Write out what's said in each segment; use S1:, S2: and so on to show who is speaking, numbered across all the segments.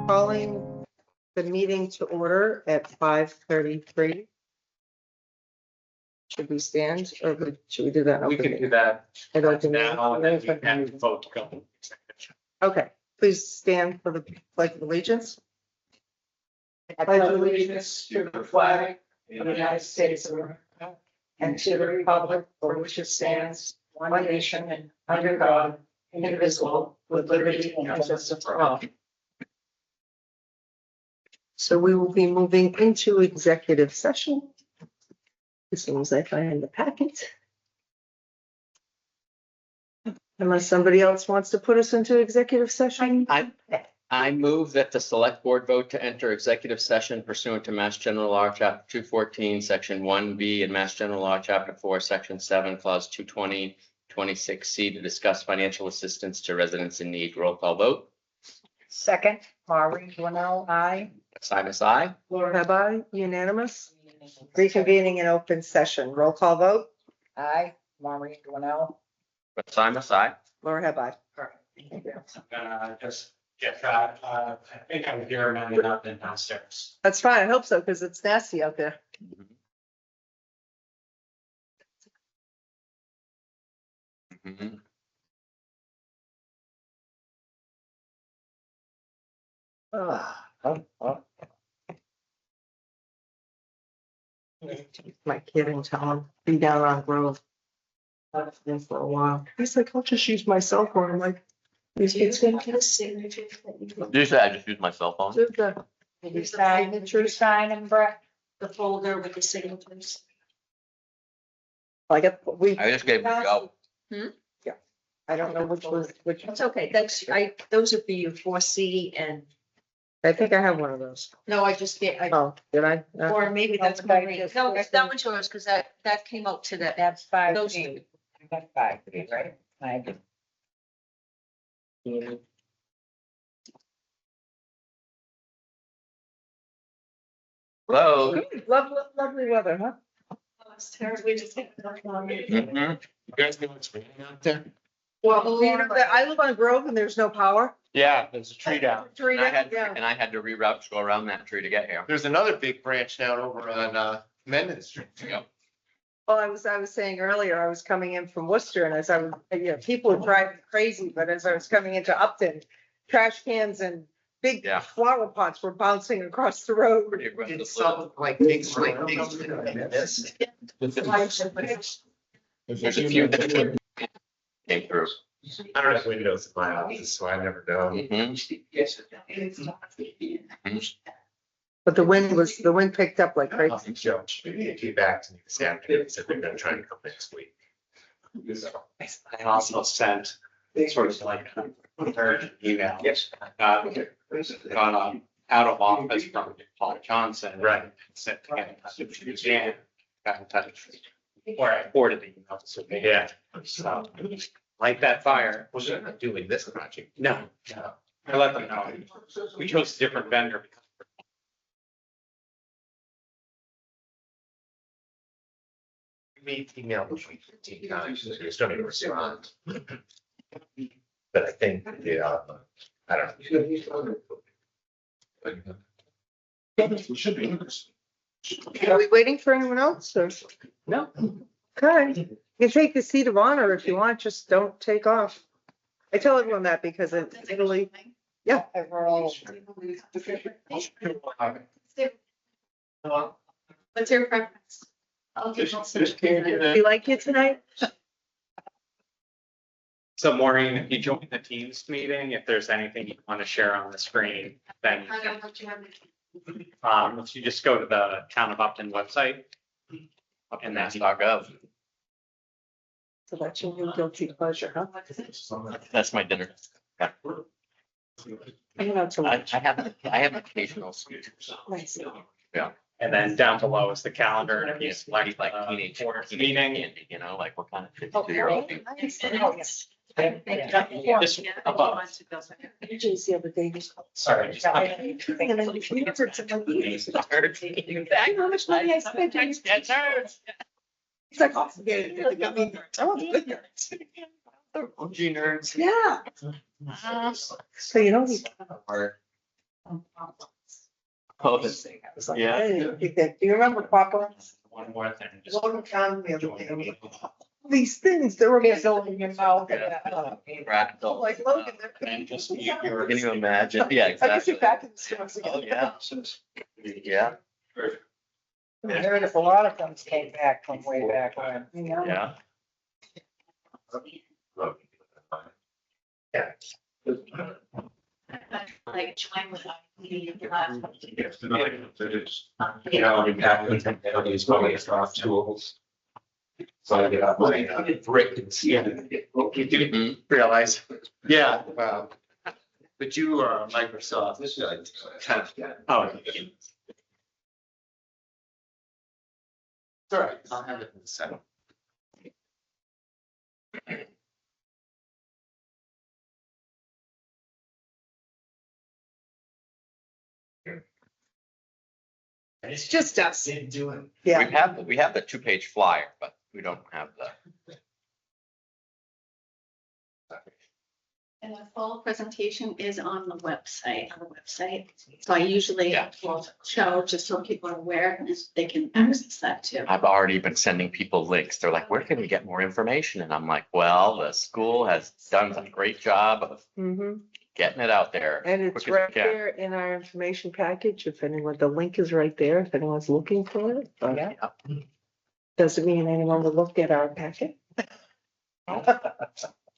S1: Calling the meeting to order at 5:33. Should we stand or should we do that?
S2: We can do that
S1: At open meeting?
S2: now, and then we have to vote to go. into executive session.
S1: Okay, please stand for the pledge of allegiance.
S3: I pledge allegiance to the flag of the United States of America and to the republic for which it stands, one nation, under God, indivisible, with liberty and justice for all.
S1: So we will be moving into executive session as soon as I find the packet. Unless somebody else wants to put us into executive session.
S4: I move that the select board vote to enter executive session pursuant to Mass General Law, Chapter 214, Section 1B, and Mass General Law, Chapter 4, Section 7, Clause 220, 26C to discuss financial assistance to residents in need. Roll call vote.
S3: Second, Maureen Dwinell, aye.
S4: Simus, aye.
S1: Laura Have unanimous. Reconvening in open session. Roll call vote.
S3: Aye, Maureen Dwinell.
S4: Simus, aye.
S1: Laura Have
S2: I'm gonna just get that, I think I'm here, man, up and downstairs.
S1: That's fine. I hope so, because it's nasty out there.
S4: Mhm.
S1: My kid and tell him, be down on Grove. That's been for a while. He's like, I'll just use my cell phone. I'm like, these kids can
S4: Usually I just use my cell phone.
S1: do the
S3: You sign and Brett?
S5: The folder with the signatures.
S1: I got, we,
S4: I just gave it a go.
S1: I don't know which was, which,
S5: It's okay, those are for you, 4C and,
S1: I think I have one of those.
S5: no, I just get,
S1: Oh, did I? No.
S5: or maybe that's
S3: Okay,
S5: Maureen.
S3: just-
S5: No, that one's yours, because that came out to the,
S3: That's five.
S5: Those
S3: feet. I got 5 feet, right? I do.
S4: Hello.
S1: Good, lovely weather, huh?
S5: it's terribly just.
S4: Mhm.
S2: You guys know what's raining out there?
S1: Well, you know, I live on Grove and there's no power.
S2: Yeah, there's a tree down.
S1: Tree
S4: And I
S1: down,
S4: had,
S1: yeah.
S4: and I had to reroute to go around that tree to get here.
S6: There's another big branch down over on Mendon Street.
S4: Yep.
S1: Well, I was saying earlier, I was coming in from Worcester and as I was, people were driving crazy, but as I was coming into Upton, trash cans and big
S4: Yeah.
S1: flower pots were bouncing across the road.
S4: Pretty aggressive.
S6: It's something like big swing. This.
S4: There's a few that came through.
S6: I don't have windows in my office, so I never know.
S4: Mhm.
S1: But the wind picked up like crazy.
S6: Joe, he came back to me this afternoon, said they're gonna try and come next week.
S2: I also sent sort of like an urgent email. Yes. Got out of office from Paul Johnson.
S6: Right.
S2: Sent to get in touch with Jan, got in touch. Or I forwarded the email to Sylvia.
S6: Yeah.
S2: So, like that fire.
S6: Well, they're not doing this project.
S2: No. I let them know. We chose a different vendor because
S6: Me emailed them 15 times, they just don't even respond. But I think, yeah, I don't know.
S1: Are we waiting for anyone else or?
S2: No.
S1: Okay, you can take the seat of honor if you want, just don't take off. I tell everyone that because in Italy,
S3: Overall.
S5: What's your preference?
S1: we like you tonight.
S2: So Maureen, if you join the Teams meeting, if there's anything you want to share on the screen, then if you just go to the Town of Upton website.
S4: And that's .gov.
S1: So that's your new guilty pleasure, huh?
S4: That's my dinner.
S1: I don't know too
S4: I
S1: much.
S4: have occasional scooters.
S1: Nice.
S2: And then down below is the calendar, and if you select
S4: Like
S2: like
S4: teenage
S2: meeting.
S4: candy, you know, like what kind of 52-year-old?
S2: Just above.
S1: Just the other day.
S2: Sorry. just-
S1: And then we never took a look. How much money I spent?
S4: That's hers.
S1: He's like, oh, forget it. They got me nerds. I want the good nerds.
S4: OG nerds.
S1: Yeah. So you know,
S4: Or Oh,
S1: I was like,
S4: yeah.
S1: hey, do you remember Papa?
S2: One more thing. just-
S1: Logan County, the other day. These things, they were.
S3: Fizzling your mouth.
S4: Practical.
S1: Like Logan, they're.
S2: And just mute your.
S4: Can you imagine? Yeah,
S1: I guess
S4: exactly.
S1: you're back in the stores
S4: Oh,
S1: again.
S4: yeah. Yeah,
S3: I heard if a lot of things came back from way back when.
S1: You know?
S4: yeah.
S5: Like join with our meeting.
S6: You know, these probably off tools. So I get up my break and see it. You didn't realize. Yeah, wow. But you are on Microsoft, this is like kind of,
S2: Oh,
S6: all right, I'll have it in a second.
S1: It's just us.
S6: Didn't do it.
S1: Yeah.
S4: We have the 2-page flyer, but we don't have the.
S5: And the full presentation is on the website, So I usually
S4: Yeah.
S5: will show just so people are aware and they can access that too.
S4: I've already been sending people links. They're like, where can we get more information? And I'm like, well, the school has done a great job of
S1: Mm-hmm.
S4: getting it out there.
S1: And it's
S4: quick as
S1: right
S4: we can.
S1: there in our information package, if anyone, the link is right there, if anyone's looking for it. But
S4: Yeah.
S1: doesn't mean anyone will look at our packet.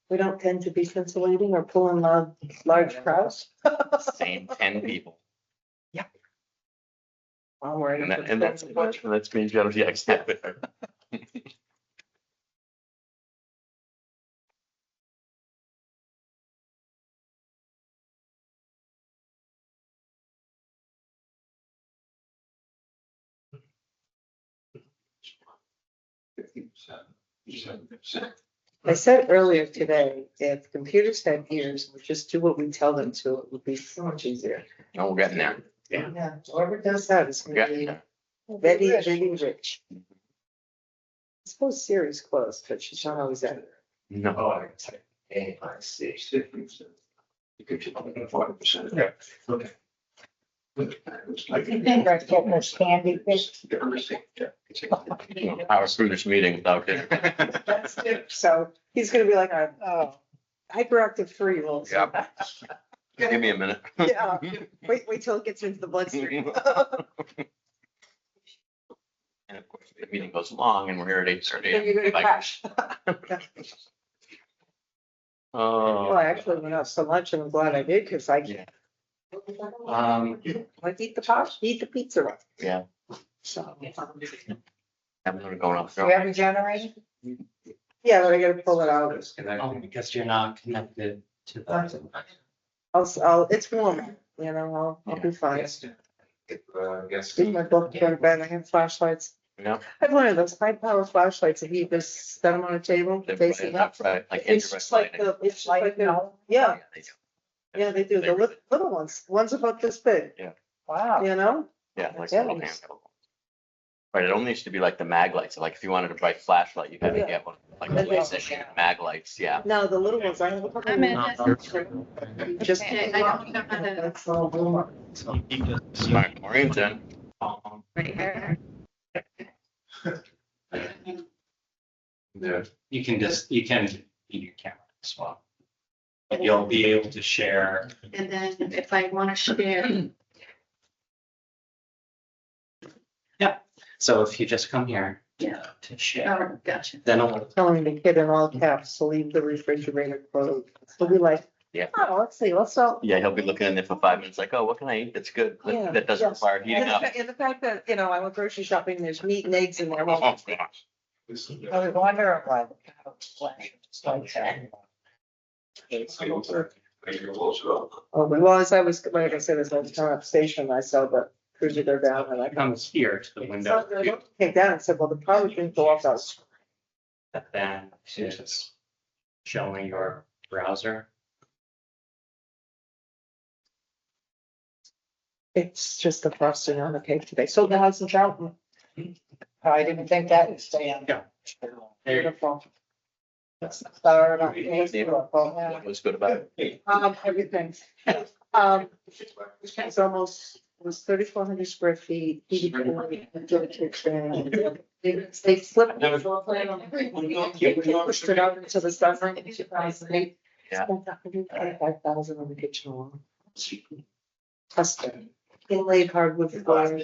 S1: We don't tend to be scintillating or pulling large crowds.
S4: Same 10 people.
S1: While we're in
S4: And that's
S1: it.
S4: me, yeah, exactly.
S1: I said earlier today, if computers had ears, we just do what we tell them to, it would be so much easier.
S4: Oh, we're getting there.
S1: Yeah, whoever does that is gonna be
S4: Yeah.
S1: very, very rich. I suppose Siri's closed, but she's not always at it.
S4: No.
S6: Oh, I see. I see. 50%. You could do 40%. Yeah. Okay.
S3: You think I'd get this candy fish?
S4: Power through this meeting without it.
S1: That's it. So he's gonna be like a hyperactive 3-year-old.
S4: Yeah. Give me a minute.
S1: Yeah, wait till it gets into the bloodstream.
S4: And of course, the meeting goes long and we're here at 8:30.
S1: Then you're gonna
S4: Like,
S1: crash.
S4: Oh.
S1: Well, I actually went out so much and I'm glad I did, because I
S4: Yeah.
S1: like eat the pop, eat the pizza.
S4: Yeah.
S1: So,
S4: I'm gonna go off.
S3: Do you have a generator?
S1: yeah, but I gotta pull it out.
S2: because you're not connected to the.
S1: It's warm, you know, I'll be fine.
S6: Guess.
S1: Read my book, go to bed, I have flashlights.
S4: Yeah.
S1: I have one of those high power flashlights that you just set them on a table, facing up.
S4: Right, like
S1: It's just like
S4: infrared
S1: the, it's just like the, yeah, yeah, they do, the little ones about this big,
S3: Wow.
S1: you know?
S4: Yeah, like
S1: Yeah.
S4: a little handheld. Right, it only used to be like the mag lights, like if you wanted a bright flashlight, you had to
S1: Yeah.
S4: get one, like
S1: And they-
S4: PlayStation mag lights, yeah.
S1: No, the little ones, I have a couple.
S5: I'm in
S1: it. Just.
S5: Okay, I don't know how to-
S1: That's all warm.
S4: Smart, Maureen's in.
S5: Right here.
S6: Yeah.
S2: You can keep your camera as well. But you'll be able to share.
S5: And then if I want to share,
S2: So if you just come here.
S5: Yeah.
S2: To share,
S5: oh, gotcha.
S2: then it'll.
S1: Telling the kid in all caps to leave the refrigerator closed. He'll be like,
S4: Yeah.
S1: oh, let's see, let's all.
S4: Yeah, he'll be looking in there for 5 minutes, like, oh, what can I eat that's good,
S1: Yeah,
S4: that doesn't
S1: yes.
S4: require heating
S1: And
S4: up.
S1: and the fact that, you know, I went grocery shopping, there's meat and eggs in there. Well,
S4: Oh, gosh.
S3: I was wondering why. It's like that.
S1: well, as I was, like I said, as I was coming up station, I saw the cruiser go down and I
S2: Comes here to the window,
S1: came down and said, well, the power didn't go off that.
S2: but then is showing your browser.
S1: It's just the frosting on the cake today. So the house in Charlton.
S3: I didn't think that would stay on.
S2: Yeah.
S1: Beautiful.
S3: Sorry, not-
S4: What was good about it?
S1: Everything. It's almost, it was 3,400 square feet. They flipped.
S6: Never-
S1: Pushed it out into the summer in 2008.
S4: Yeah.
S1: Spent $125,000 on the kitchen alone. Custom inlaid hardwood floors.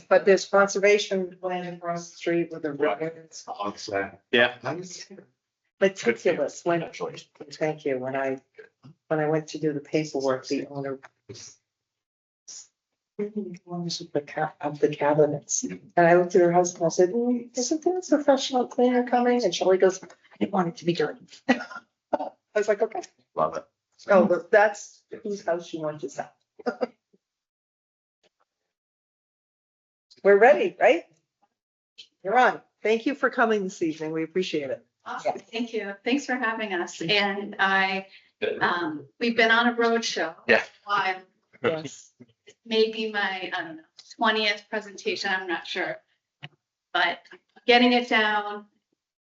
S1: But there's conservation land across the street with the ribbons.
S2: Yeah.
S1: Meticulous when, thank you, when I went to do the paperwork, the owner. Owners of the cabinets, and I looked at her husband, I said, isn't there a professional cleaner coming? And Shelley goes, I didn't want it to be dirty. I was like, okay.
S4: Love it.
S1: Oh, but that's whose house you want to sell. We're ready, right? You're on. Thank you for coming this evening. We appreciate it.
S5: Awesome. Thank you. Thanks for having us. And we've been on a road show.
S4: Yeah.
S5: While
S1: Yes.
S5: maybe my, I don't know, 20th presentation, I'm not sure. But getting it down,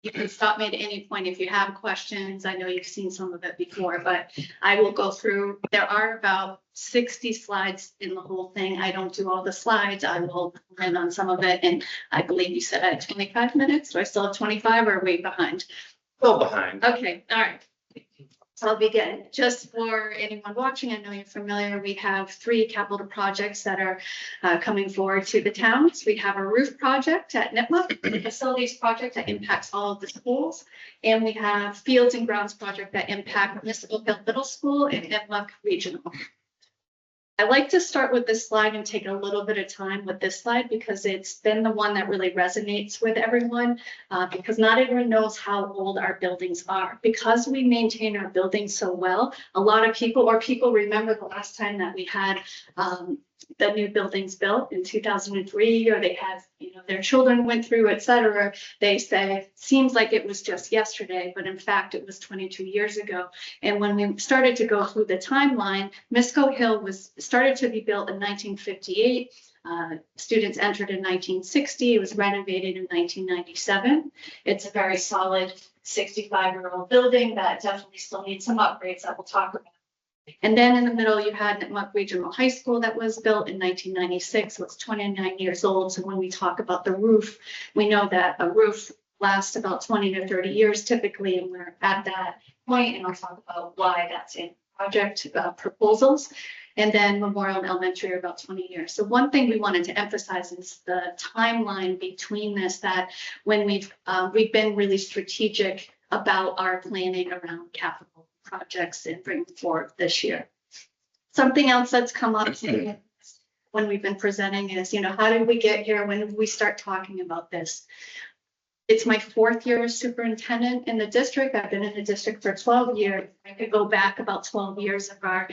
S5: you can stop me at any point if you have questions. I know you've seen some of it before, but I will go through. There are about 60 slides in the whole thing. I don't do all the slides. I will run on some of it. And I believe you said I had 25 minutes. Do I still have 25 or are we behind?
S6: Well behind.
S5: Okay, all right. So I'll begin. Just for anyone watching, I know you're familiar, we have 3 capital projects that are coming forward to the towns. We have a roof project at Nipmuc, a facilities project that impacts all of the schools, and we have fields and grounds project that impact Municipal Hill Middle School and Nipmuc Regional. I like to start with this slide and take a little bit of time with this slide because it's been the one that really resonates with everyone because not everyone knows how old our buildings are. Because we maintain our buildings so well, a lot of people remember the last time that we had the new buildings built in 2003, or they had, their children went through, et cetera. They say, seems like it was just yesterday, but in fact, it was 22 years ago. And when we started to go through the timeline, Misco Hill started to be built in 1958. Students entered in 1960. It was renovated in 1997. It's a very solid 65-year-old building that definitely still needs some upgrades that we'll talk about. And then in the middle, you had Nipmuc Regional High School that was built in 1996, so it's 29 years old. So when we talk about the roof, we know that a roof lasts about 20 to 30 years typically, and we're at that point, and I'll talk about why that's in project proposals. And then Memorial and Elementary are about 20 years. So one thing we wanted to emphasize is the timeline between this, that when we've been really strategic about our planning around capital projects and bring forward this year. Something else that's come up when we've been presenting is, how did we get here? When did we start talking about this? It's my 4th year as superintendent in the district. I've been in the district for 12 years. I could go back about 12 years of our,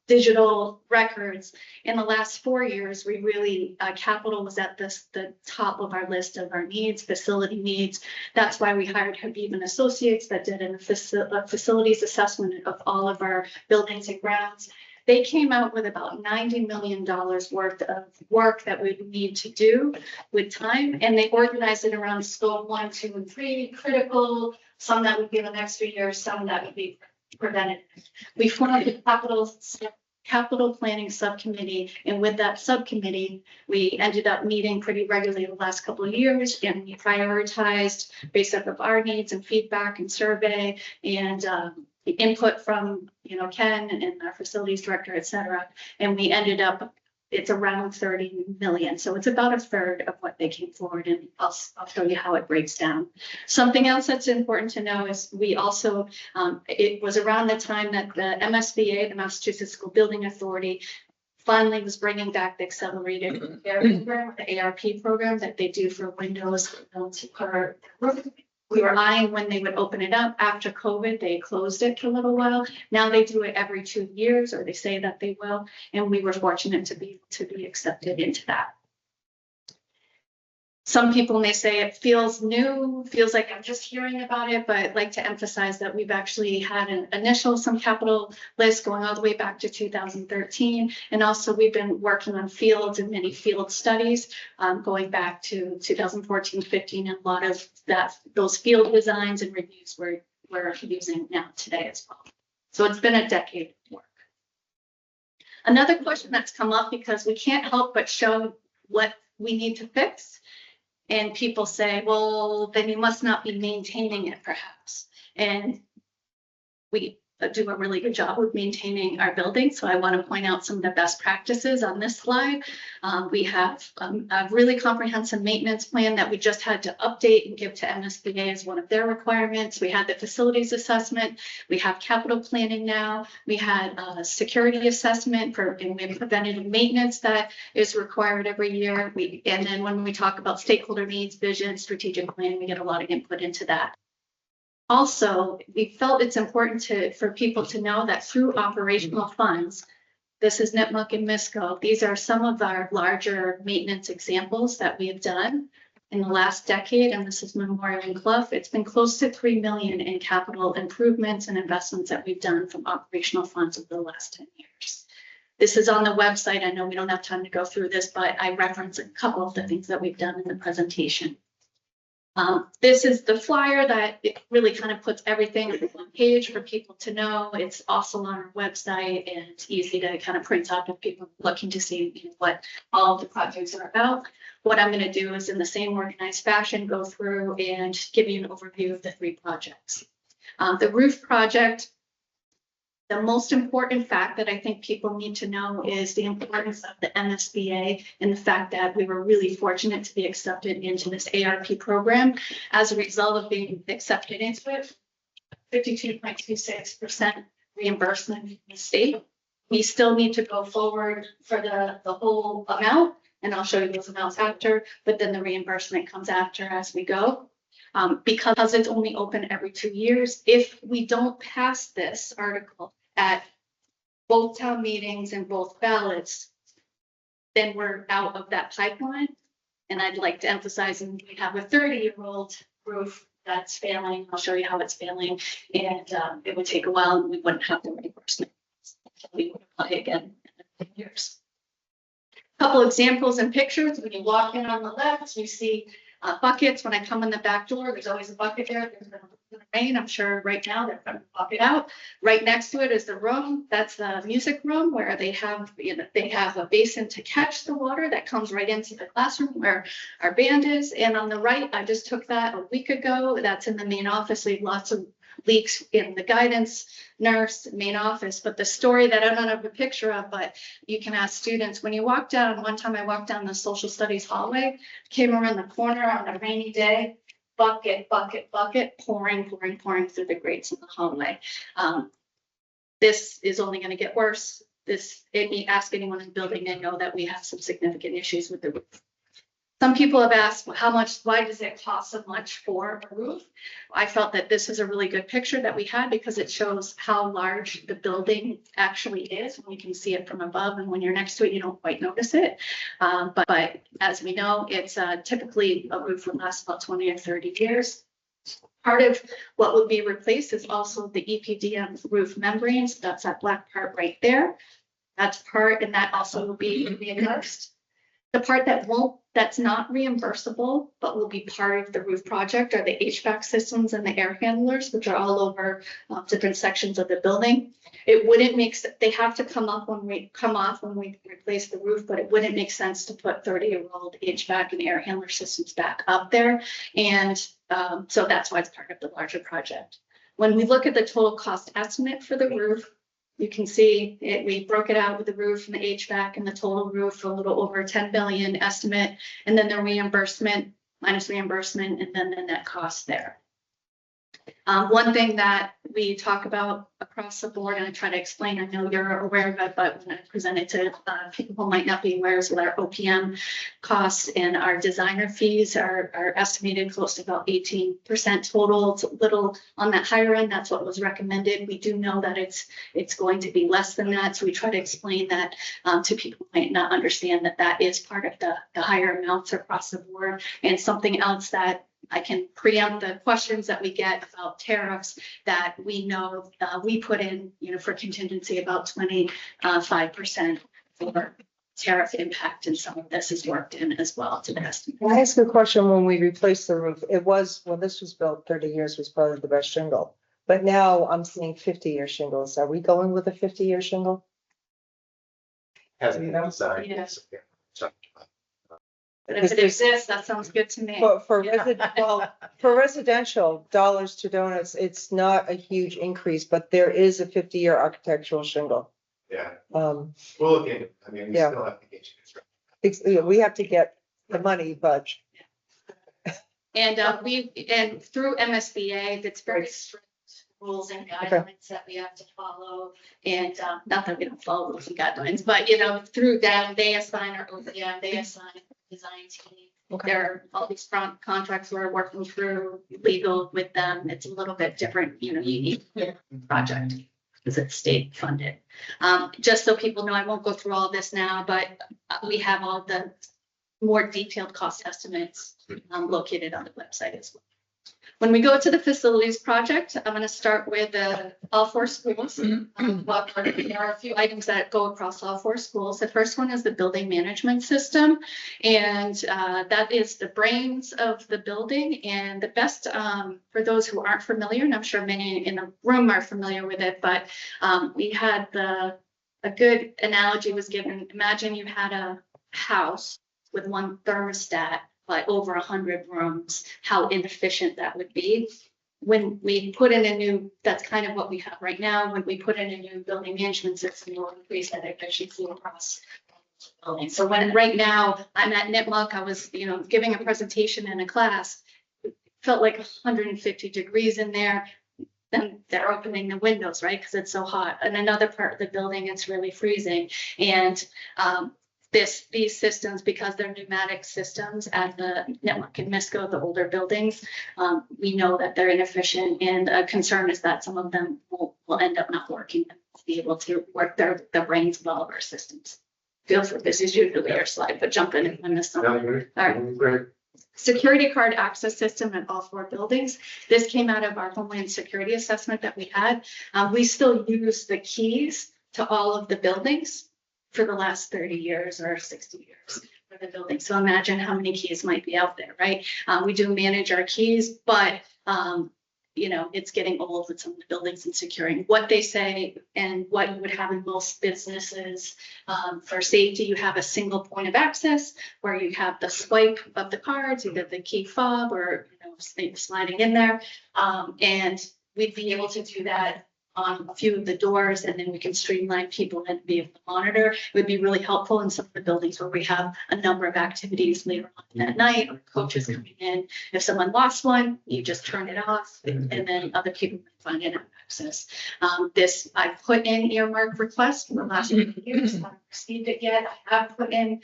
S5: digital records. In the last 4 years, we really, capital was at the top of our list of our needs, facility needs. That's why we hired Habib and Associates that did a facilities assessment of all of our buildings and grounds. They came out with about $90 million worth of work that we would need to do with time, and they organized it around scope 1, 2, and 3, critical, some that would be in the next 3 years, some that would be preventative. We formed a capital planning subcommittee, and with that subcommittee, we ended up meeting pretty regularly the last couple of years, and we prioritized based off of our needs and feedback and survey and the input from, Ken and our facilities director, et cetera. And we ended up, it's around 30 million. So it's about a third of what they came forward, and I'll show you how it breaks down. Something else that's important to know is we also, it was around the time that the MSBA, the Massachusetts School Building Authority, finally was bringing back the accelerated repair program, the ARP program that they do for windows per roof. We were eyeing when they would open it up. After COVID, they closed it for a little while. Now they do it every 2 years, or they say that they will. And we were fortunate to be accepted into that. Some people may say it feels new, feels like I'm just hearing about it, but I'd like to emphasize that we've actually had some capital list going all the way back to 2013. And also we've been working on fields and many field studies going back to 2014, 15, and a lot of those field designs and reviews we're using now today as well. So it's been a decade of work. Another question that's come up, because we can't help but show what we need to fix. And people say, well, then you must not be maintaining it perhaps. And we do a really good job with maintaining our building. So I want to point out some of the best practices on this slide. We have a really comprehensive maintenance plan that we just had to update and give to MSBA as one of their requirements. We had the facilities assessment. We have capital planning now. We had a security assessment and we have preventative maintenance that is required every year. And then when we talk about stakeholder needs, vision, strategic plan, we get a lot of input into that. Also, we felt it's important for people to know that through operational funds, this is Nipmuc and Misco. These are some of our larger maintenance examples that we have done in the last decade, and this is Memorial and Clough. It's been close to 3 million in capital improvements and investments that we've done from operational funds over the last 10 years. This is on the website. I know we don't have time to go through this, but I reference a couple of the things that we've done in the presentation. This is the flyer that it really kind of puts everything on one page for people to know. It's also on our website and it's easy to kind of print out if people are looking to see what all of the projects are about. What I'm going to do is in the same organized fashion, go through and give you an overview of the 3 projects. The roof project, the most important fact that I think people need to know is the importance of the MSBA and the fact that we were really fortunate to be accepted into this ARP program. As a result of being accepted into it, 52.26% reimbursement from the state. We still need to go forward for the whole amount, and I'll show you those amounts after, but then the reimbursement comes after as we go. Because it's only open every 2 years, if we don't pass this article at both town meetings and both ballots, then we're out of that pipeline. And I'd like to emphasize, we have a 30-year-old roof that's failing. I'll show you how it's failing. And it would take a while and we wouldn't have the reimbursement. We would apply again in 10 years. Couple examples and pictures. When you walk in on the left, you see buckets. When I come in the back door, there's always a bucket there. There's been rain. I'm sure right now they're going to pop it out. Right next to it is the room. That's the music room where they have, they have a basin to catch the water that comes right into the classroom where our band is. And on the right, I just took that a week ago. That's in the main office. We have lots of leaks in the guidance nurse main office. But the story that I don't have a picture of, but you can ask students, when you walk down, one time I walked down the social studies hallway, came around the corner on a rainy day, bucket, pouring through the grates in the hallway. This is only going to get worse. Ask anyone in the building, they know that we have some significant issues with the roof. Some people have asked, well, why does it cost so much for a roof? I felt that this is a really good picture that we had because it shows how large the building actually is. When you can see it from above, and when you're next to it, you don't quite notice it. But as we know, it's typically a roof would last about 20 or 30 years. Part of what would be replaced is also the EPDM roof membranes. That's that black part right there. That's part, and that also will be reimbursed. The part that's not reimbursable, but will be part of the roof project are the HVAC systems and the air handlers, which are all over different sections of the building. It wouldn't make sense. They have to come off when we replace the roof, but it wouldn't make sense to put 30-year-old HVAC and air handler systems back up there. And so that's why it's part of the larger project. When we look at the total cost estimate for the roof, you can see it, we broke it out with the roof and the HVAC and the total roof, a little over 10 billion estimate, and then the reimbursement, minus reimbursement, and then the net cost there. One thing that we talk about across the board, and I try to explain, I know you're aware of it, but when I present it to people who might not be aware, is with our OPM costs and our designer fees are estimated close to about 18% total. It's a little on that higher end. That's what was recommended. We do know that it's going to be less than that. So we try to explain that to people who might not understand that is part of the higher amounts across the board. And something else that I can preempt the questions that we get about tariffs, that we know we put in, for contingency about 25% for tariff impact, and some of this is worked in as well to the estimate.
S1: Can I ask a question? When we replaced the roof, when this was built 30 years, was probably the best shingle. But now I'm seeing 50-year shingles. Are we going with a 50-year shingle?
S6: Hasn't been decided.
S5: Yeah.
S6: So,
S5: But if it exists, that sounds good to me.
S1: For residential, dollars to donuts, it's not a huge increase, but there is a 50-year architectural shingle.
S6: Yeah,
S1: Um,
S6: we'll look into it. I mean, we
S1: Yeah.
S6: still have to get you.
S1: we have to get the money, but
S5: And and through MSBA, it's very strict rules and guidelines that we have to follow. And not that we don't follow rules and guidelines, but through them, they assign our OPM, they assign our design team.
S1: Okay.
S5: There are all these contracts we're working through legal with them. It's a little bit different, unique project because it's state funded. Just so people know, I won't go through all this now, but we have all the more detailed cost estimates located on the website as well. When we go to the facilities project, I'm going to start with all four schools. There are a few items that go across all four schools. The first one is the building management system, and that is the brains of the building. And the best, for those who aren't familiar, and I'm sure many in the room are familiar with it, but we had a good analogy was given. Imagine you had a house with one thermostat by over 100 rooms, how inefficient that would be. When we put in that's kind of what we have right now. When we put in a new building management system, we'll increase that efficiency across the building. So right now I'm at Nipmuc, I was, giving a presentation in a class, it felt like 150 degrees in there. Then they're opening the windows, right? Because it's so hot. In another part of the building, it's really freezing. And these systems, because they're pneumatic systems at the Nipmuc and Misco, the older buildings, we know that they're inefficient, and a concern is that some of them will end up not working and be able to work the brains of all of our systems. Feel free, this is usually your slide, but jump in if I miss something. All right. Security card access system at all four buildings. This came out of our Homeland Security assessment that we had. We still use the keys to all of the buildings for the last 30 years or 60 years for the building. So imagine how many keys might be out there, right? We do manage our keys, but it's getting old with some of the buildings and securing what they say and what you would have in most businesses. For safety, you have a single point of access where you have the swipe of the cards, either the key fob or sliding in there. And we'd be able to do that on a few of the doors, and then we can streamline people and be able to monitor. It would be really helpful in some of the buildings where we have a number of activities later on at night, or coaches coming in. If someone lost one, you just turn it off, and then other people can find it and access. This I've put in earmark requests for the last few years. Haven't received it yet. I have put in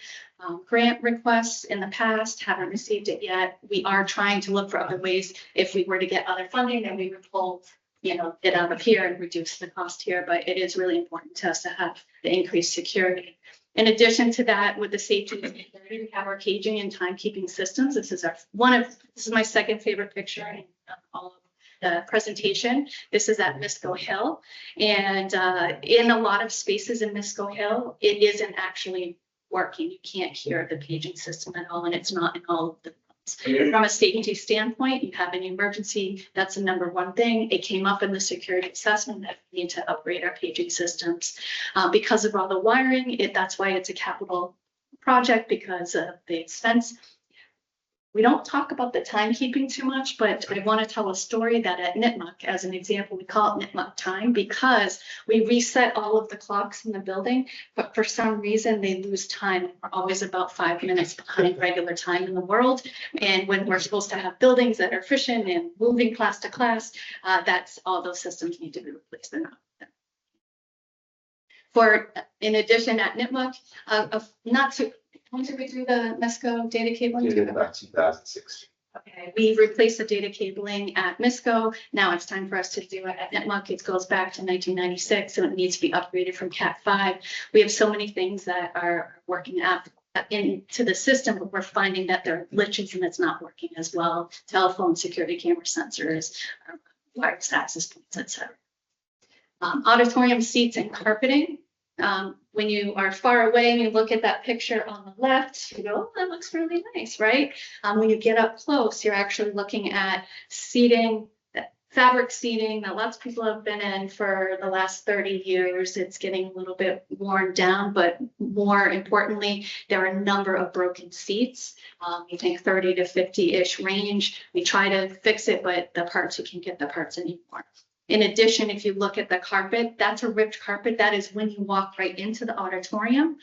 S5: grant requests in the past. Haven't received it yet. We are trying to look for other ways. If we were to get other funding, then we would pull it out of here and reduce the cost here, but it is really important to us to have the increased security. In addition to that, with the safety and security, we have our caging and timekeeping systems. This is my second favorite picture in all of the presentation. This is at Misco Hill, and in a lot of spaces in Misco Hill, it isn't actually working. You can't hear the paging system at all, and it's not in all of the From a safety standpoint, you have an emergency, that's the number one thing. It came up in the security assessment that we need to upgrade our paging systems. Because of all the wiring, that's why it's a capital project, because of the expense. We don't talk about the timekeeping too much, but I want to tell a story that at Nipmuc, as an example, we call it Nipmuc time because we reset all of the clocks in the building, but for some reason they lose time. We're always about 5 minutes behind regular time in the world. And when we're supposed to have buildings that are efficient and moving class to class, that's all those systems need to be replaced. They're not. In addition, at Nipmuc, when did we do the Misco data cabling?
S6: Did it about 2016.
S5: Okay, we replaced the data cabling at Misco. Now it's time for us to do it at Nipmuc. It goes back to 1996, so it needs to be upgraded from Cat 5. We have so many things that are working out into the system, but we're finding that there are glitches and it's not working as well. Telephone, security camera sensors, wireless access points, etc. Auditorium seats and carpeting. When you are far away and you look at that picture on the left, you go, oh, that looks really nice, right? When you get up close, you're actually looking at seating fabric seating that lots of people have been in for the last 30 years. It's getting a little bit worn down, but more importantly, there are a number of broken seats. We think 30 to 50-ish range. We try to fix it, but the parts, you can't get the parts anymore. In addition, if you look at the carpet, that's a ripped carpet. That is when you walk right into the auditorium.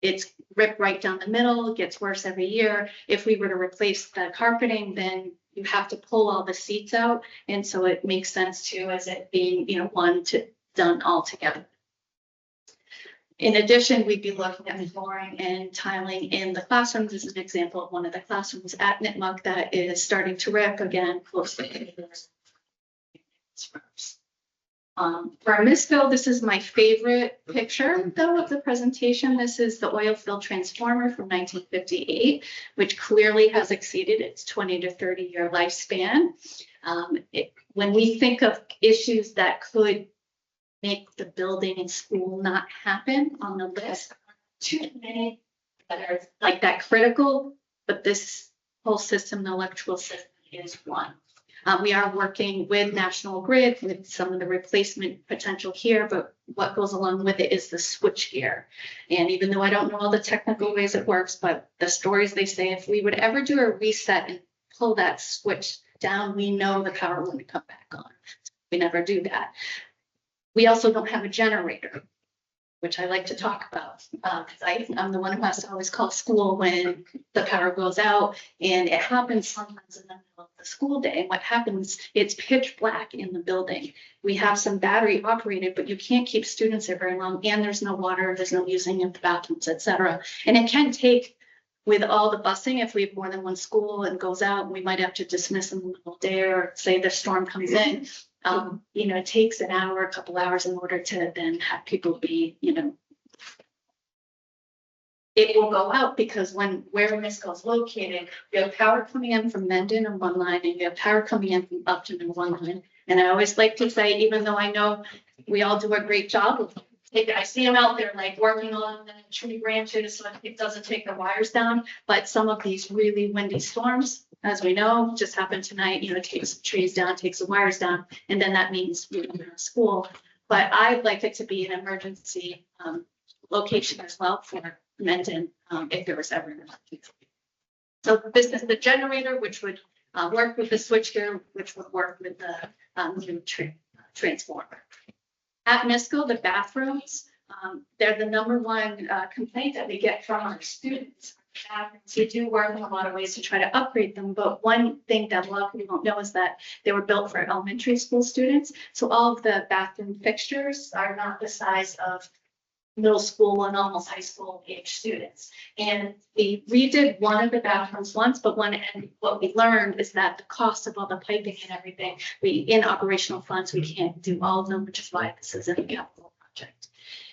S5: It's ripped right down the middle, it gets worse every year. If we were to replace the carpeting, then you have to pull all the seats out. And so it makes sense too, as it being, done all together. In addition, we'd be looking at flooring and tiling in the classrooms. This is an example of one of the classrooms at Nipmuc that is starting to rip again, close to the for Mistville, this is my favorite picture though of the presentation. This is the oil field transformer from 1958, which clearly has exceeded its 20 to 30 year lifespan. When we think of issues that could make the building and school not happen on the list, too many that are like that critical, but this whole system, the electrical system, is one. We are working with National Grid with some of the replacement potential here, but what goes along with it is the switch gear. And even though I don't know all the technical ways it works, but the stories they say, if we would ever do a reset and pull that switch down, we know the power wouldn't come back on. We never do that. We also don't have a generator, which I like to talk about, because I'm the one who has to always call school when the power goes out, and it happens sometimes in the middle of the school day. And what happens, it's pitch black in the building. We have some battery operated, but you can't keep students there very long, and there's no water, there's no using of the bathrooms, etc. And it can take, with all the busing, if we have more than one school and goes out, we might have to dismiss them in the whole day, or say the storm comes in. It takes an hour, a couple hours in order to then have people be, it will go out because where Misco is located, you have power coming in from Mendon on one line, and you have power coming in from Upton on one line. And I always like to say, even though I know we all do a great job, I see them out there like working on the tree branches so it doesn't take the wires down. But some of these really windy storms, as we know, just happened tonight, takes the trees down, takes the wires down, and then that means we're in school. But I'd like it to be an emergency location as well for Mendon if there was ever an emergency. So this is the generator, which would work with the switchgear, which would work with the new transformer. At Misco, the bathrooms, they're the number one complaint that we get from our students. We do work in a lot of ways to try to upgrade them, but one thing that a lot of people don't know is that they were built for elementary school students. So all of the bathroom fixtures are not the size of middle school and almost high school age students. And we redid one of the bathrooms once, but what we learned is that the cost of all the piping and everything, in operational funds, we can't do all of them, which is why this is a capital project.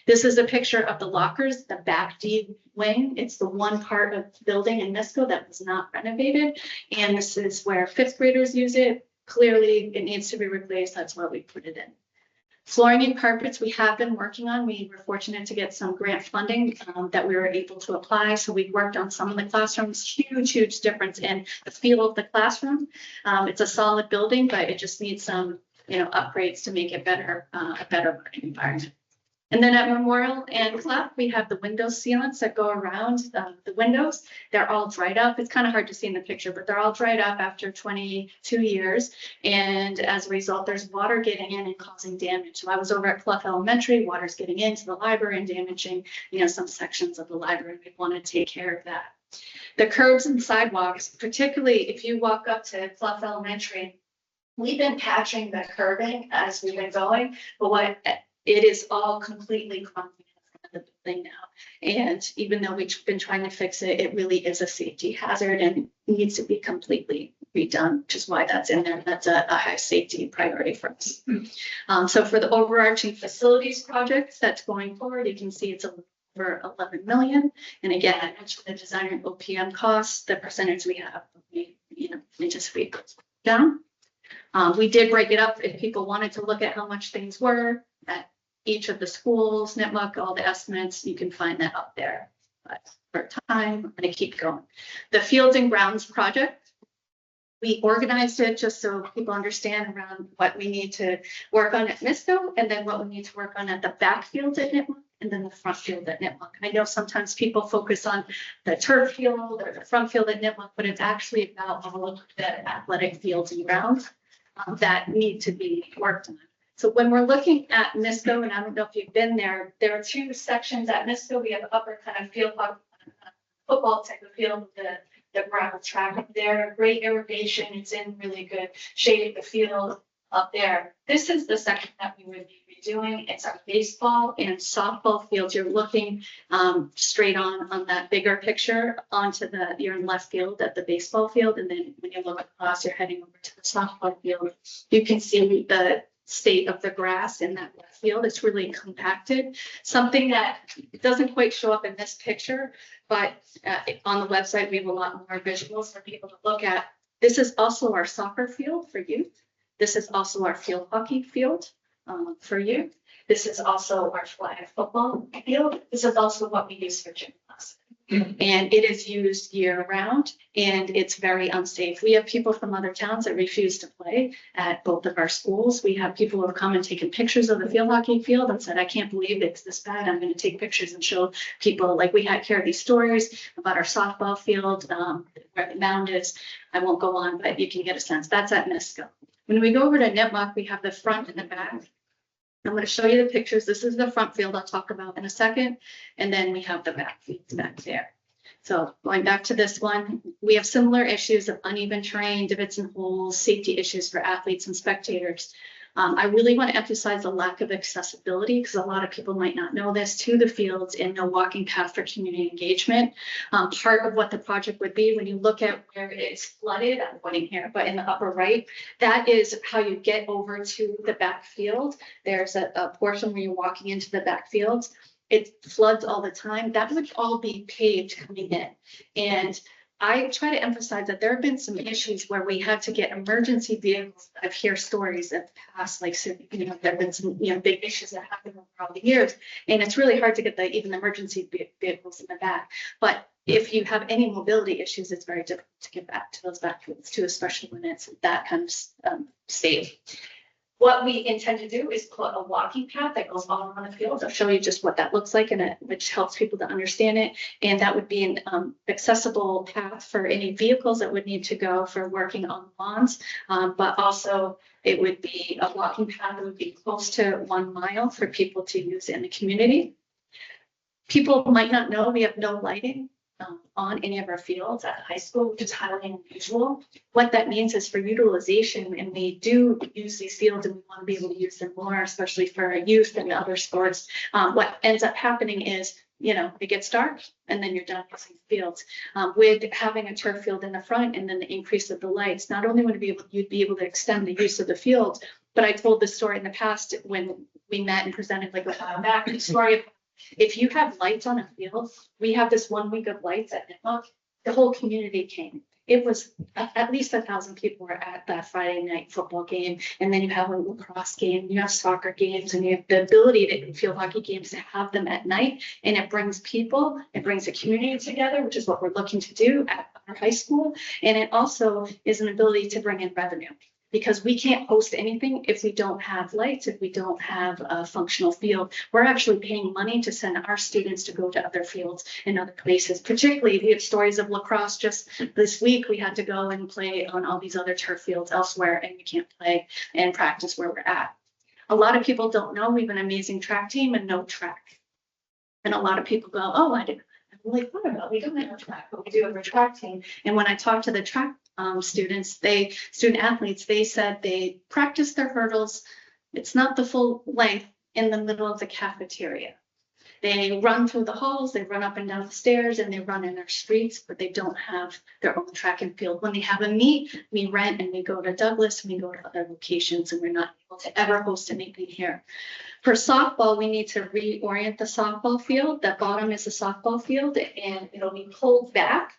S5: This is a picture of the lockers, the back D wing. It's the one part of the building in Misco that was not renovated. And this is where fifth graders use it. Clearly, it needs to be replaced. That's why we put it in. Flooring and carpets we have been working on. We were fortunate to get some grant funding that we were able to apply. So we worked on some of the classrooms, huge difference in the feel of the classroom. It's a solid building, but it just needs some, upgrades to make it better, a better learning environment. And then at Memorial and Clef, we have the window sealants that go around the windows. They're all dried up. It's kind of hard to see in the picture, but they're all dried up after 22 years. And as a result, there's water getting in and causing damage. So I was over at Clef Elementary, water's getting into the library and damaging, some sections of the library. We want to take care of that. The curbs and sidewalks, particularly if you walk up to Clef Elementary, we've been patching the curbing as we've been going, but it is all completely crumbling in front of the building now. And even though we've been trying to fix it, it really is a safety hazard and needs to be completely redone, which is why that's in there. That's a high safety priority for us. So for the overarching facilities projects that's going forward, you can see it's over 11 million. And again, I mentioned the design and OPM costs, the percentage we have, we anticipate goes down. We did break it up if people wanted to look at how much things were at each of the schools, Nipmuc, all the estimates, you can find that up there. But for time, I'm going to keep going. The Fields and Grounds project, We organized it just so people understand around what we need to work on at Misco, and then what we need to work on at the backfield at Nipmuc, and then the front field at Nipmuc. I know sometimes people focus on the turf field or the front field at Nipmuc, but it's actually about all of the athletic fields and grounds that need to be worked on. So when we're looking at Misco, and I don't know if you've been there, there are two sections at Misco. We have the upper kind of field, football type of field, the gravel track up there, great irrigation. It's in really good shape, the field up there. This is the section that we would be redoing. It's our baseball and softball fields. You're looking straight on that bigger picture onto you're in left field at the baseball field. And then when you look across, you're heading over to the softball field. You can see the state of the grass in that left field. It's really compacted. Something that doesn't quite show up in this picture, but on the website, we have a lot more visuals for people to look at. This is also our soccer field for youth. This is also our field hockey field for youth. This is also our flag football field. This is also what we use for gym class. And it is used year round, and it's very unsafe. We have people from other towns that refuse to play at both of our schools. We have people who have come and taken pictures of the field hockey field and said, I can't believe it's this bad. I'm going to take pictures and show people. Like, we had heard these stories about our softball field, where the mound is. I won't go on, but you can get a sense. That's at Misco. When we go over to Nipmuc, we have the front and the back. I'm going to show you the pictures. This is the front field I'll talk about in a second. And then we have the back fields back there. So going back to this one, we have similar issues of uneven terrain, divots and holes, safety issues for athletes and spectators. I really want to emphasize the lack of accessibility, because a lot of people might not know this, to the fields, and no walking path for community engagement. Part of what the project would be, when you look at where it's flooded, I'm pointing here, but in the upper right, that is how you get over to the back field. There's a portion where you're walking into the back fields. It floods all the time. That would all be paved coming in. And I try to emphasize that there have been some issues where we had to get emergency vehicles. I've heard stories of past, like, you know, there have been some, you know, big issues that happened over all the years. And it's really hard to get even emergency vehicles in the back. But if you have any mobility issues, it's very difficult to get back to those backfields too, especially when it's that kind of state. What we intend to do is put a walking path that goes all around the field. I'll show you just what that looks like, and which helps people to understand it. And that would be an accessible path for any vehicles that would need to go for working on lawns. But also it would be a walking path that would be close to 1 mile for people to use in the community. People might not know we have no lighting on any of our fields at high school, which is highly unusual. What that means is for utilization, and we do use these fields and we want to be able to use them more, especially for youth and other sports. What ends up happening is, you know, it gets dark and then you're done using fields. With having a turf field in the front and then the increase of the lights, not only would you'd be able to extend the use of the field, but I told this story in the past when we met and presented like a while back, the story of, if you have lights on a field, we have this 1 week of lights at Nipmuc, the whole community came. It was at least 1,000 people were at that Friday night football game. And then you have a lacrosse game, you have soccer games, and you have the ability to field hockey games to have them at night. And it brings people, it brings the community together, which is what we're looking to do at our high school. And it also is an ability to bring in revenue, because we can't host anything if we don't have lights, if we don't have a functional field. We're actually paying money to send our students to go to other fields and other places. Particularly, we have stories of lacrosse. Just this week, we had to go and play on all these other turf fields elsewhere, and we can't play and practice where we're at. A lot of people don't know we have an amazing track team and no track. And a lot of people go, oh, I didn't really thought about it. We don't have a track, but we do have a track team. And when I talked to the track student athletes, they said they practice their hurdles. It's not the full length in the middle of the cafeteria. They run through the halls, they run up and down the stairs, and they run in our streets, but they don't have their own track and field. When they have a meet, we rent and we go to Douglas, and we go to other locations, and we're not able to ever host anything here. For softball, we need to reorient the softball field. The bottom is the softball field, and it'll be pulled back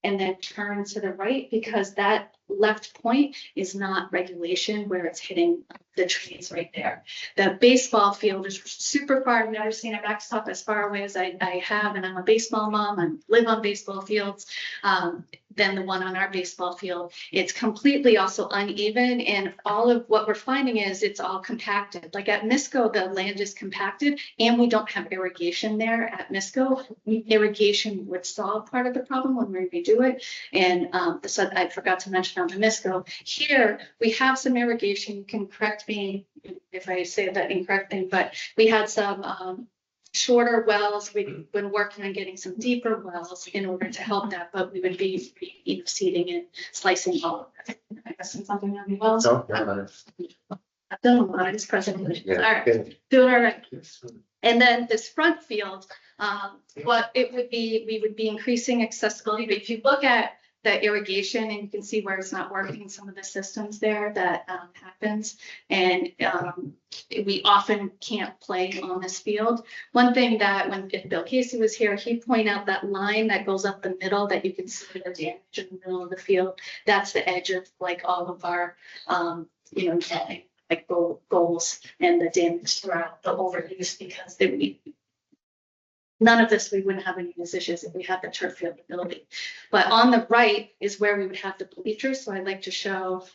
S5: and then turn to the right, because that left point is not regulation where it's hitting the trees right there. The baseball field is super far. I've never seen a backstop as far away as I have, and I'm a baseball mom. I live on baseball fields. than the one on our baseball field. It's completely also uneven, and all of what we're finding is it's all compacted. Like at Misco, the land is compacted and we don't have irrigation there at Misco. Irrigation would solve part of the problem when we redo it. And so I forgot to mention on the Misco, here we have some irrigation. You can correct me if I say that incorrectly, but we had some shorter wells. We've been working on getting some deeper wells in order to help that, but we would be, seeding and slicing all of that. I guess it's something on the wells.
S6: So,
S5: I've done a lot of this presentation.
S6: yeah.
S5: All right, doing all right. And then this front field, what it would be, we would be increasing accessibility. But if you look at the irrigation, and you can see where it's not working, some of the systems there that happens. And we often can't play on this field. One thing that if Bill Casey was here, he'd point out that line that goes up the middle that you can see the damage in the middle of the field. That's the edge of like all of our, like goals and the damage throughout the overuse, because none of this, we wouldn't have any of these issues if we had the turf field ability. But on the right is where we would have the bleachers. So I'd like to show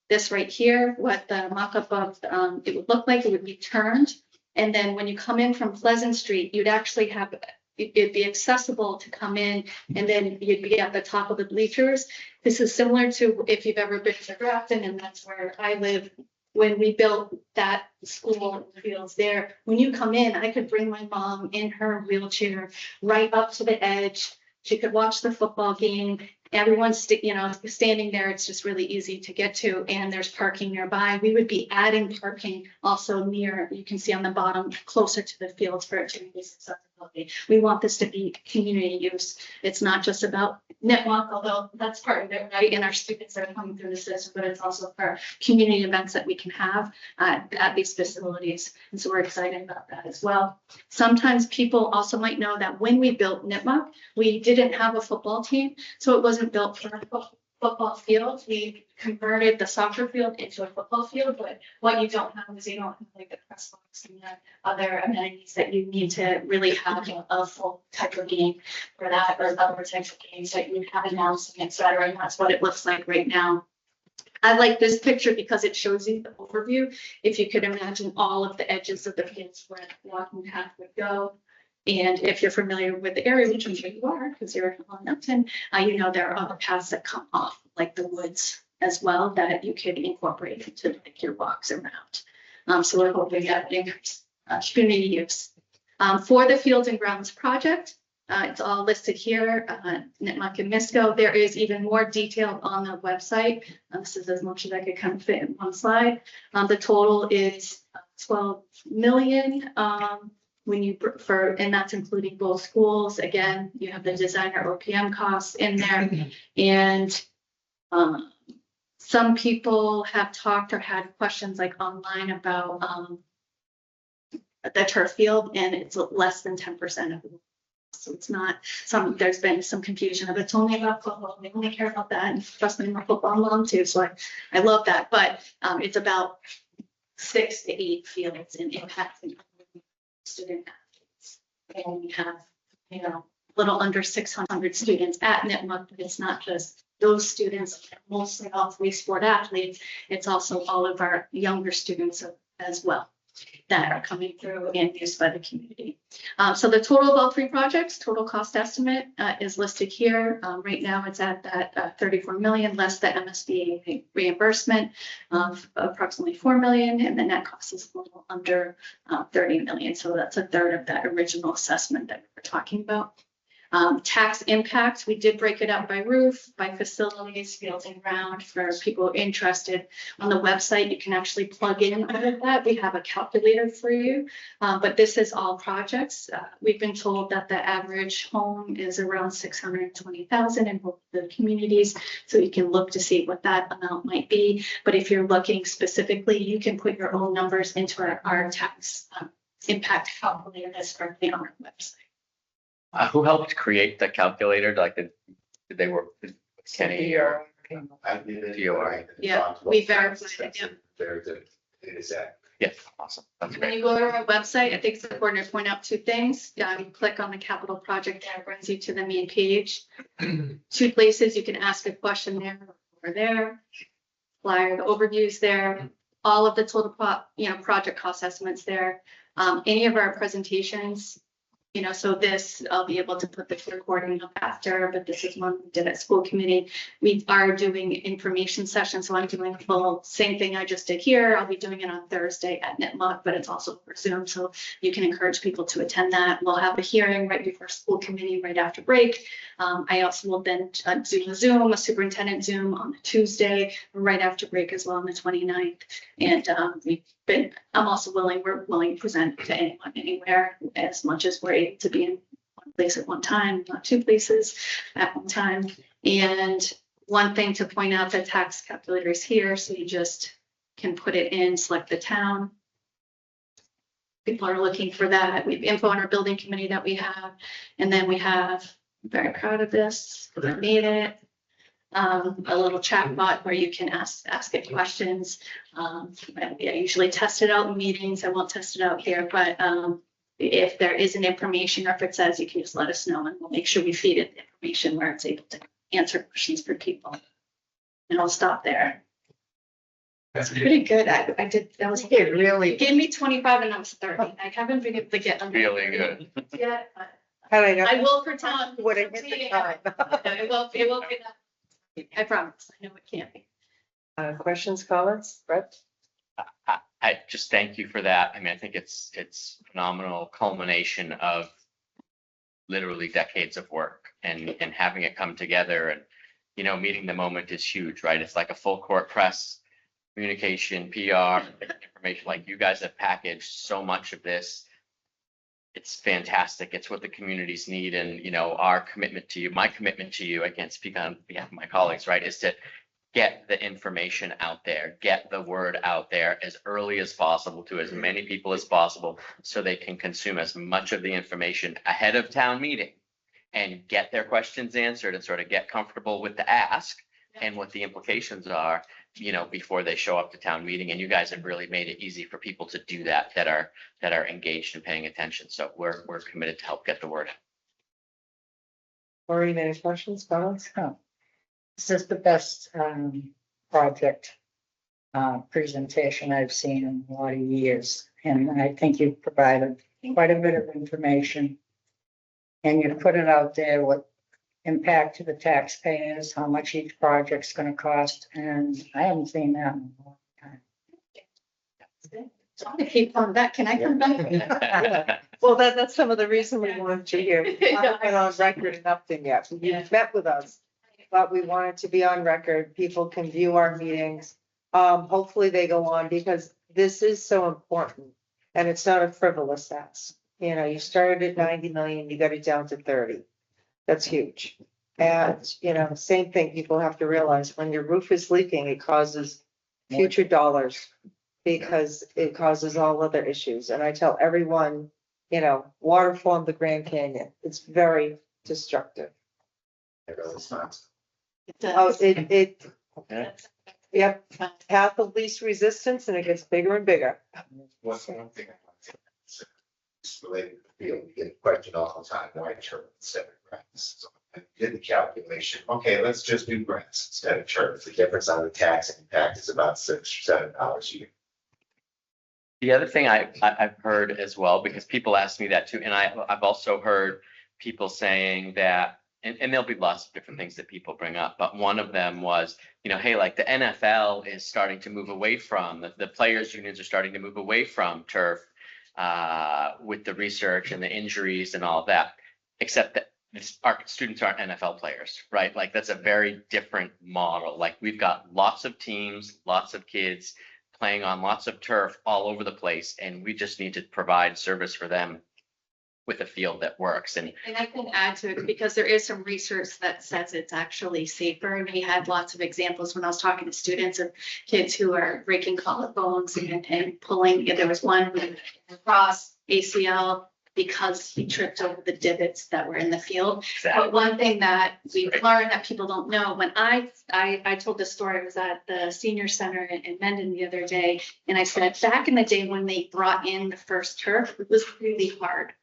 S5: this right here, what the mock-up of it would look like. It would be turned. And then when you come in from Pleasant Street, you'd actually have, it'd be accessible to come in, and then you'd be at the top of the bleachers. This is similar to if you've ever been to Grafton, and that's where I live. When we built that school fields there, when you come in, I could bring my mom in her wheelchair right up to the edge. She could watch the football game. Everyone's standing there. It's just really easy to get to, and there's parking nearby. We would be adding parking also near, you can see on the bottom, closer to the fields for it to be accessibility. We want this to be community use. It's not just about Nipmuc, although that's part of it, right? And our students are coming through the system, but it's also for community events that we can have at these facilities. And so we're excited about that as well. Sometimes people also might know that when we built Nipmuc, we didn't have a football team, so it wasn't built for a football field. We converted the soccer field into a football field, but what you don't have is you don't have like the press box and the other amenities that you need to really have a full type of game for that, or other types of games that you have announcing, et cetera. And that's what it looks like right now. I like this picture because it shows you the overview. If you could imagine all of the edges of the fields where the walking path would go. And if you're familiar with the area, which I'm sure you are, because you're on Upton, you know there are other paths that come off, like the woods as well, that you could incorporate into like your walks around. So we're hoping that increase community use. For the Fields and Grounds project, it's all listed here, Nipmuc and Misco. There is even more detail on the website. This is as much as I could kind of fit in one slide. The total is 12 million. And that's including both schools. Again, you have the designer OPM costs in there. And some people have talked or had questions like online about the turf field, and it's less than 10% of it. So it's not there's been some confusion of it's only about football. They only care about that. And trust me, I'm a football mom too. So I love that. But it's about 6 to 8 fields and impacting student athletes. And we have, a little under 600 students at Nipmuc, but it's not just those students, mostly all 3 sport athletes. It's also all of our younger students as well that are coming through and used by the community. So the total of all 3 projects, total cost estimate is listed here. Right now it's at that 34 million less the MSBA reimbursement of approximately 4 million, and the net cost is a little under 30 million. So that's a third of that original assessment that we were talking about. Tax impact, we did break it up by roof, by facilities, fields and ground. For people interested, on the website, you can actually plug in all of that. We have a calculator for you, but this is all projects. We've been told that the average home is around 620,000 in both the communities, so you can look to see what that amount might be. But if you're looking specifically, you can put your own numbers into our tax impact calculator that's currently on our website.
S4: Who helped create the calculator? Like, did they work with Kenny or?
S6: I did it.
S4: DOR.
S5: Yeah, we verified it, yeah.
S6: There it is at.
S4: Yes, awesome. That's
S5: When
S4: great.
S5: you go to our website, I think it's important to point out two things. You click on the capital project there, it brings you to the main page. Two places you can ask a question there or there. Flyer, the overviews there, all of the total project cost estimates there. Any of our presentations, so this, I'll be able to put the recording up after, but this is one we did at school committee. We are doing information sessions, so I'm doing full, same thing I just did here. I'll be doing it on Thursday at NITMOC, but it's also over Zoom, so you can encourage people to attend that. We'll have a hearing right before school committee, right after break. I also will then do a superintendent Zoom on Tuesday, right after break as well on the 29th. And I'm also we're willing to present to anyone, anywhere, as much as we're able to be in one place at one time, not two places at one time. And one thing to point out, the tax calculator is here, so you just can put it in, select the town. People are looking for that. We have info on our building committee that we have, and then we have, I'm very proud of this, because I made it. A little chat bot where you can ask it questions. I usually test it out in meetings. I won't test it out here, but if there isn't information, or if it says, you can just let us know, and we'll make sure we feed it the information where it's able to answer questions for people. And I'll stop there. That's pretty good. I did, that was,
S3: It really,
S5: it gave me 25 and I was 30. I haven't been able to get under
S4: Really
S5: 30
S4: good.
S5: yet, but
S3: had I known,
S5: I will for time.
S3: would have hit the time.
S5: It will be that. I promise. I know it can't be.
S1: Questions, comments, Brett?
S4: I just thank you for that. I mean, I think it's phenomenal culmination of literally decades of work and having it come together and, meeting the moment is huge, right? It's like a full court press, communication, PR, information, like you guys have packaged so much of this. It's fantastic. It's what the communities need. And, our commitment to you, my commitment to you, I can't speak on behalf of my colleagues, right, is to get the information out there, get the word out there as early as possible to as many people as possible so they can consume as much of the information ahead of town meeting and get their questions answered and sort of get comfortable with the ask and what the implications are, before they show up to town meeting. And you guys have really made it easy for people to do that are engaged and paying attention. So we're committed to help get the word out.
S1: Maureen, any questions, comments?
S3: this is the best project presentation I've seen in a lot of years. And I think you've provided quite a bit of information. And you put it out there, what impact to the taxpayers, how much each project's gonna cost, and I haven't seen that in a long time.
S5: So I'm gonna keep coming back. Can I come back?
S1: Well, that's some of the reason we wanted you here. We haven't been on record enough thing yet. You've met with us, but we wanted to be on record. People can view our meetings. Hopefully they go on because this is so important and it's not a frivolous ask. You started at 90 million, you got it down to 30. That's huge. And, same thing, people have to realize when your roof is leaking, it causes future dollars because it causes all other issues. And I tell everyone, water formed the Grand Canyon. It's very destructive.
S6: It really sucks.
S1: Oh, yep, path of least resistance and it gets bigger and bigger.
S6: What's one thing I want to say? It's related to the field, you get a question all the time, why turf instead of grass? So I did the calculation, okay, let's just do grass instead of turf. The difference on the tax impact is about $6 or $7 a year.
S4: The other thing I've heard as well, because people ask me that too, and I've also heard people saying that, and there'll be lots of different things that people bring up, but one of them was, hey, like the NFL is starting to move away from, the players unions are starting to move away from turf with the research and the injuries and all of that, except that our students aren't NFL players, right? Like that's a very different model. Like we've got lots of teams, lots of kids playing on lots of turf all over the place, and we just need to provide service for them with a field that works. And
S5: I can add to it because there is some research that says it's actually safer. And we had lots of examples when I was talking to students of kids who are breaking collarbones and pulling. There was one with cross ACL, because he tripped over the divots that were in the field. But one thing that we've learned that people don't know, when I told this story, I was at the senior center in Mendon the other day, and I said, back in the day when they brought in the first turf, it was really hard.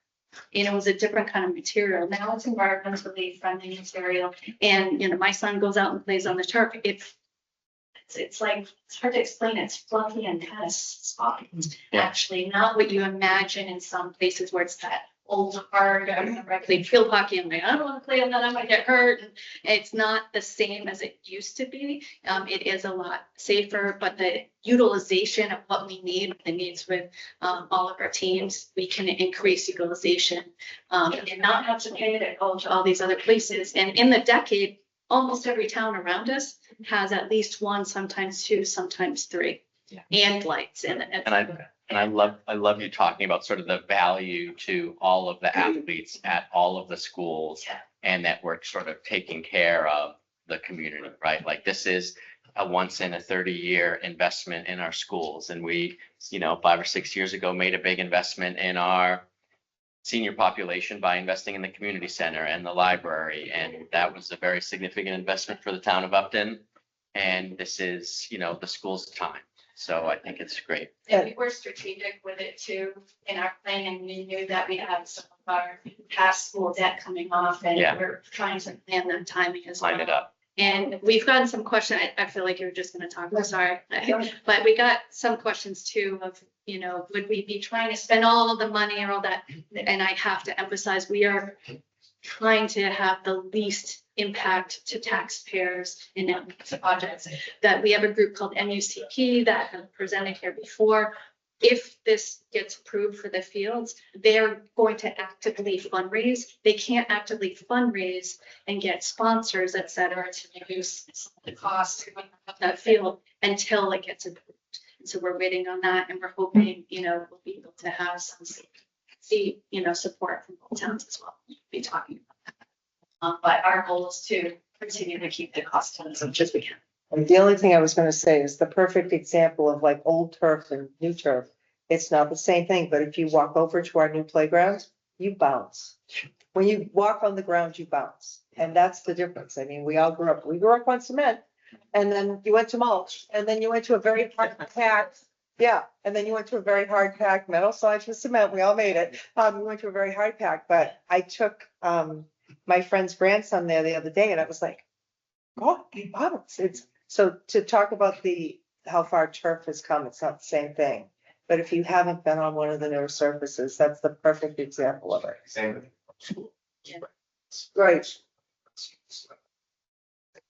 S5: And it was a different kind of material. Now it's environmentally friendly material. And, you know, my son goes out and plays on the turf. It's like, it's hard to explain. It's fluffy and kind of soft.
S4: Yeah.
S5: Actually, not what you imagine in some places where it's that old hard. I remember I played field hockey. I'm like, I don't want to play on that. I might get hurt. And it's not the same as it used to be. It is a lot safer, but the utilization of what we need, the needs with all of our teams, we can increase utilization and not have to pay to go to all these other places. And in the decade, almost every town around us has at least one, sometimes two, sometimes three, and lights. And
S4: I love you talking about sort of the value to all of the athletes at all of the schools.
S5: Yeah.
S4: And that we're sort of taking care of the community, right? Like this is a once in a 30-year investment in our schools. And we, 5 or 6 years ago, made a big investment in our senior population by investing in the community center and the library. And that was a very significant investment for the town of Upton. And this is, the school's time. So I think it's great.
S5: And we were strategic with it too in our planning. We knew that we had some of our past school debt coming off, and
S4: Yeah.
S5: we're trying to plan the timing as well.
S4: Line it up.
S5: And we've gotten some questions. I feel like you were just going to talk. I'm sorry. But we got some questions too of, would we be trying to spend all the money or all that? And I have to emphasize, we are trying to have the least impact to taxpayers in projects. That we have a group called MUCP that have presented here before. If this gets approved for the fields, they're going to actively fundraise. They can't actively fundraise and get sponsors, et cetera, to reduce the cost of that field until it gets approved. And so we're waiting on that, and we're hoping, we'll be able to have some support from both towns as well. We'll be talking about that. But our goal is to continue to keep the cost down as much as we can.
S1: And the only thing I was gonna say is the perfect example of like old turf and new turf. It's not the same thing, but if you walk over to our new playground, you bounce. When you walk on the ground, you bounce. And that's the difference. I mean, we grew up on cement, and then you went to mulch, and then you went to a very hard packed, and then you went to a very hard packed metal sides with cement. We all made it. We went to a very hard pack, but I took my friend's grandson there the other day, and I was like, oh, you bounce. So to talk about how far turf has come, it's not the same thing. But if you haven't been on one of the newer surfaces, that's the perfect example of it.
S6: Same.
S1: Right.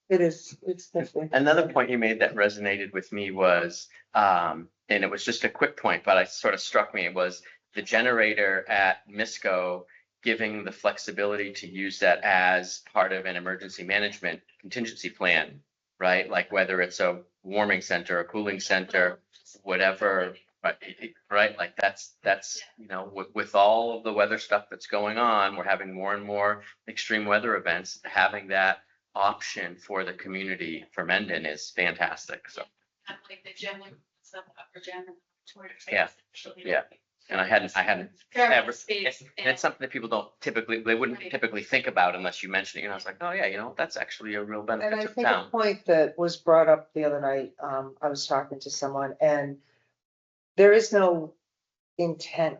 S1: It is, it's definitely.
S4: Another point you made that resonated with me was, and it was just a quick point, but it sort of struck me, was the generator at Misco giving the flexibility to use that as part of an emergency management contingency plan, right? Like whether it's a warming center, a cooling center, whatever, right? Like that's, with all of the weather stuff that's going on, we're having more and more extreme weather events. Having that option for the community for Mendon is fantastic. So,
S5: Like the gym, some upper gym.
S4: Yeah. And I hadn't ever,
S5: Space.
S4: and it's something that people wouldn't typically think about unless you mention it. I was like, oh yeah, that's actually a real benefit
S1: And I
S4: to the
S1: think a
S4: town.
S1: point that was brought up the other night, I was talking to someone, and there is no intent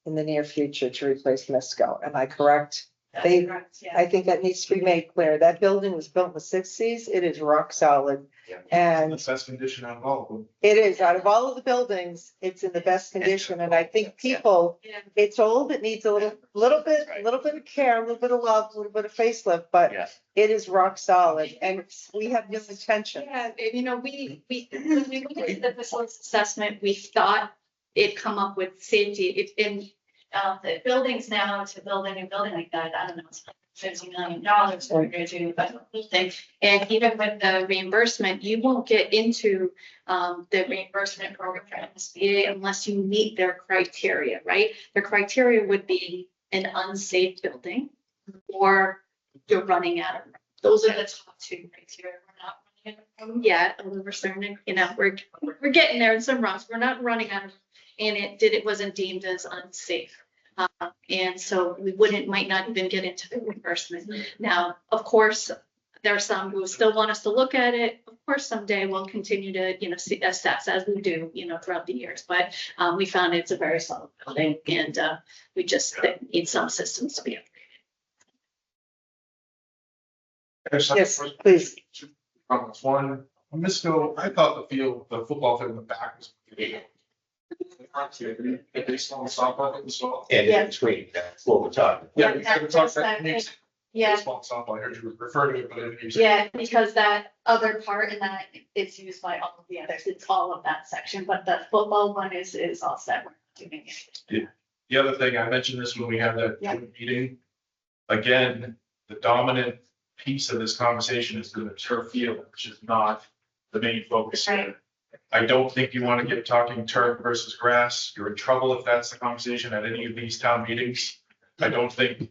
S1: in the near future to replace Misco. Am I correct? I think that needs to be made clear. That building was built in the 60s. It is rock solid.
S6: Yeah.
S1: And
S6: The best condition out of all of them.
S1: it is, out of all of the buildings, it's in the best condition. And I think people, it's old, it needs a little bit of care, a little bit of love, a little bit of facelift, but
S4: Yeah.
S1: it is rock solid, and we have no intention.
S5: Yeah, when we did the facilities assessment, we thought it'd come up with safety. In the buildings now, to build a new building like that, I don't know, it's like $50 million we're gonna do, but thing. And even with the reimbursement, you won't get into the reimbursement program for MSBA unless you meet their criteria, right? Their criteria would be an unsafe building or you're running out of room. Those are the top two criteria. We're not running out of room yet, although we're starting to, we're getting there in some rooms. We're not running out of room. And it wasn't deemed as unsafe. And so we might not even get into the reimbursement. Now, of course, there are some who still want us to look at it. Of course, someday we'll continue to, assess as we do, throughout the years. But we found it's a very solid building and we just need some systems to be upgraded.
S1: Yes, please.
S7: One, Misco, I thought the football field in the back was. Baseball and softball as well.
S6: And
S5: Yeah.
S6: in between, that's what we're talking.
S7: Yeah,
S5: Yeah,
S7: we could
S5: that's
S7: talk about
S5: that
S7: mix-
S5: thing. Yeah,
S7: baseball and softball, I heard you refer to it, but I didn't use it.
S5: yeah, because that other part and that it's used by all of the others. It's all of that section, but the football one is all set. We're not doing it.
S7: The other thing, I mentioned this when we had that
S5: Yeah.
S7: meeting. Again, the dominant piece of this conversation is the turf field, which is not the main focus here. I don't think you want to get talking turf versus grass. You're in trouble if that's the conversation at any of these town meetings. I don't think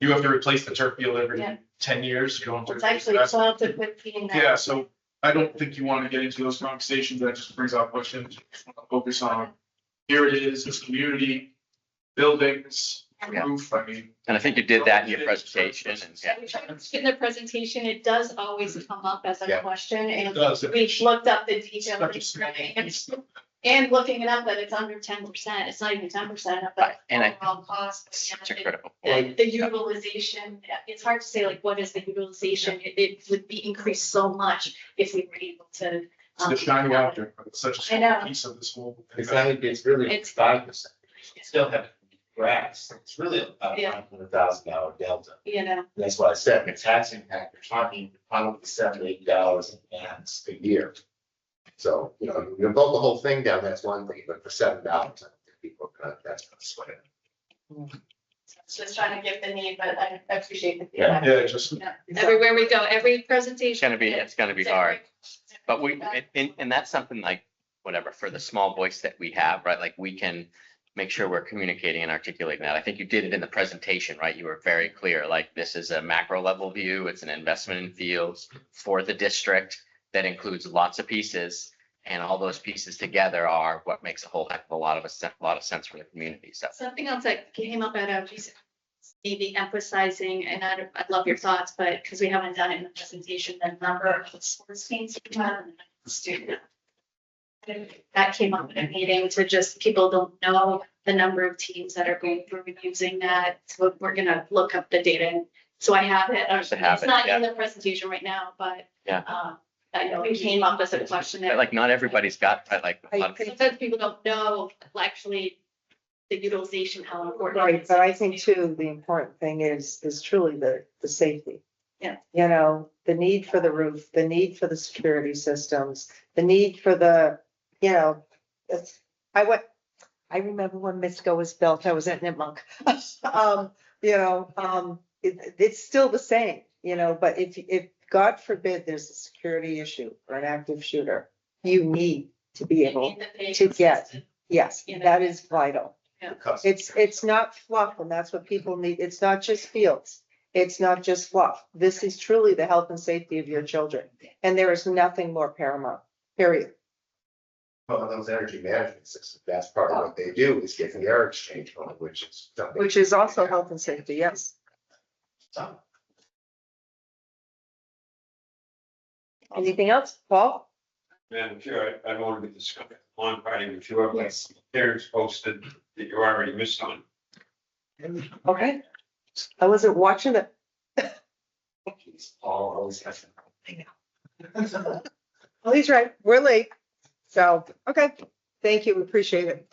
S7: you have to replace the turf field every
S5: Yeah.
S7: 10 years. You don't have to
S5: It's
S7: replace
S5: actually
S7: grass.
S5: 12 to 15.
S7: Yeah, so I don't think you want to get into those conversations. That just brings up questions. Just wanna focus on, here it is, this community, buildings,
S4: Yeah.
S7: roof, I mean.
S4: And I think you did that in your presentation and yeah.
S5: We tried to In the presentation, it does always come up as a
S6: Yeah.
S5: question and
S7: Does it?
S5: we looked up the detail
S7: Such a small
S5: and looking it up that it's under 10%. It's not even 10% of
S4: Right,
S5: the
S4: and I-
S5: overall cost.
S4: Such a critical.
S5: And the utilization, it's hard to say like, what is the utilization? It would be increased so much if we were able to.
S7: It's the shiny object, but it's such a
S5: I know.
S7: small piece of this whole.
S6: It's not, it's really
S5: It's-
S6: 5%. You still have grass. It's really about
S5: Yeah.
S6: $100,000 delta.
S5: That's
S6: That's why I said the tax impact, you're talking probably $7-8 in ads a year. So, you build the whole thing down, that's one thing, but for $7, I don't think people are gonna, that's gonna sweat it.
S5: just trying to give the need, but I appreciate the
S6: Yeah.
S5: feedback.
S7: Yeah, just,
S5: Yeah. Everywhere we go, every presentation.
S4: It's gonna be hard. But and that's something like, whatever, for the small voice that we have, right? Like we can make sure we're communicating and articulating that. I think you did it in the presentation, right? You were very clear, like this is a macro level view. It's an investment in fields for the district that includes lots of pieces. And all those pieces together are what makes a whole heck of a lot of sense for the community. So
S5: Something else that came up at a recent, maybe emphasizing, and I'd love your thoughts, but because we haven't done it in the presentation, the number of sports teams we have and the student. That came up in a meeting to just, people don't know the number of teams that are going through and using that. So we're gonna look up the data. So I have it.
S4: To have
S5: It's
S4: it,
S5: not in
S4: yeah.
S5: the presentation right now, but
S4: Yeah.
S5: I know it came up as a question.
S4: but like not everybody's got, like, a lot of-
S5: Sometimes people don't know actually the utilization, how important. it
S1: Right,
S5: is.
S1: but I think too, the important thing is truly the safety.
S5: Yeah.
S1: The need for the roof, the need for the security systems, the need for the, I remember when Misco was built, I was at Nipmuc. It's still the same, but if God forbid there's a security issue or an active shooter, you need to be
S5: You
S1: able,
S5: need the pay
S1: to get-
S5: consistent.
S1: yes, that is vital.
S6: Because
S1: It's not fluff, and that's what people need. It's not just fields. It's not just fluff. This is truly the health and safety of your children. And there is nothing more paramount, period.
S6: well, those energy management systems, that's part of what they do is get the air exchange going, which is something.
S1: Which is also health and safety, yes.
S6: So,
S1: Anything else, Paul?
S8: Madam Chair, I don't want to be discussing lawn party with you, but there's posted that you already missed on.
S1: Okay. I wasn't watching it.
S6: he's always has.
S1: Well, he's right. We're late. So, okay. Thank you. We appreciate it.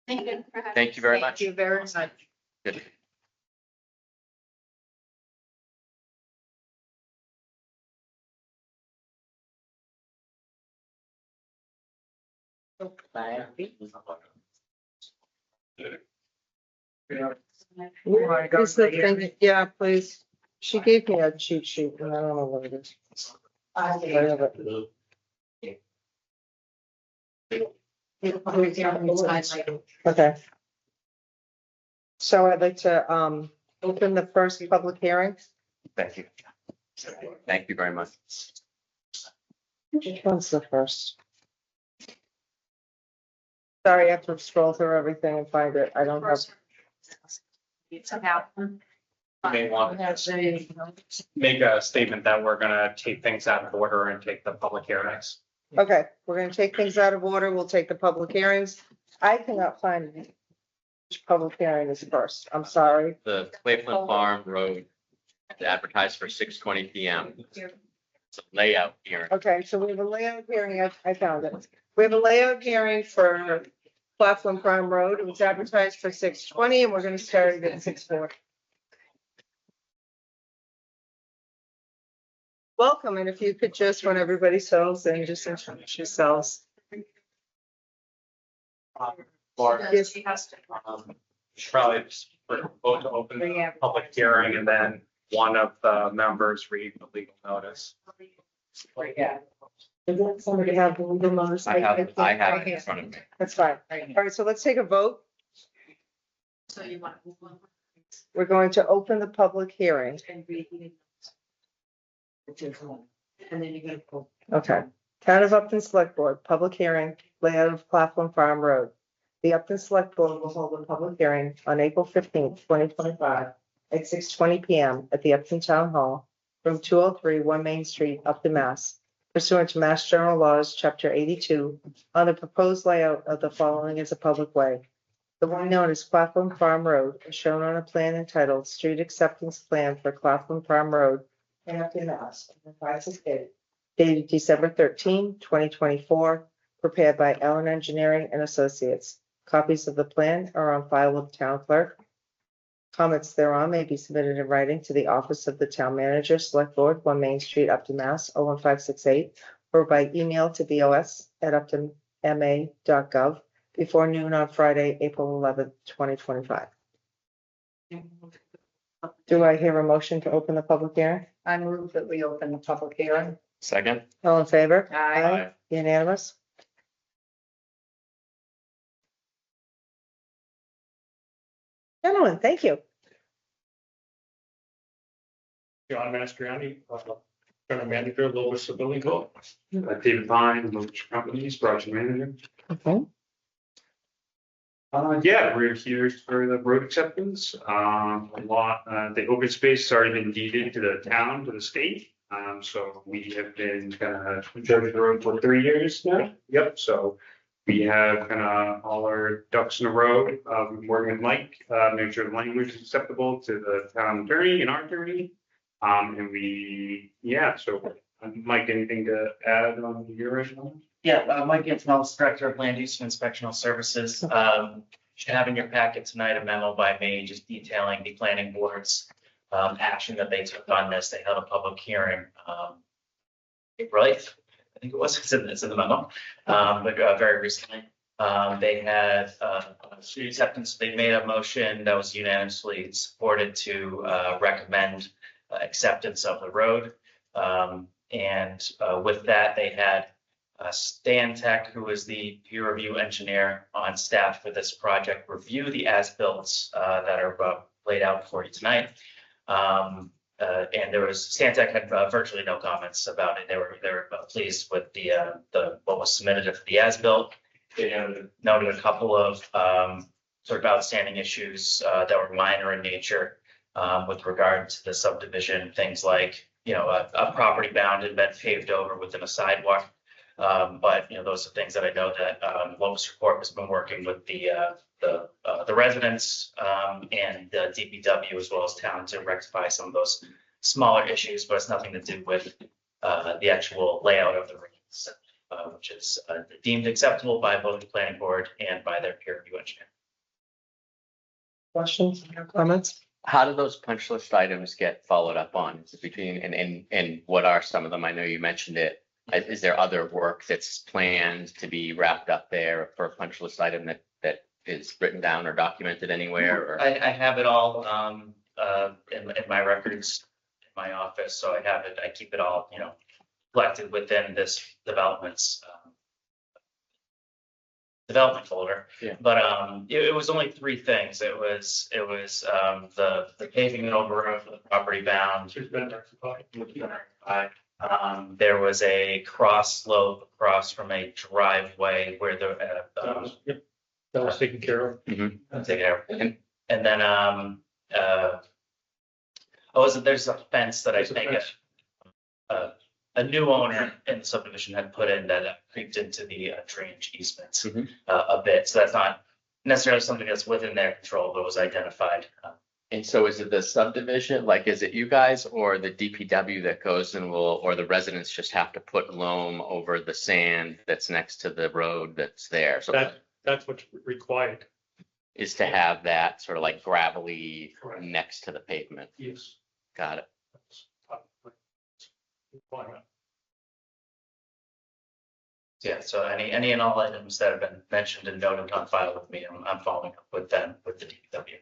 S5: Thank you for having
S4: Thank you very
S5: us.
S4: much.
S1: Thank you very much.
S4: Good.
S1: Is the thing, yeah, please. She gave me a cheat sheet and I don't know what it is. I have it. Okay. So I'd like to, open the first public hearing.
S4: Thank you. Thank you very much.
S1: Which one's the first? Sorry, I have to scroll through everything and find it. I don't have.
S5: It's about.
S2: You may want to make a statement that we're gonna take things out of order and take the public hearings.
S1: Okay, we're gonna take things out of order. We'll take the public hearings. I cannot find which public hearing is first. I'm sorry.
S4: The Cleveland Farm Road advertised for 6:20 PM. It's a layout hearing.
S1: Okay, so we have a layout hearing. I found it. We have a layout hearing for Claflin Farm Road. It was advertised for 6:20 and we're gonna start it at 6:40. Welcome, and if you could just, when everybody settles in, just introduce yourselves. Yes.
S2: Should probably just vote to open the public hearing and then one of the members read the legal notice.
S1: Does somebody have the legal notice?
S4: I have it
S1: Right
S4: in
S1: here.
S4: front of me.
S1: That's fine. All right, so let's take a vote.
S5: So you want.
S1: We're going to open the public hearing.
S3: And then you're gonna pull.
S1: Okay. Town of Upton Select Board, public hearing, layout of Claflin Farm Road. The Upton Select Board will hold a public hearing on April 15th, 2025 at 6:20 PM at the Upton Town Hall, room 203, 1 Main Street, Upton, Mass. Pursuant to Mass General Laws, Chapter 82, on the proposed layout of the following as a public way. The one known as Claflin Farm Road is shown on a plan entitled Street Acceptance Plan for Claflin Farm Road, Hampton, Mass. Dated December 13, 2024, prepared by Allen Engineering and Associates. Copies of the plan are on file with the town clerk. Comments thereon may be submitted in writing to the office of the town manager, Select Board, 1 Main Street, Upton, Mass. 01568, or by email to bos@uptonma.gov before noon on Friday, April 11th, 2025. Do I hear a motion to open the public hearing?
S3: I move that we open the public hearing.
S4: Second?
S1: All in favor?
S3: Aye.
S1: Unanimous? Gentlemen, thank you.
S7: John Mastriani, General Manager, Lois Building Code.
S8: David Pine, Motion Companies, project manager.
S1: Okay.
S8: Yeah, we're here for the road acceptance. The open space has already been deeded to the town, to the state. So we have been kind of in charge of the road for 3 years now. Yep, so we have kind of all our ducks in a row. Working with Mike, make sure the language is acceptable to the town attorney and our attorney. So Mike, anything to add on your original?
S9: Yeah, Mike Antonellis, Director of Land Use and Inspectional Services. You should have in your packet tonight a memo by me just detailing the planning board's action that they took on this. They held a public hearing April 8th, I think it was, it's in the memo, but very recently. They had street acceptance. They made a motion that was unanimously supported to recommend acceptance of the road. With that, they had Stan Tech, who is the peer review engineer on staff for this project, review the as-built that are laid out for you tonight. And Stan Tech had virtually no comments about it. They were pleased with the what was submitted for the as-built. They noted a couple of sort of outstanding issues that were minor in nature with regard to the subdivision, things like, a property bound had been paved over within a sidewalk. But those are things that I know that Lois Report has been working with the residents and the DPW as well as town to rectify some of those smaller issues, but it's nothing to do with the actual layout of the roads, which is deemed acceptable by both the planning board and by their peer review engineer.
S1: Questions, comments?
S4: How do those punch list items get followed up on? Is it between, and what are some of them? I know you mentioned it. Is there other work that's planned to be wrapped up there for a punch list item that is written down or documented anywhere? Or?
S9: I have it all in my records in my office, so I have it. I keep it all collected within this development folder.
S4: Yeah.
S9: But it was only 3 things. It was the paving over of the property bound. There was a cross slope across from a driveway where
S8: Yep, that was taken care of.
S9: I'll take care of. And then, there's a fence that I
S8: There's a
S9: think
S8: fence.
S9: a new owner in the subdivision had put in that creeped into the drainage easements
S4: Mhm.
S9: a bit. So that's not necessarily something that's within their control, but was identified.
S4: And so is it the subdivision, like, is it you guys or the DPW that goes and will, or the residents just have to put loam over the sand that's next to the road that's there? So
S8: That's what's required.
S4: is to have that sort of like gravelly
S8: Correct.
S4: next to the pavement.
S8: Yes.
S4: Got it.
S8: Requirement.
S9: Yeah, so any and all items that have been mentioned and noted on file with me, I'm following up with them, with the DPW.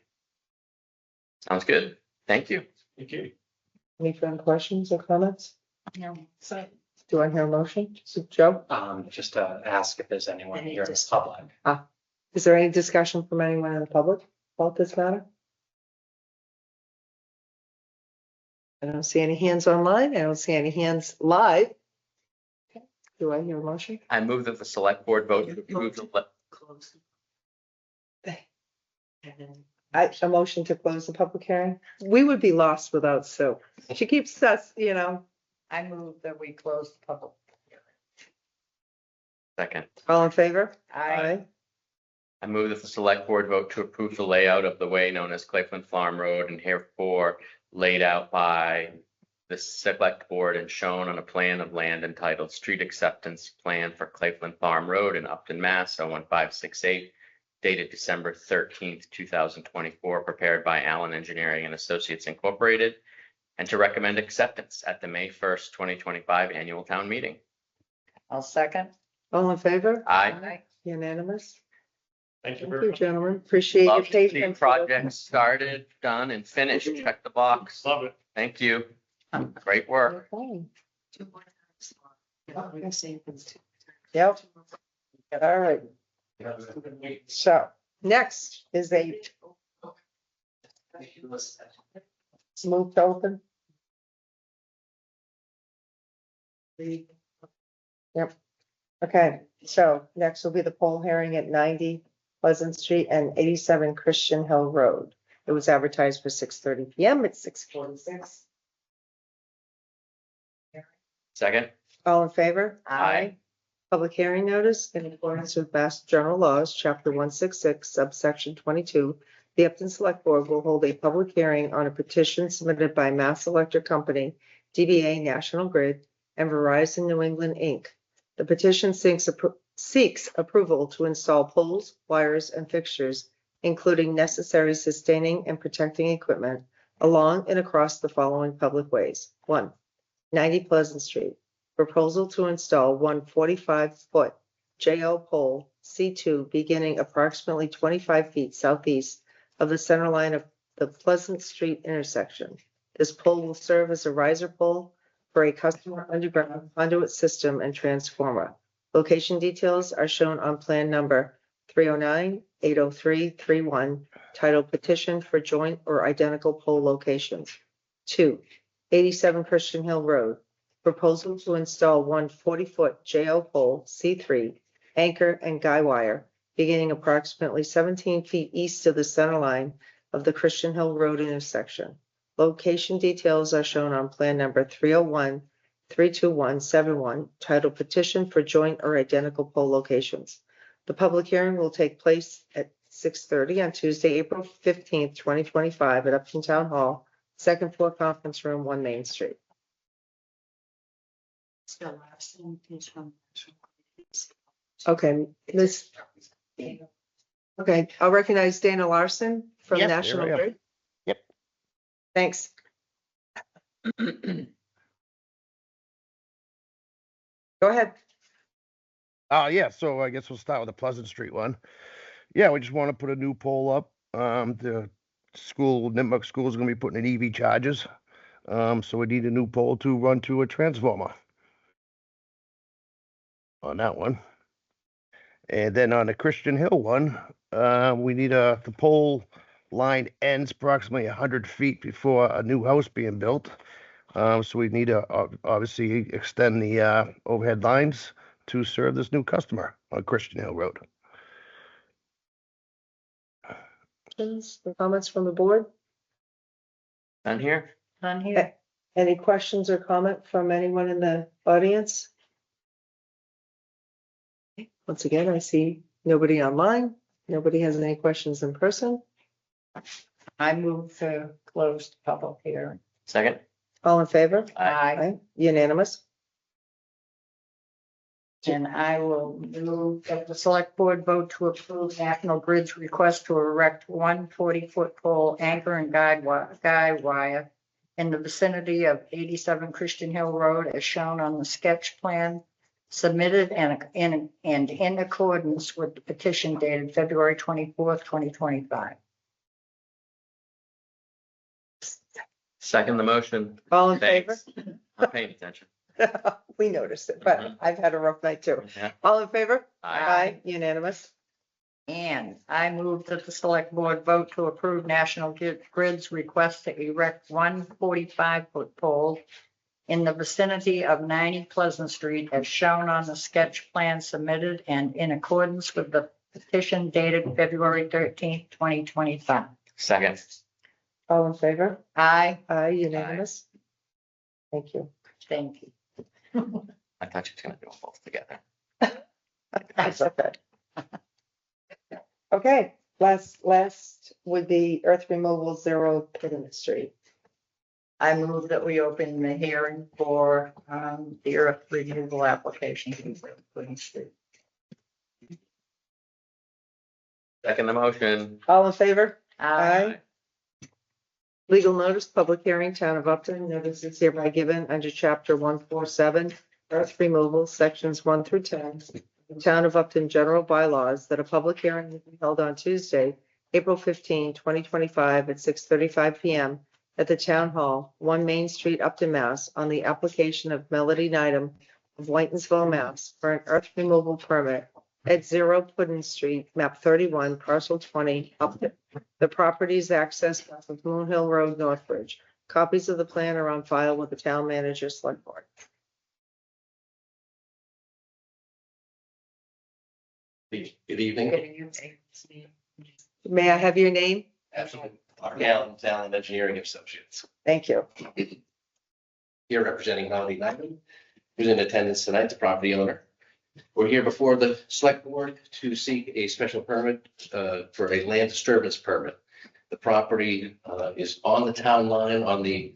S4: Sounds good. Thank you.
S8: Thank you.
S1: Any further questions or comments?
S5: No. So
S1: Do I hear a motion? So, Joe,
S2: Just to ask if there's anyone here in the public.
S1: is there any discussion from anyone in the public about this matter? I don't see any hands online. I don't see any hands live. Okay. Do I hear a motion?
S4: I move that the select board vote to approve the,
S1: A motion to close the public hearing? We would be lost without Sue. She keeps us,
S3: I move that we close the public.
S4: second.
S1: all in favor?
S3: Aye.
S4: I move that the select board vote to approve the layout of the way known as Claflin Farm Road and herefore laid out by the select board and shown on a plan of land entitled Street Acceptance Plan for Claflin Farm Road in Upton, Mass. 01568, dated December 13th, 2024, prepared by Allen Engineering and Associates Incorporated, and to recommend acceptance at the May 1st, 2025 annual town meeting.
S3: I'll second.
S1: All in favor?
S4: Aye.
S1: Unanimous?
S8: Thank you
S1: Thank
S8: very
S1: you,
S8: much.
S1: gentlemen. Appreciate your
S4: Love to see
S1: patience.
S4: projects started, done, and finished. Check the box.
S8: Love it.
S4: Thank you. Great work.
S1: Okay. Yep. All right. So next is a move to open. Yep. Okay, so next will be the poll hearing at 90 Pleasant Street and 87 Christian Hill Road. It was advertised for 6:30 PM at 6:46.
S4: Second.
S1: All in favor?
S4: Aye.
S1: Public hearing notice in accordance with Mass General Laws, Chapter 166, subsection 22. The Upton Select Board will hold a public hearing on a petition submitted by Mass Electric Company, DBA National Grid, and Verizon New England, Inc. The petition seeks approval to install poles, wires, and fixtures, including necessary sustaining and protecting equipment, along and across the following public ways. 1, 90 Pleasant Street. Proposal to install one 45-foot JO pole C2 beginning approximately 25 feet southeast of the center line of the Pleasant Street intersection. This pole will serve as a riser pole for a customer underground conduit system and transformer. Location details are shown on plan number 309-80331, titled Petition for Joint or Identical Pole Locations. 2, 87 Christian Hill Road. Proposal to install one 40-foot JO pole C3, anchor and guy wire, beginning approximately 17 feet east of the center line of the Christian Hill Road intersection. Location details are shown on plan number 301-32171, titled Petition for Joint or Identical Pole Locations. The public hearing will take place at 6:30 on Tuesday, April 15th, 2025 at Upton Town Hall, second floor conference room, 1 Main Street. Okay, okay, I'll recognize Dana Larson from
S10: Yes,
S1: National
S10: here I am.
S1: Grid.
S10: Yep.
S1: Thanks. Go ahead.
S10: Yeah, so I guess we'll start with the Pleasant Street one. Yeah, we just want to put a new pole up. The school, Nipmuc School is gonna be putting in EV chargers. So we need a new pole to run to a transformer. On that one. And then on the Christian Hill one, we need the pole line ends approximately 100 feet before a new house being built. So we need to obviously extend the overhead lines to serve this new customer on Christian Hill Road.
S3: Questions or comments from the board?
S4: Done here?
S3: On here. Any questions or comment from anyone in the audience? Once again, I see nobody online. Nobody has any questions in person. I move to close the public hearing.
S4: Second?
S3: All in favor?
S4: Aye.
S3: Unanimous. And I will move that the select board vote to approve National Grid's request to erect 140-foot pole anchor and guy wire in the vicinity of 87 Christian Hill Road as shown on the sketch plan submitted and in accordance with the petition dated February 24th, 2025.
S4: Second the motion.
S3: All in favor?
S4: Thanks. I'm paying attention.
S3: We noticed it, but I've had a rough night too.
S4: Yeah.
S3: All in favor?
S4: Aye.
S3: Unanimous. And I move that the select board vote to approve National Grid's request to erect 145-foot pole in the vicinity of 90 Pleasant Street as shown on the sketch plan submitted and in accordance with the petition dated February 13th, 2025.
S4: Second.
S3: All in favor? Aye. Unanimous. Thank you. Thank you.
S4: I thought you were gonna do them both together.
S3: That's okay. Okay, last would be earth removal 0 Pyramid Street. I move that we open the hearing for the earth removal application. for Pyramid Street.
S4: Second the motion.
S3: All in favor? Aye. Legal notice, public hearing, Town of Upton, notice is hereby given under chapter 147, earth removal, sections 1 through 10. The Town of Upton general bylaws that a public hearing will be held on Tuesday, April 15, 2025 at 6:35 PM at the Town Hall, 1 Main Street, Upton, Mass. On the application of Melody Needham of Whitensville, Mass. For an earth removal permit at 0 Puddin Street, map 31, parcel 20, Upton. The property is accessed off of Moon Hill Road, Northbridge. Copies of the plan are on file with the town manager, select board.
S11: Good evening.
S3: May I have your name?
S11: Absolutely. Mark Allen, Talent Engineering Associates.
S3: Thank you.
S11: Here representing Melody Nyman, who's in attendance tonight, the property owner. We're here before the select board to seek a special permit for a land disturbance permit. The property is on the town line on the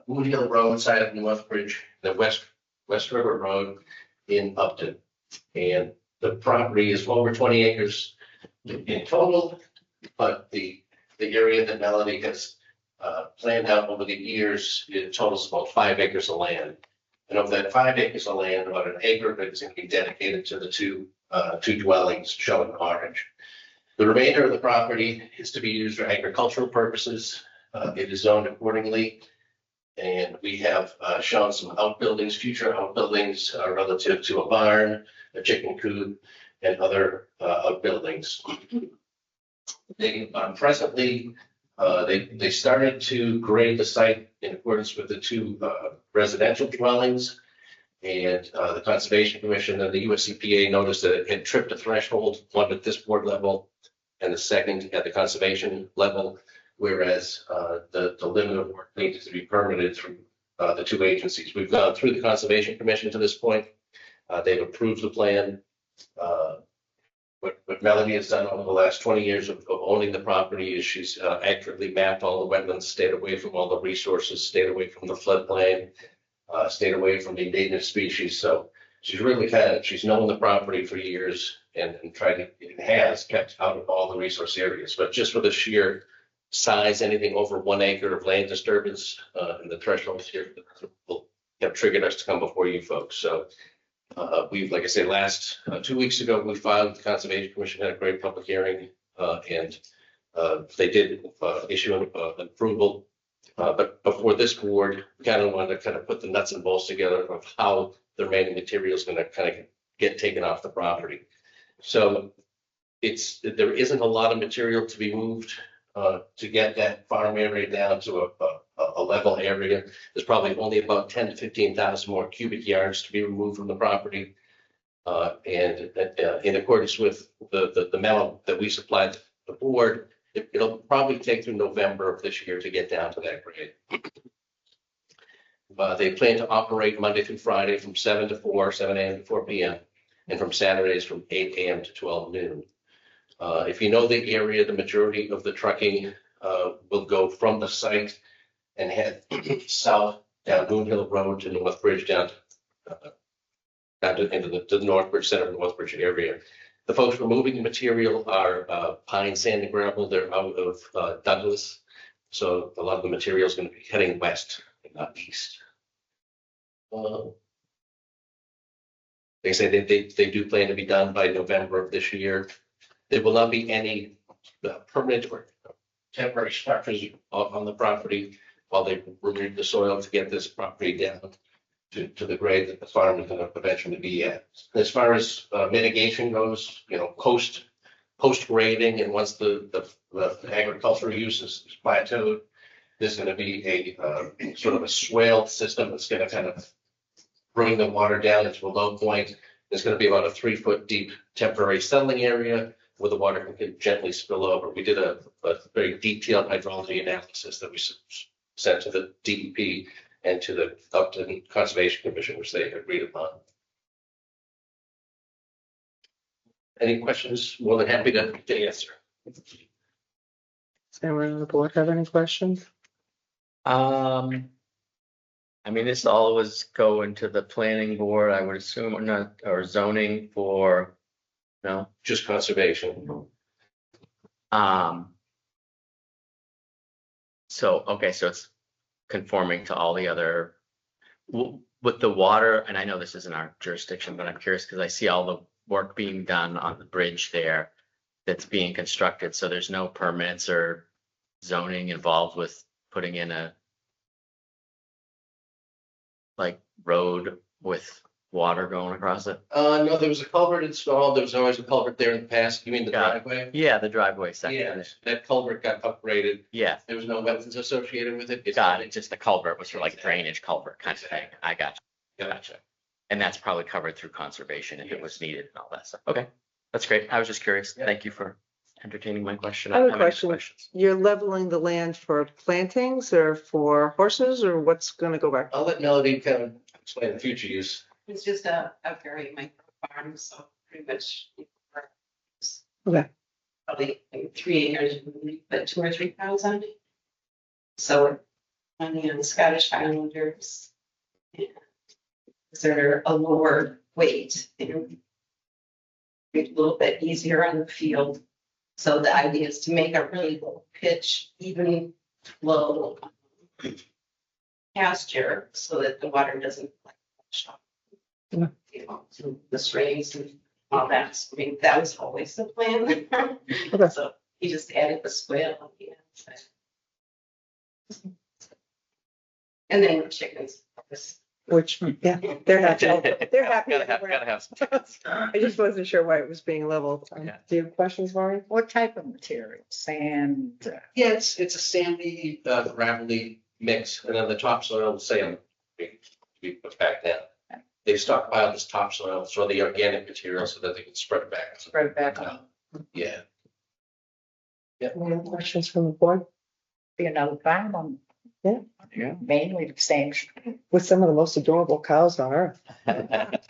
S11: Moon Hill Road side of Northbridge, the West River Road in Upton. And the property is over 20 acres in total, but the area that Melody has planned out over the years, it totals about 5 acres of land. And of that 5 acres of land, about 1 acre of it is going to be dedicated to the two dwellings shown in orange. The remainder of the property is to be used for agricultural purposes. It is zoned accordingly. And we have shown some outbuildings, future outbuildings relative to a barn, a chicken coop, and other outbuildings. They presently, they started to grade the site in accordance with the 2 residential dwellings. And the Conservation Commission and the US EPA noticed that it had tripped a threshold, one at this board level and the second at the conservation level. Whereas the limit of work needs to be permitted through the 2 agencies. We've gone through the Conservation Commission to this point. They've approved the plan. What Melody has done over the last 20 years of owning the property is she's accurately mapped all the wetlands, stayed away from all the resources, stayed away from the floodplain, stayed away from the endangered species. So she's really she's known the property for years and has kept out of all the resource areas. But just for the sheer size, anything over 1 acre of land disturbance and the thresholds here will have triggered us to come before you folks. So we've, like I said, last 2 weeks ago, we filed with the Conservation Commission, had a great public hearing, and they did issue an approval. But before this board, we kind of wanted to put the nuts and bolts together of how the remaining material is going to kind of get taken off the property. So there isn't a lot of material to be moved. to get that farm area down to a level area. There's probably only about 10 to 15,000 more cubic yards to be removed from the property. And in accordance with the memo that we supplied the board, it'll probably take through November of this year to get down to that grade. They plan to operate Monday through Friday from 7 to 4, 7 a.m. to 4 p.m. and from Saturdays from 8 a.m. to 12 noon. If you know the area, the majority of the trucking will go from the site and head south down Moon Hill Road to Northbridge, down to the Northbridge Center of Northbridge area. The folks removing the material are Pine, Sand, and Gravel. They're out of Douglas. So a lot of the material is going to be heading west and not east. They say they do plan to be done by November of this year. There will not be any permanent or temporary structures on the property while they remove the soil to get this property down to the grade that the farm is going to eventually be at. As far as mitigation goes, post grading, and once the agricultural use is plateaued, there's going to be a sort of a swale system that's going to kind of bring the water down into a low point. There's going to be about a 3-foot deep temporary settling area where the water can gently spill over. We did a very detailed hydrology analysis that we sent to the DEP and to the Upton Conservation Commission, which they agreed upon. Any questions? More than happy to answer.
S1: Does anyone on the board have any questions?
S4: I mean, this all was going to the planning board, I would assume, or not, or zoning for, no?
S11: Just conservation.
S4: So, okay, so it's conforming to all the other, with the water, and I know this isn't our jurisdiction, but I'm curious because I see all the work being done on the bridge there that's being constructed, so there's no permits or zoning involved with putting in a road with water going across it?
S11: No, there was a culvert installed. There was always a culvert there in the past. You mean the driveway?
S4: Yeah, the driveway section.
S11: Yeah, that culvert got upgraded.
S4: Yeah,
S11: There was no wetlands associated with it.
S4: got it. Just the culvert was for like drainage culvert kind of thing. I got you.
S11: Yeah.
S4: Gotcha. And that's probably covered through conservation if it was needed and all that stuff. Okay, that's great. I was just curious.
S11: Yeah.
S4: Thank you for entertaining my question.
S1: I have a
S4: don't any
S1: question.
S4: questions.
S1: You're leveling the land for plantings or for horses, or what's gonna go back?
S11: I'll let Melody kind of explain the future use.
S3: It's just a very micro farm, so pretty much.
S1: Okay.
S3: Probably like 3 acres, but 2 or 3 cows on it. So we're planning on Scottish Highlanders. And they're a lower weight and a little bit easier on the field. So the idea is to make a really low pitch, even low pasture so that the water doesn't like flush off.
S1: Yeah.
S3: So the streams and all that. So, I mean, that was always the plan.
S1: Okay.
S3: So he just added the swale on the inside. And then chickens.
S1: Which, yeah, they're happy. They're happy.
S4: Gotta have some chickens.
S1: I just wasn't sure why it was being leveled.
S4: Yeah.
S1: Do you have questions, Maureen?
S3: What type of material? Sand?
S11: Yeah, it's a sandy, gravelly mix, and then the topsoil, sand, to be put back down. They stockpile this topsoil for the organic material so that they can spread it back.
S3: Spread it back on.
S11: Yeah.
S1: Any questions from the board?
S3: Be another farm on.
S1: Yeah.
S4: Yeah.
S3: Mainly the same.
S1: With some of the most adorable cows on earth.
S4: It's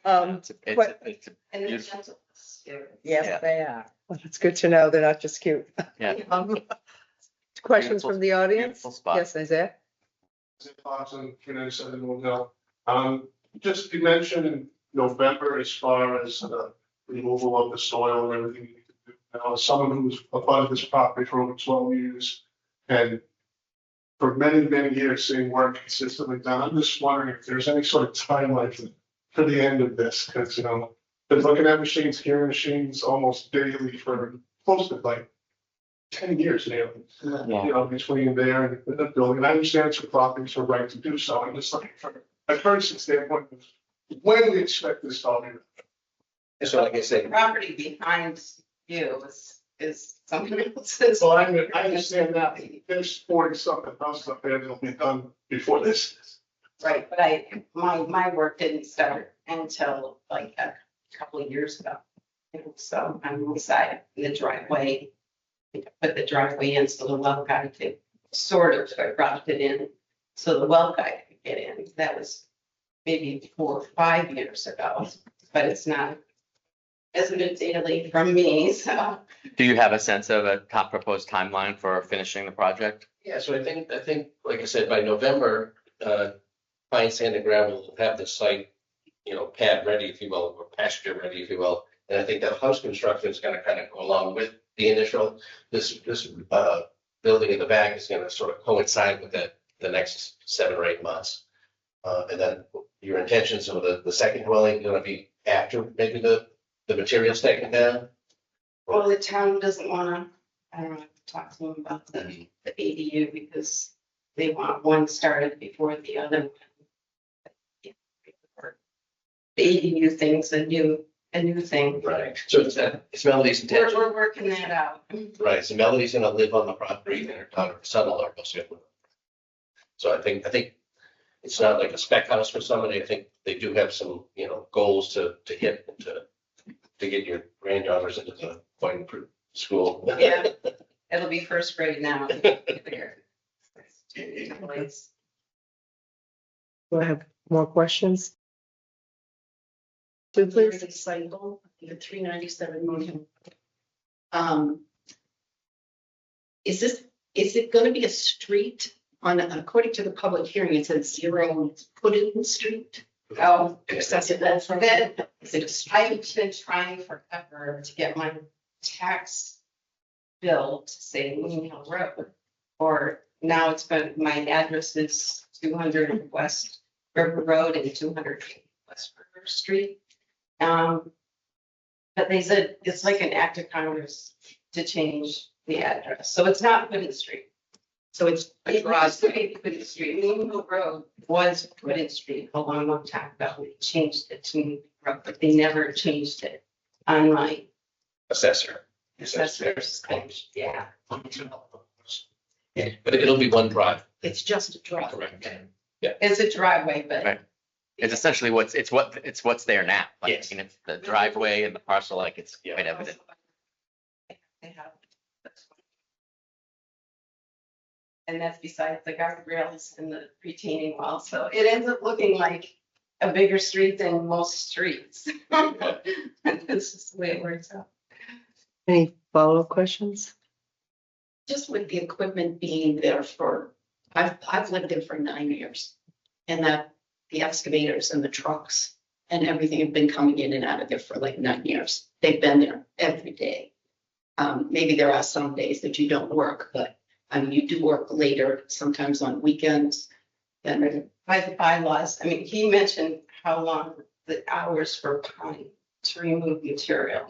S3: And
S4: Yes.
S3: Yes, they are.
S1: Well, it's good to know they're not just cute.
S4: Yeah.
S1: Questions
S4: Beautiful-
S1: from the audience?
S4: beautiful spot.
S1: Yes, Isaiah?
S7: Thompson, Community Center, Moon Hill. Just you mentioned in November as far as the removal of the soil and everything. Now, as someone who's a part of this property for over 12 years and for many, many years seeing work consistently done, I'm just wondering if there's any sort of timeline for the end of this, because, been looking at machines, hearing machines almost daily for close to like 10 years now, between there and the building. I understand it's a property, it's a right to do so. I'm just looking for a courtesy standpoint, when we expect this to all be.
S11: So like I
S3: The
S11: said,
S3: property behind you is is someone else's.
S12: So I understand that there's 40 something houses up there that'll be done before this.
S3: Right, but my work didn't start until like a couple of years ago. So I'm on the side of the driveway. Put the driveway in so the well guy could sort of dropped it in. So the well guy could get in. That was maybe 4 or 5 years ago, but it's not. Hasn't been daily from me, so.
S4: Do you have a sense of a top proposed timeline for finishing the project?
S11: Yeah, so I think, like I said, by November, Pine Sand and Gravel will have the site, pad ready, if you will, or pasture ready, if you will. And I think that house construction is gonna kind of go along with the initial, this building in the back is gonna sort of coincide with the next 7 or 8 months. And then your intentions of the second dwelling gonna be after maybe the materials taken down?
S3: Well, the town doesn't wanna, I don't know, talk to them about the ADU because they want one started before the other. The ADU thing's a new thing.
S11: Right, so it's Melody's intention.
S3: We're working that out.
S11: Right, so Melody's gonna live on the property and her daughter, son-in-law goes to live. So I think it's not like a spec house for somebody. I think they do have some, goals to hit and to get your granddaughters into the fine school.
S3: Yeah, it'll be first grade now.
S1: Do I have more questions? Two, please.
S13: Cycle, the 397 million. Is it gonna be a street according to the public hearing, it says 0 put in street?
S3: Oh,
S13: Excessive.
S3: I've
S13: Is it a street?
S3: been trying forever to get my tax bill to say Moon Hill Road. Or now it's been, my address is 200 West River Road and 200 West River Street. But they said it's like an act of Congress to change the address, so it's not Puddin Street.
S13: So it's
S3: It was Puddin Street, Moon Hill Road was Puddin Street a long time ago. They changed it to Moon Hill Road, but they never changed it on my
S11: Assessor.
S3: assessor's thing. Yeah.
S11: Yeah, but it'll be one drive.
S13: it's just a drop.
S11: Correct.
S3: It's a driveway, but.
S4: Right. It's essentially what's there now. Like,
S11: Yes.
S4: I mean, it's the driveway and the parcel, like it's quite evident.
S3: They have. And that's besides the guardrails and the retaining wall, so it ends up looking like a bigger street than most streets. This is the way it works out.
S1: Any follow-up questions?
S13: Just with the equipment being there I've lived there for 9 years. And that the excavators and the trucks and everything have been coming in and out of there for like 9 years. They've been there every day. Maybe there are some days that you don't work, but you do work later, sometimes on weekends. And
S3: By the bylaws, I mean, he mentioned how long the hours for time to remove material.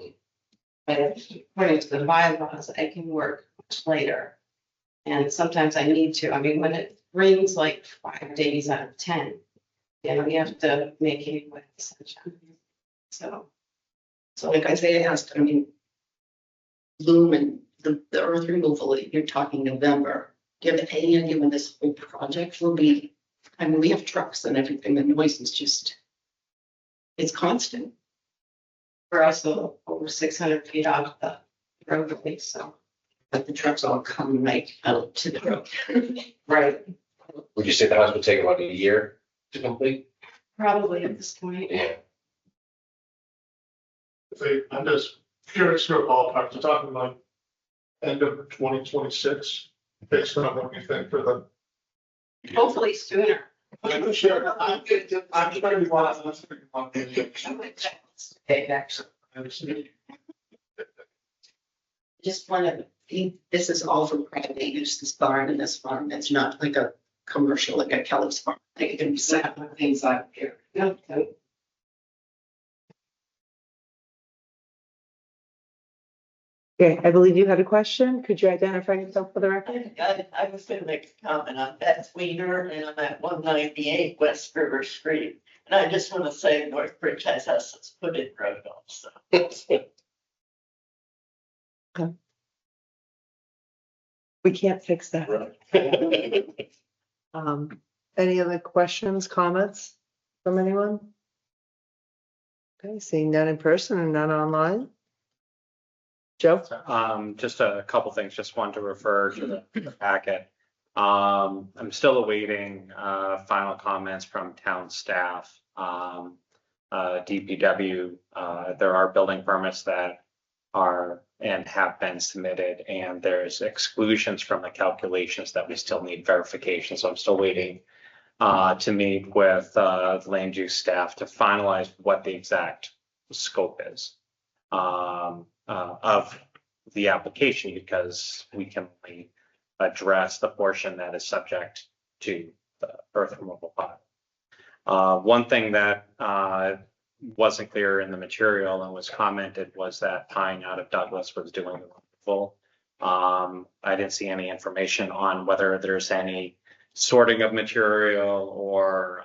S3: But according to the bylaws, I can work much later. And sometimes I need to, I mean, when it rains like 5 days out of 10, you have to make it with sunshine. So
S13: like I say, it has to, loom and the earth removal, you're talking November. Do you have any idea when this whole project will be? We have trucks and everything, the noise is just, it's constant.
S3: we're also over 600 feet off the roadway, so.
S13: But the trucks all come right out to the road.
S3: Right.
S11: Would you say the house would take about a year to complete?
S3: Probably at this point.
S11: Yeah.
S12: I'm just curious your ballpark, you're talking like end of 2026, based on what you think for the.
S3: Hopefully sooner.
S12: I'm sure. I'm sure you want.
S3: Okay, actually.
S13: Just want to, this is all for private use, this barn and this farm. It's not like a commercial, like a Kelly's farm. Like it can be set up things out here.
S3: Okay.
S1: Okay, I believe you had a question. Could you identify yourself for the record?
S14: I was gonna make a comment on that Weiner and on that 198 West River Street. And I just want to say Northbridge has us put in road also.
S1: We can't fix that.
S11: Right.
S1: Any other questions, comments from anyone? Okay, seeing none in person and none online. Joe?
S2: Just a couple things, just wanted to refer to the packet. I'm still awaiting, final comments from town staff. DPW, there are building permits that are and have been submitted, and there's exclusions from the calculations that we still need verification. So I'm still waiting to meet with the land use staff to finalize what the exact scope is of the application, because we can only address the portion that is subject to the earth removal pilot. One thing that wasn't clear in the material and was commented was that Pine out of Douglas was doing the removal. I didn't see any information on whether there's any sorting of material or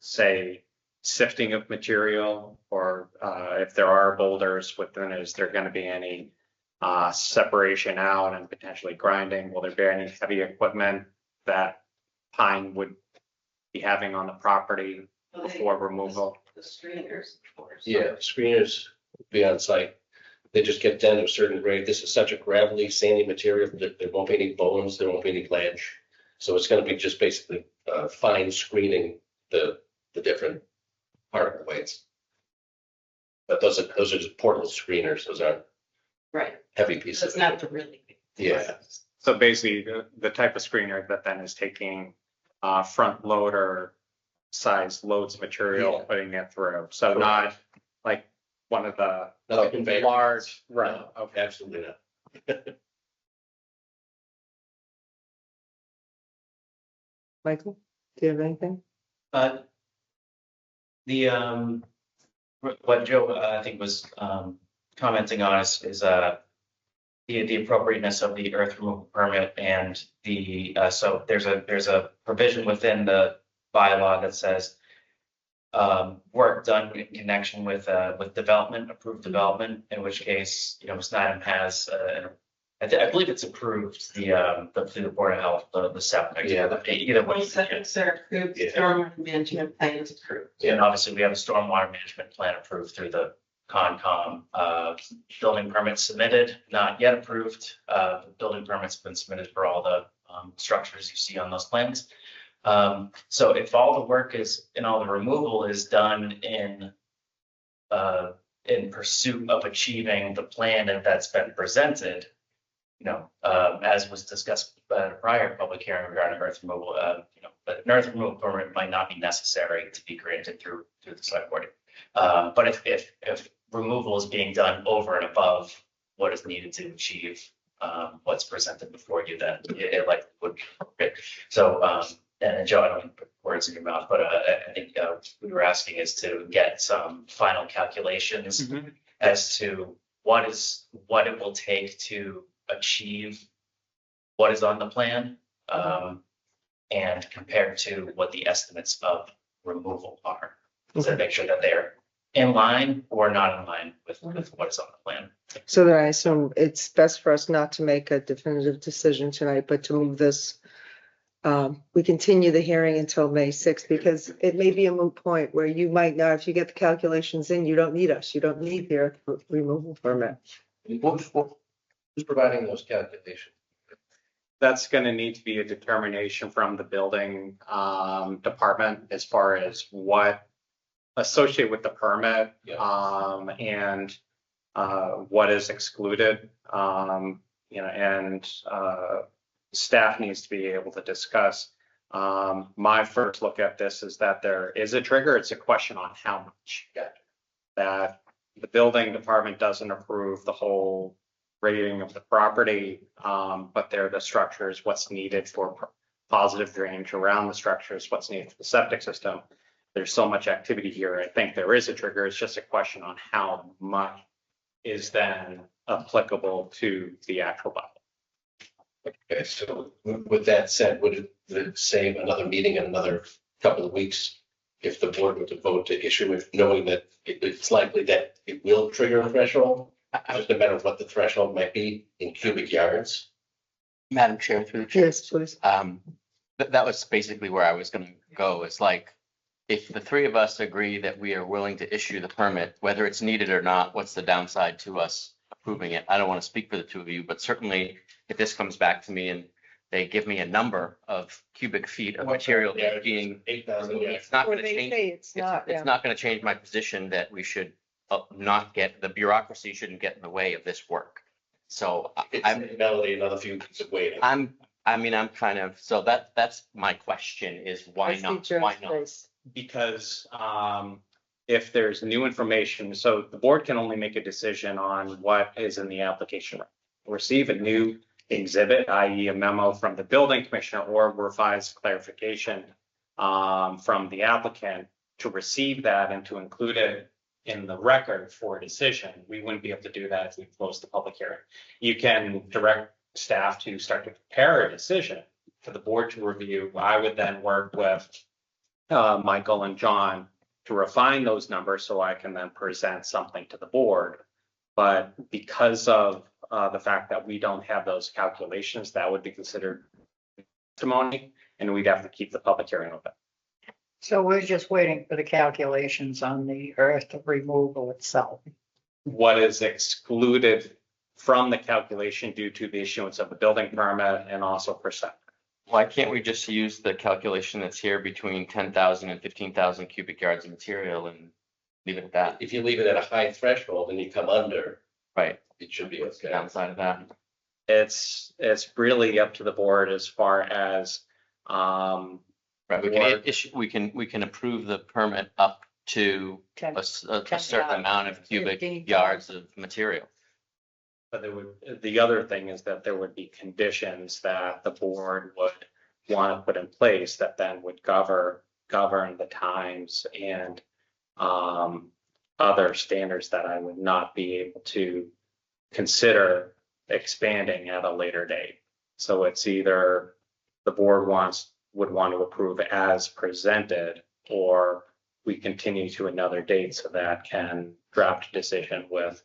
S2: say sifting of material, or if there are boulders within it, is there going to be any separation out and potentially grinding? Will there be any heavy equipment that Pine would be having on the property before removal?
S14: The screeners, of course.
S11: Yeah, screeners will be on site. They just get down to a certain grade. This is such a gravelly, sandy material. There won't be any bones. There won't be any ledge. So it's going to be just basically fine screening the different particle weights. But those are just portable screeners. Those aren't
S14: Right.
S11: heavy pieces.
S14: That's not the really big.
S11: Yeah.
S2: So basically, the type of screener that then is taking front loader size loads of material,
S11: Yeah.
S2: putting it through. So not like one of the
S11: Not a conveyor.
S2: large, right?
S11: No,
S2: Okay.
S11: absolutely not.
S1: Michael, do you have anything?
S9: The, what Joe, I think was, commenting on is the appropriateness of the earth removal permit and the, so there's a provision within the bylaw that says work done in connection with development, approved development, in which case, Snyder has, I believe it's approved, through the Board of Health, the septic.
S11: Yeah.
S9: Either way.
S14: Septic are approved,
S11: Yeah.
S14: stormwater management plan is approved.
S9: And obviously, we have a stormwater management plan approved through the Concom. Building permits submitted, not yet approved. Building permits have been submitted for all the structures you see on those plans. So if all the work is, and all the removal is done in pursuit of achieving the plan that's been presented, as was discussed at a prior public hearing regarding earth removal, but an earth removal permit might not be necessary to be granted through the select board. But if removal is being done over and above what is needed to achieve what's presented before you, then it likely would. So, and Joe, I don't want to put words in your mouth, but I think what we were asking is to get some final calculations as to what it will take to achieve what is on the plan, and compared to what the estimates of removal are. So make sure that they're in line or not in line with what is on the plan.
S1: So then I assume it's best for us not to make a definitive decision tonight, but to move this. We continue the hearing until May 6th, because it may be a moot point where you might not, if you get the calculations in, you don't need us. You don't need the earth removal permit.
S11: Who's providing those calculations?
S2: That's going to need to be a determination from the building department as far as what associated with the permit, and what is excluded, and staff needs to be able to discuss. My first look at this is that there is a trigger. It's a question on how much. That the building department doesn't approve the whole rating of the property, but they're the structures, what's needed for positive drainage around the structures, what's needed for the septic system. There's so much activity here. I think there is a trigger. It's just a question on how much is then applicable to the actual bylaw.
S11: Okay, so with that said, would it save another meeting in another couple of weeks if the board were to vote to issue it, knowing that it's likely that it will trigger a threshold? Just no matter what the threshold might be in cubic yards.
S4: Madam Chair, through the chair.
S1: Yes, please.
S4: That was basically where I was gonna go. It's like, if the three of us agree that we are willing to issue the permit, whether it's needed or not, what's the downside to us approving it? I don't want to speak for the two of you, but certainly if this comes back to me and they give me a number of cubic feet of material that's being, it's not
S1: Or
S4: gonna
S1: they
S4: change.
S1: say it's not, yeah.
S4: It's not gonna change my position that we should not get, the bureaucracy shouldn't get in the way of this work. So I'm,
S11: Melody, another few weeks of waiting.
S4: I'm kind of, so that's my question is why
S1: I see
S4: not?
S1: Joe's
S4: Why not?
S1: face.
S2: Because if there's new information, so the board can only make a decision on what is in the application. Receive a new exhibit, i.e. a memo from the building commissioner or revised clarification from the applicant to receive that and to include it in the record for a decision. We wouldn't be able to do that if we close the public hearing. You can direct staff to start to prepare a decision for the board to review. I would then work with Michael and John to refine those numbers so I can then present something to the board. But because of the fact that we don't have those calculations, that would be considered testimony, and we'd have to keep the public hearing open.
S3: So we're just waiting for the calculations on the earth removal itself.
S2: What is excluded from the calculation due to the issuance of the building permit and also percent.
S4: Why can't we just use the calculation that's here between 10,000 and 15,000 cubic yards of material and leave it at that?
S11: If you leave it at a high threshold and you come under,
S4: Right.
S11: it should be
S4: What's the
S11: okay.
S4: downside of that?
S2: It's really up to the board as far as
S4: Right, we can issue, we can approve the permit up to
S3: Ten-
S4: a certain
S3: 10,000,
S4: amount of cubic
S3: 15,000.
S4: yards of material.
S2: But the other thing is that there would be conditions that the board would want to put in place that then would govern the times and other standards that I would not be able to consider expanding at a later date. So it's either the board would want to approve as presented, or we continue to another date so that can draft a decision with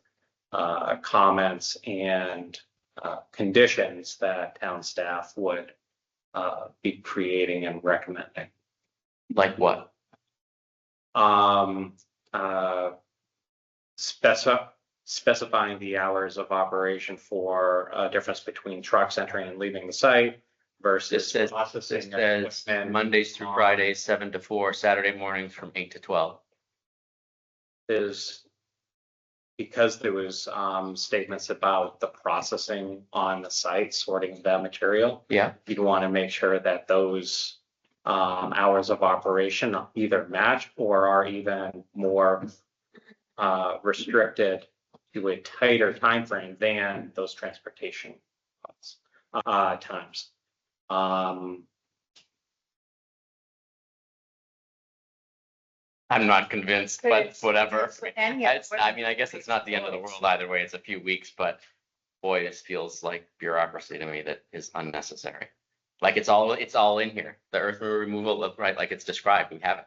S2: comments and conditions that town staff would be creating and recommending.
S4: Like what?
S2: Specifying the hours of operation for a difference between trucks entering and leaving the site versus
S4: This
S2: processing.
S4: says Mondays through Fridays, 7 to 4, Saturday mornings from 8 to 12.
S2: Is because there was statements about the processing on the site, sorting that material.
S4: Yeah.
S2: You'd want to make sure that those hours of operation either match or are even more restricted to a tighter time frame than those transportation times.
S4: I'm not convinced, but whatever.
S3: And yet-
S4: I mean, I guess it's not the end of the world either way. It's a few weeks, but boy, this feels like bureaucracy to me that is unnecessary. Like it's all in here. The earth removal, right, like it's described, we have it.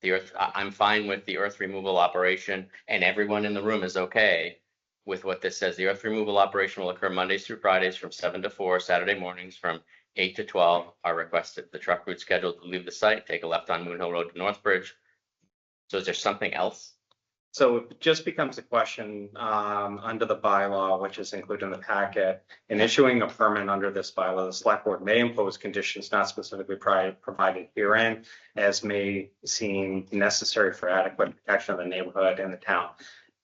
S4: The earth, I'm fine with the earth removal operation, and everyone in the room is okay with what this says. The earth removal operation will occur Mondays through Fridays from 7 to 4, Saturday mornings from 8 to 12 are requested. The truck route scheduled to leave the site, take a left on Moon Hill Road to Northbridge. So is there something else?
S2: So it just becomes a question under the bylaw, which is included in the packet. In issuing a permit under this bylaw, the select board may impose conditions not specifically provided herein as may seem necessary for adequate protection of the neighborhood and the town.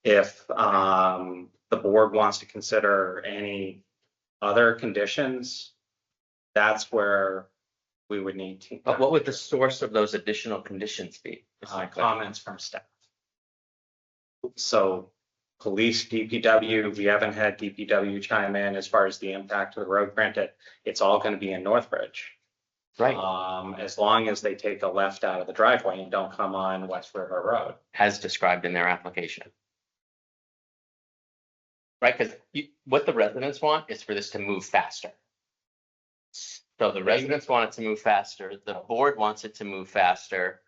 S2: If the board wants to consider any other conditions, that's where we would need to.
S4: But what would the source of those additional conditions be?
S2: Comments from staff. So police, DPW, we haven't had DPW chime in as far as the impact of the road. Granted, it's all going to be in Northbridge.
S4: Right.
S2: As long as they take a left out of the driveway and don't come on West River Road.
S4: As described in their application. Right, because what the residents want is for this to move faster. So the residents want it to move faster, the board wants it to move faster,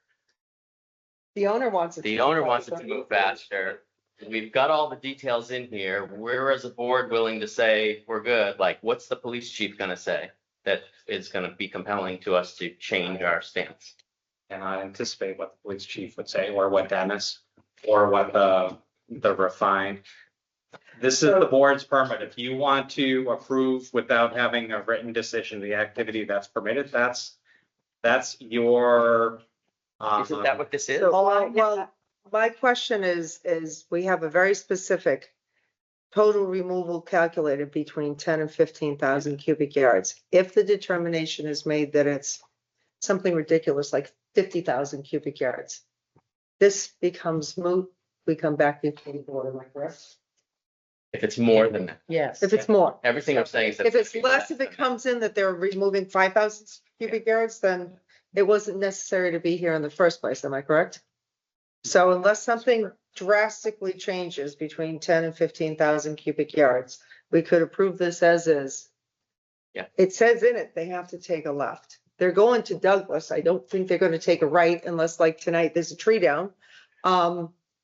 S1: The owner wants it.
S4: the owner wants it to move faster. we've got all the details in here. We're as a board willing to say we're good. Like, what's the police chief gonna say that is gonna be compelling to us to change our stance?
S2: And I anticipate what the police chief would say, or what Dennis, or what the refined. This is the board's permit. If you want to approve without having a written decision, the activity that's permitted, that's your.
S4: Isn't that what this is?
S1: So, well, my question is we have a very specific total removal calculated between 10 and 15,000 cubic yards. If the determination is made that it's something ridiculous like 50,000 cubic yards, this becomes moot. We come back before the board, am I correct?
S4: If it's more than that,
S3: Yes.
S1: If it's more,
S4: everything I'm saying is that.
S1: if it's less, if it comes in that they're removing 5,000 cubic yards, then it wasn't necessary to be here in the first place, am I correct? So unless something drastically changes between 10 and 15,000 cubic yards, we could approve this as is.
S4: Yeah.
S1: It says in it, they have to take a left. They're going to Douglas. I don't think they're gonna take a right unless like tonight, there's a tree down.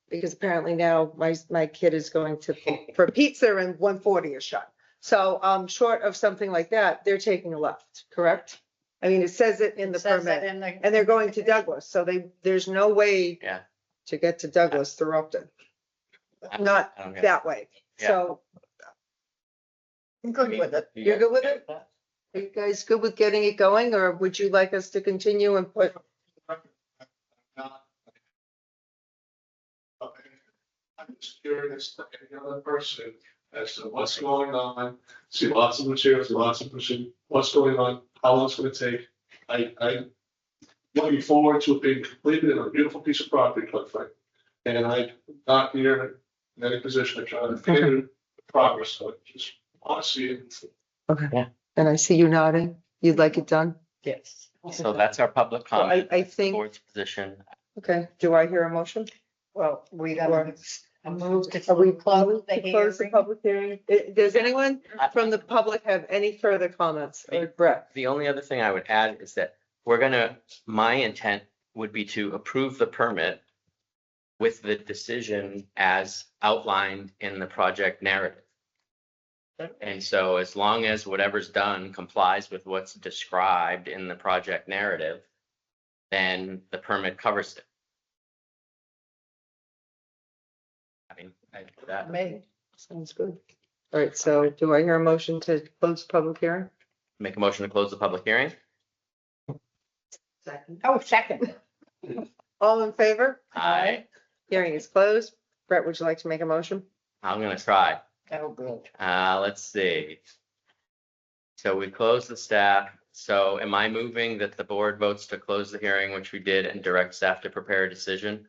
S1: Because apparently now my kid is going to, for pizza and 140 is shut. So, short of something like that, they're taking a left, correct? I mean, it says it in the permit, and they're going to Douglas, so there's no way
S4: Yeah.
S1: to get to Douglas through Upton. Not
S4: I don't get it.
S1: that way.
S4: Yeah.
S1: So
S3: I'm good with it.
S1: you're good with it? Are you guys good with getting it going, or would you like us to continue and put?
S12: I'm just curious, like any other person, as to what's going on, see lots of materials, lots of pursuit, what's going on, how long it's gonna take. I'm looking forward to it being completed in a beautiful piece of property, quite frankly. And I'm not here in any position to try to hinder progress, so I just want to see it.
S1: Okay.
S4: Yeah.
S1: And I see you nodding. You'd like it done?
S3: Yes.
S4: So that's our public
S1: So
S4: comment.
S1: I
S4: That's the
S1: think,
S4: board's position.
S1: okay, do I hear a motion?
S3: Well, we gotta move to
S1: Are we
S3: close the
S1: to close the
S3: hearing.
S1: public hearing? Does anyone from the public have any further comments? Or Brett?
S4: The only other thing I would add is that my intent would be to approve the permit with the decision as outlined in the project narrative. And so as long as whatever's done complies with what's described in the project narrative, then the permit covers it. I mean, that.
S3: Me.
S1: Sounds good. All right, so do I hear a motion to close the public hearing?
S4: Make a motion to close the public hearing?
S3: Oh, second.
S1: All in favor?
S4: Aye.
S1: Hearing is closed. Brett, would you like to make a motion?
S4: I'm gonna try.
S3: Oh, good.
S4: Let's see. So we close the staff. So am I moving that the board votes to close the hearing, which we did, and direct staff to prepare a decision?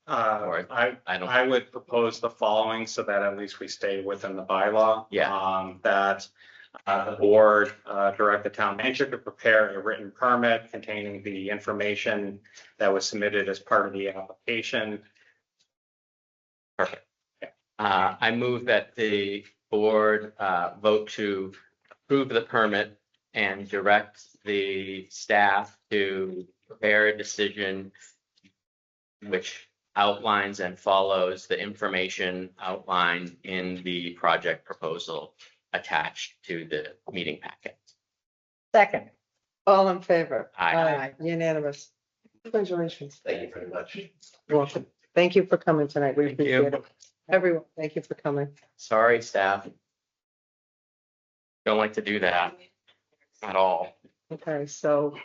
S4: I
S2: would propose the following so that at least we stay within the bylaw.
S4: Yeah.
S2: That the board direct the town manager to prepare a written permit containing the information that was submitted as part of the application.
S4: Perfect. I move that the board vote to approve the permit and direct the staff to prepare a decision which outlines and follows the information outlined in the project proposal attached to the meeting packet.
S3: Second.
S1: All in favor?
S4: Aye.
S1: Unanimous. Congratulations.
S11: Thank you very much.
S1: You're welcome. Thank you for coming tonight. We
S4: Thank you.
S1: appreciate it. Everyone, thank you for coming.
S4: Sorry, staff. Don't like to do that at all.
S1: Okay, so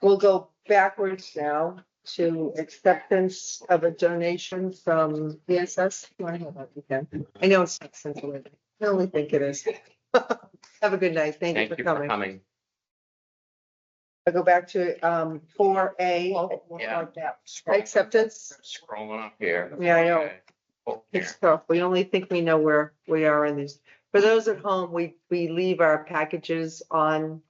S1: we'll go backwards now to acceptance of a donation from PSS. You want to have that again? I know it's not sensitive. I only think it is. Have a good night. Thank you
S4: Thank
S1: for
S4: you for
S1: coming.
S4: coming.
S1: I go back to 4A,
S4: Yeah.
S1: acceptance.
S4: Scrolling up here.
S1: Yeah, I know.
S4: Okay. Oh, here.
S1: It's tough. We only think we know where we are in these. For those at home, we leave our packages online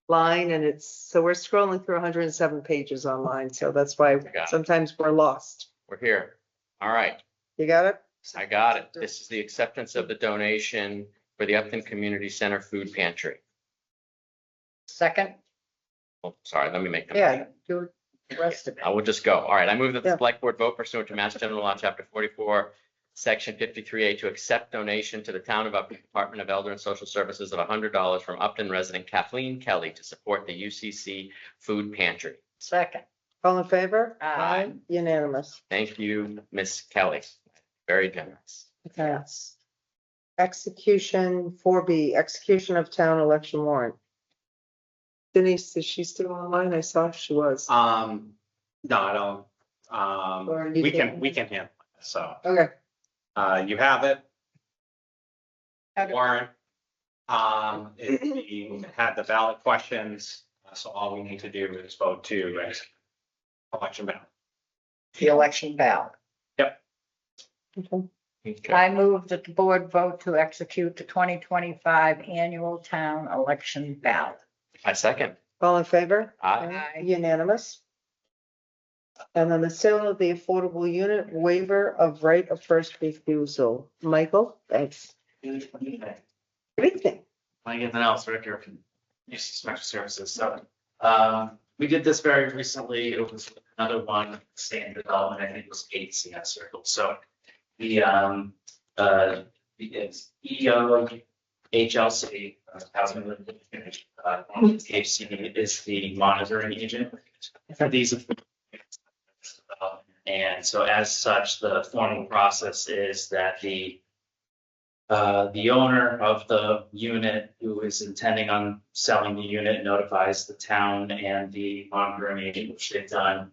S1: and so we're scrolling through 107 pages online. So that's why
S4: Got it.
S1: sometimes we're lost.
S4: We're here. All right.
S1: You got it?
S4: I got it. This is the acceptance of the donation for the Upton Community Center Food Pantry.
S3: Second.
S4: Oh, sorry, let me make the
S1: Yeah,
S4: motion.
S1: do
S3: the rest of it.
S4: I will just go. All right, I move that the
S1: Yeah.
S4: select board vote pursuant to Mass General Law, Chapter 44, Section 53A, to accept donation to the Town of Upton Department of Elder and Social Services of $100 from Upton resident Kathleen Kelly to support the UCC Food Pantry.
S3: Second.
S1: All in favor?
S3: Aye.
S1: Unanimous.
S4: Thank you, Miss Kelly. Very generous.
S1: Okay. Execution 4B, execution of town election warrant. Denise, is she still online? I saw she was.
S2: No, I don't,
S1: Or you
S2: we
S1: can-
S2: can handle it, so,
S1: Okay.
S2: you have it.
S3: Have it.
S2: Warrant. You had the ballot questions, so all we need to do is vote to election ballot.
S3: The election ballot.
S1: Okay.
S4: Okay.
S3: I move that the board vote to execute the 2025 annual town election ballot.
S4: I second.
S1: All in favor?
S4: Aye.
S1: Unanimous. And then the sale of the affordable unit waiver of right of first refusal. Michael, thanks. Good evening.
S9: Like anything else, right here from UC Special Services. So, we did this very recently. It was another one, stand development. I think it was 8 CS Circle. So the, it's EO HLC, Housing Limited, HCD is the monitoring agent for these. And so as such, the formal process is that the owner of the unit who is intending on selling the unit notifies the town and the monitoring agent, which they've done.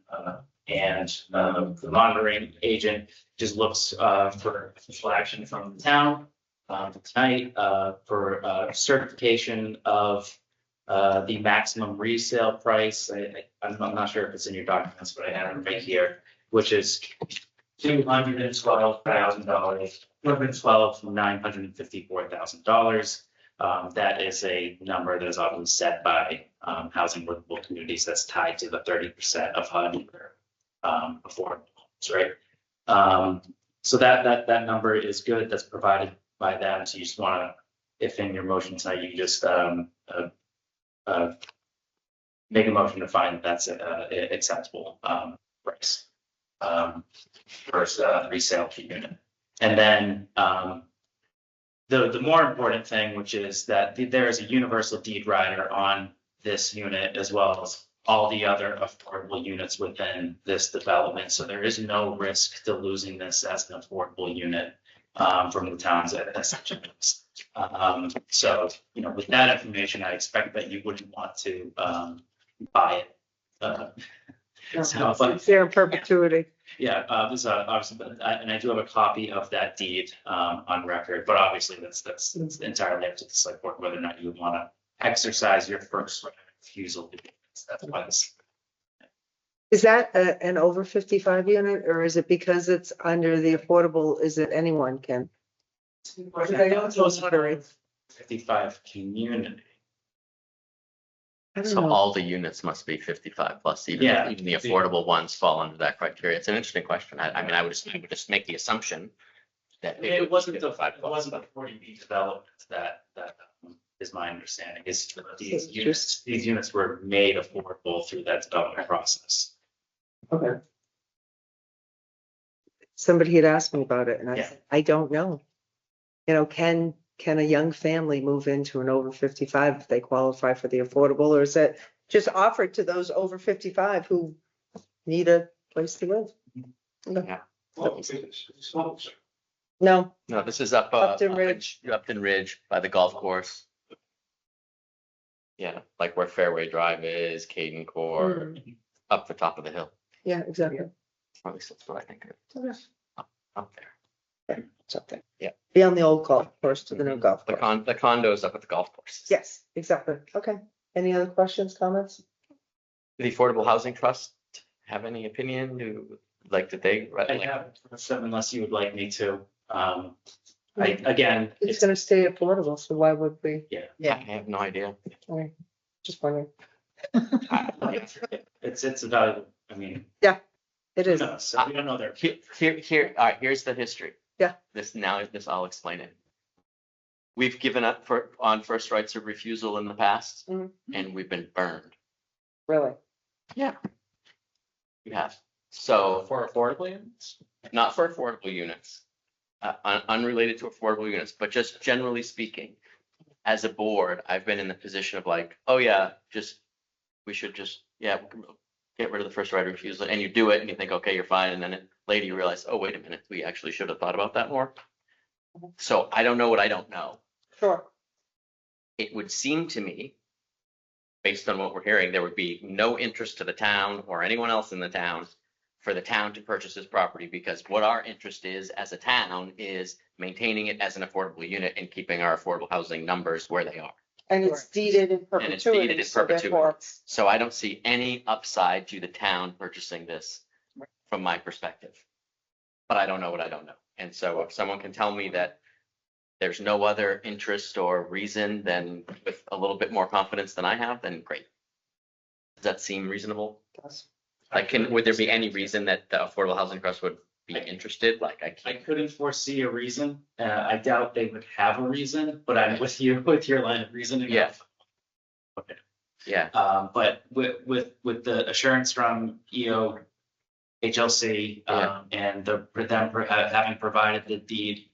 S9: And the monitoring agent just looks for official action from the town tonight for certification of the maximum resale price. I'm not sure if it's in your documents, but I have it right here, which is $212,000, $212,954,000. That is a number that is often set by Housing Workable Communities that's tied to the 30% of HUD affordable homes, right? So that number is good. That's provided by them. So you just want to, if in your motion tonight, you just make a motion to find that that's acceptable price for resale per unit. And then the more important thing, which is that there is a universal deed rider on this unit as well as all the other affordable units within this development. So there is no risk to losing this as an affordable unit from the town's essential. So, you know, with that information, I expect that you wouldn't want to buy it. So, but
S1: It's there in perpetuity.
S9: yeah, obviously, and I do have a copy of that deed on record, but obviously that's entirely up to the select board whether or not you would want to exercise your first right of refusal. That's why this.
S1: Is that an over 55 unit or is it because it's under the affordable? Is it anyone can? Lottery.
S9: 55 community.
S1: I don't
S4: So
S1: know.
S4: all the units must be 55 plus, even
S9: Yeah.
S4: even the affordable ones fall under that criteria. It's an interesting question. I mean, I would just make the assumption that
S9: It
S4: would
S9: wasn't
S4: be
S9: the
S4: 55
S9: it
S4: plus,
S9: wasn't
S4: but-
S9: the 40B development that is my understanding is that
S1: Just-
S9: these units were made affordable through that development process.
S1: Okay. Somebody had asked me about it and I
S9: Yeah.
S1: said, I don't know. You know, can a young family move into an over 55 if they qualify for the affordable, or is it just offered to those over 55 who need a place to live? No,
S4: No, this is up.
S1: Upton Ridge.
S4: Upton Ridge by the golf course. Yeah, like where Fairway Drive is, Caden Court, up the top of the hill.
S1: yeah, exactly.
S4: At least that's what I think.
S1: Okay.
S4: Up there.
S1: Something.
S4: Yeah.
S1: Beyond the old golf course to the new golf
S4: The
S1: course.
S4: the condos up at the golf course.
S1: Yes, exactly. Okay. Any other questions, comments?
S4: The Affordable Housing Trust have any opinion? Did they?
S9: I have some unless you would like me to. Again,
S1: It's gonna stay affordable, so why would we?
S4: I have no idea.
S1: Alright, just wondering.
S9: it's a valuable, I mean,
S1: It
S9: who
S1: is.
S9: knows? So we don't know their.
S4: Here, all right, here's the history.
S1: Yeah.
S4: This I'll explain it. We've given up on first rights of refusal in the past
S1: Mhm.
S4: and we've been burned.
S1: Really?
S4: Yeah. You have. So
S2: For affordable units?
S4: not for affordable units, unrelated to affordable units, but just generally speaking, as a board, I've been in the position of like, oh yeah, we should just, yeah, get rid of the first right of refusal, and you do it and you think, okay, you're fine. And then later you realize, oh, wait a minute, we actually should have thought about that more. So I don't know what I don't know.
S1: Sure.
S4: It would seem to me, based on what we're hearing, there would be no interest to the town or anyone else in the town for the town to purchase this property, because what our interest is as a town is maintaining it as an affordable unit and keeping our affordable housing numbers where they are.
S1: And it's deeded in
S4: And it's deeded
S1: perpetuity,
S4: in
S1: so
S4: perpetuity.
S1: therefore,
S4: So I don't see any upside to the town purchasing this from my perspective. But I don't know what I don't know. And so if someone can tell me that there's no other interest or reason, then with a little bit more confidence than I have, then great. Does that seem reasonable? Like, would there be any reason that the Affordable Housing Trust would be interested? Like,
S9: I couldn't foresee a reason. I doubt they would have a reason, but I'm with you with your line of reasoning.
S4: Yeah.
S9: Okay.
S4: Yeah.
S9: But with the assurance from EO, HLC, and having provided the deed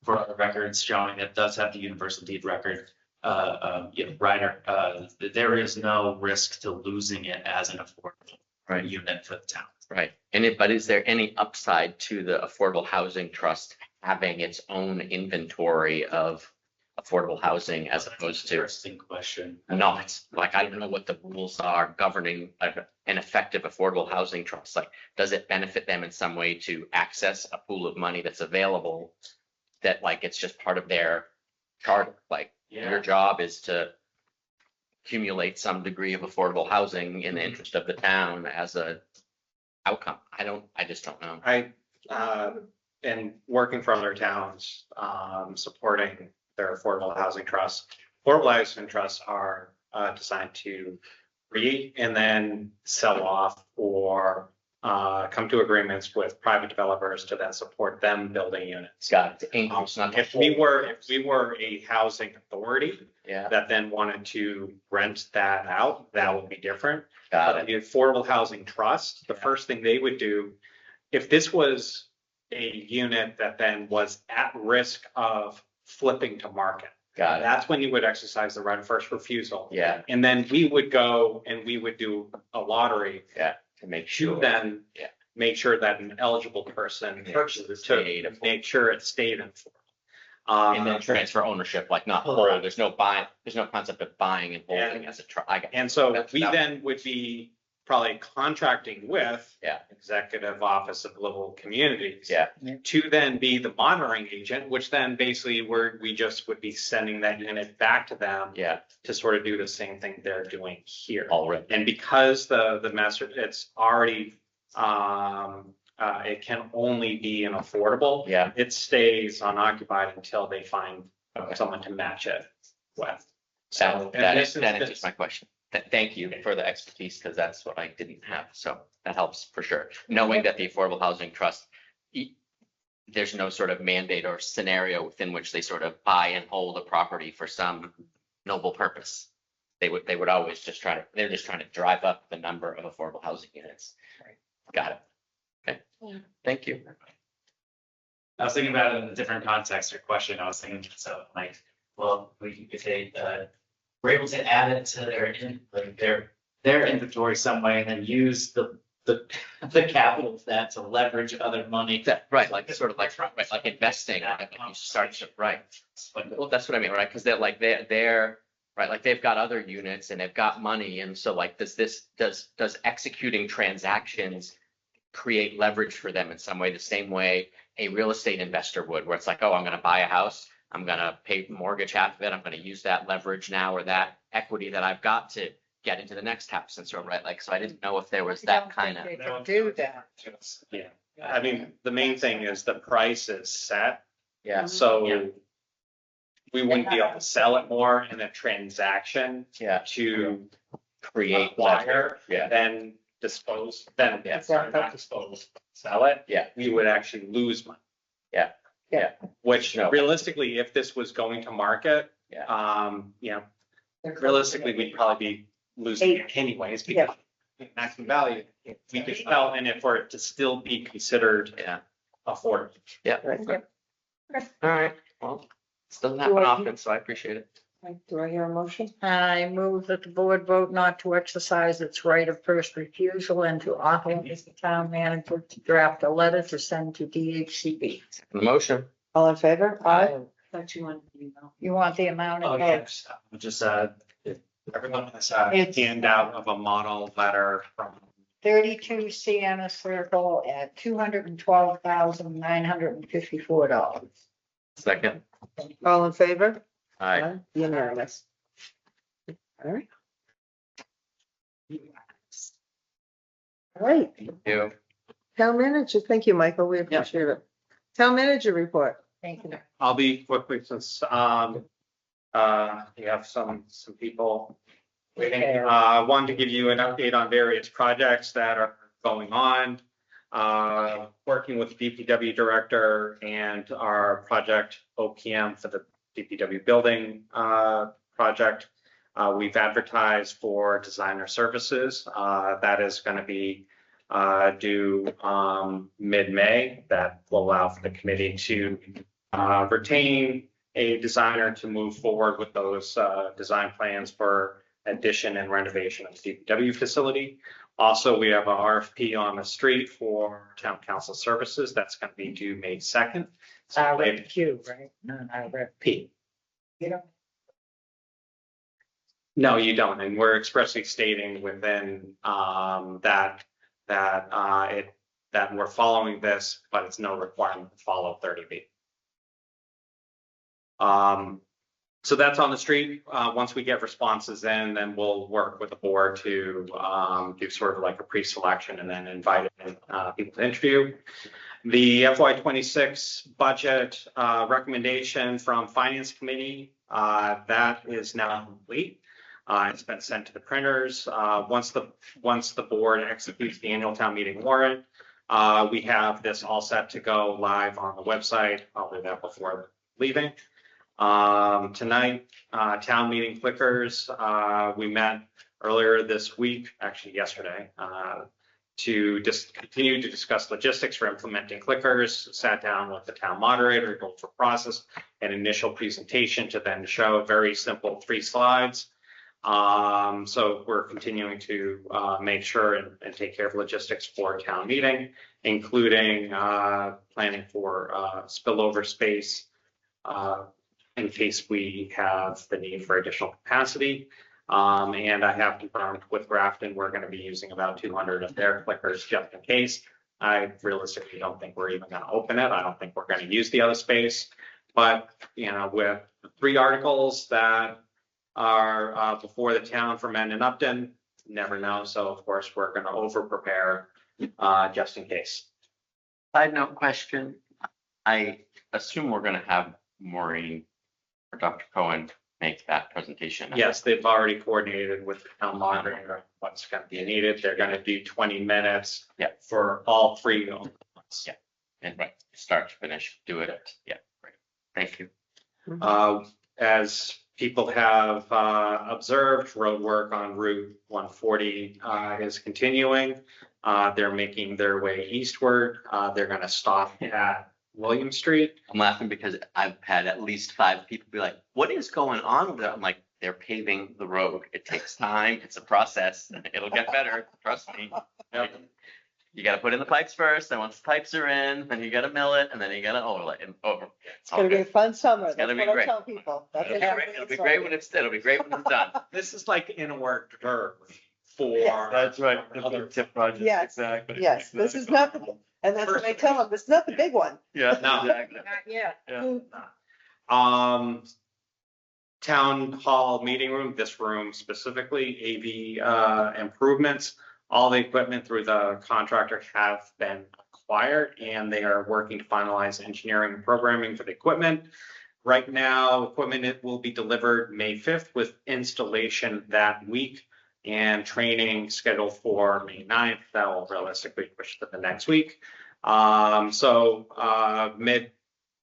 S9: for our records showing it does have the universal deed record, rider, there is no risk to losing it as an affordable unit for the town.
S4: Right. But is there any upside to the Affordable Housing Trust having its own inventory of affordable housing as opposed to?
S9: Interesting question.
S4: Not, like, I don't know what the rules are governing an effective affordable housing trust. Like, does it benefit them in some way to access a pool of money that's available that, like, it's just part of their charter? Like, your job is to accumulate some degree of affordable housing in the interest of the town as a outcome. I just don't know.
S2: And working for other towns, supporting their affordable housing trusts. Affordable housing trusts are designed to create and then sell off or come to agreements with private developers to then support them building units.
S4: Got it. Increase, not
S2: If we were a housing authority
S4: yeah.
S2: that then wanted to rent that out, that would be different.
S4: Got it.
S2: The Affordable Housing Trust, the first thing they would do, if this was a unit that then was at risk of flipping to market.
S4: Got it.
S2: That's when you would exercise the right of first refusal.
S4: Yeah.
S2: And then we would go and we would do a lottery.
S4: Yeah. To make sure.
S2: To then
S4: yeah.
S2: make sure that an eligible person
S4: purchases
S2: to make sure it stayed in.
S4: And then transfer ownership, like not hold. There's no buying. There's no concept of buying and holding as a trust.
S2: And so we then would be probably contracting with
S4: yeah.
S2: Executive Office of Livable Communities
S4: yeah.
S2: to then be the monitoring agent, which then basically we just would be sending that unit back to them
S4: yeah.
S2: to sort of do the same thing they're doing here.
S4: Already.
S2: And because the master, it's already, it can only be an affordable.
S4: Yeah.
S2: It stays unoccupied until they find someone to match it with. So
S4: that answers my question. Thank you for the expertise, because that's what I didn't have. So that helps for sure. Knowing that the Affordable Housing Trust, there's no sort of mandate or scenario within which they sort of buy and hold a property for some noble purpose. They would always just they're just trying to drive up the number of affordable housing units. Right. Got it. Okay. Yeah. Thank you.
S9: I was thinking about it in a different context or question. I was thinking, so like, well, if they were able to add it to their inventory some way and then use the capital of that to leverage other money.
S4: Right, like sort of like investing. Like you start to right. Well, that's what I mean, right? Because they're right, like they've got other units and they've got money, and so like does executing transactions create leverage for them in some way, the same way a real estate investor would, where it's like, oh, I'm going to buy a house. I'm going to pay mortgage half of it. I'm going to use that leverage now or that equity that I've got to get into the next house. And so, right, like, so I didn't know if there was that kind of.
S1: They can do that.
S2: Yeah. I mean, the main thing is the price is set.
S4: Yeah.
S2: So we wouldn't be able to sell it more in a transaction to
S4: create
S2: acquire,
S4: yeah.
S2: then dispose, then not dispose, sell it.
S4: Yeah.
S2: We would actually lose money.
S4: Yeah. Yeah.
S2: Which realistically, if this was going to market, realistically, we'd probably be losing it anyways, because maximum value, we could sell, and if for it to still be considered
S4: Yeah.
S2: affordable.
S4: Yeah. All right. Well, this doesn't happen often, so I appreciate it.
S1: Do I hear a motion?
S3: I move that the board vote not to exercise its right of first refusal and to authorize the town manager to draft a letter to send to DHCD.
S4: The motion.
S1: All in favor? Aye.
S5: Thought you wanted to know.
S3: You want the amount
S2: Oh,
S3: of
S2: yes, just, if everyone has a
S3: It's-
S2: handout of a model letter from
S3: 32 Sienna Circle at $212,954.
S4: Second.
S1: All in favor?
S4: Aye.
S1: Unanimous. All right. All right,
S4: You.
S1: town manager, thank you, Michael, we appreciate it. Town manager report.
S3: Thank you.
S2: I'll be quickly since, you have some people waiting. Wanted to give you an update on various projects that are going on. Working with DPW director and our project OPM for the DPW building, project. We've advertised for designer services. That is gonna be, due, mid-May. That will allow for the committee to retain a designer to move forward with those design plans for addition and renovation of the DPW facility. Also, we have a RFP on the street for town council services. That's going to be due May 2nd.
S3: RFQ, right? Not RFP. You know,
S2: No, you don't. And we're expressly stating within that we're following this, but it's no requirement to follow 30B. So that's on the street. Once we get responses in, then we'll work with the board to do sort of like a pre-selection and then invite people to interview. The FY26 budget recommendation from Finance Committee, that is now complete. It's been sent to the printers. Once the board executes the annual town meeting warrant, we have this all set to go live on the website. I'll do that before leaving. Tonight, town meeting clickers, we met earlier this week, actually yesterday, to just continue to discuss logistics for implementing clickers, sat down with the town moderator, go through process, an initial presentation to then show very simple 3 slides. So we're continuing to make sure and take care of logistics for town meeting, including planning for spillover space in case we have the need for additional capacity. And I have confirmed with Grafton, we're going to be using about 200 of their clickers just in case. I realistically don't think we're even going to open it. I don't think we're going to use the other space. But, you know, with 3 articles that are before the town for Mendon Upton, never know. So, of course, we're going to over-prepare just in case.
S4: Side note question. I assume we're going to have Maureen or Dr. Cohen make that presentation.
S2: Yes, they've already coordinated with the town moderator what's going to be needed. They're going to do 20 minutes for all 3 of them.
S4: Yeah, and right, start to finish, do it. Yeah, great. Thank you.
S2: As people have observed, road work on Route 140 is continuing. They're making their way eastward. They're going to stop at William Street.
S4: I'm laughing because I've had at least 5 people be like, what is going on with it? I'm like, they're paving the road. It takes time. It's a process. It'll get better. Trust me. You got to put in the pipes first. And once the pipes are in, then you got to mill it and then you got to overlay it.
S1: It's gonna be a fun summer.
S4: It's
S1: That's
S4: gonna be
S1: what I
S4: great.
S1: tell people. That's
S4: It'll be great. It'll be great when it's done.
S2: This is like in a work for.
S1: Yes.
S8: That's right.
S2: Other
S8: tip project.
S1: Yes,
S8: Exactly.
S1: yes, this is not, and that's what I tell them, this is not the big one.
S8: Yeah,
S2: No.
S8: exactly.
S3: not yet.
S8: Yeah.
S2: Town hall meeting room, this room specifically, AV improvements. All the equipment through the contractor have been acquired and they are working to finalize engineering and programming for the equipment. Right now, equipment will be delivered May 5th with installation that week and training scheduled for May 9th. That will realistically push to the next week. By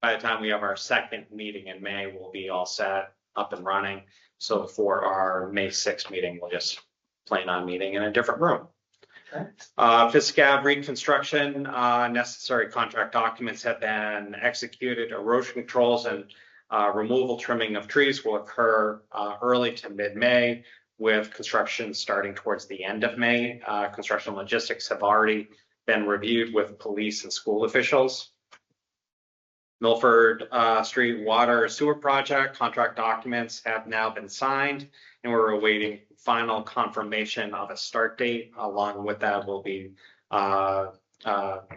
S2: the time we have our second meeting in May, we'll be all set, up and running. So for our May 6th meeting, we'll just plan on meeting in a different room. Fiscab reconstruction, necessary contract documents have been executed. Erosion controls and removal trimming of trees will occur early to mid-May, with construction starting towards the end of May. Construction logistics have already been reviewed with police and school officials. Milford Street Water Sewer Project contract documents have now been signed, and we're awaiting final confirmation of a start date. Along with that will be a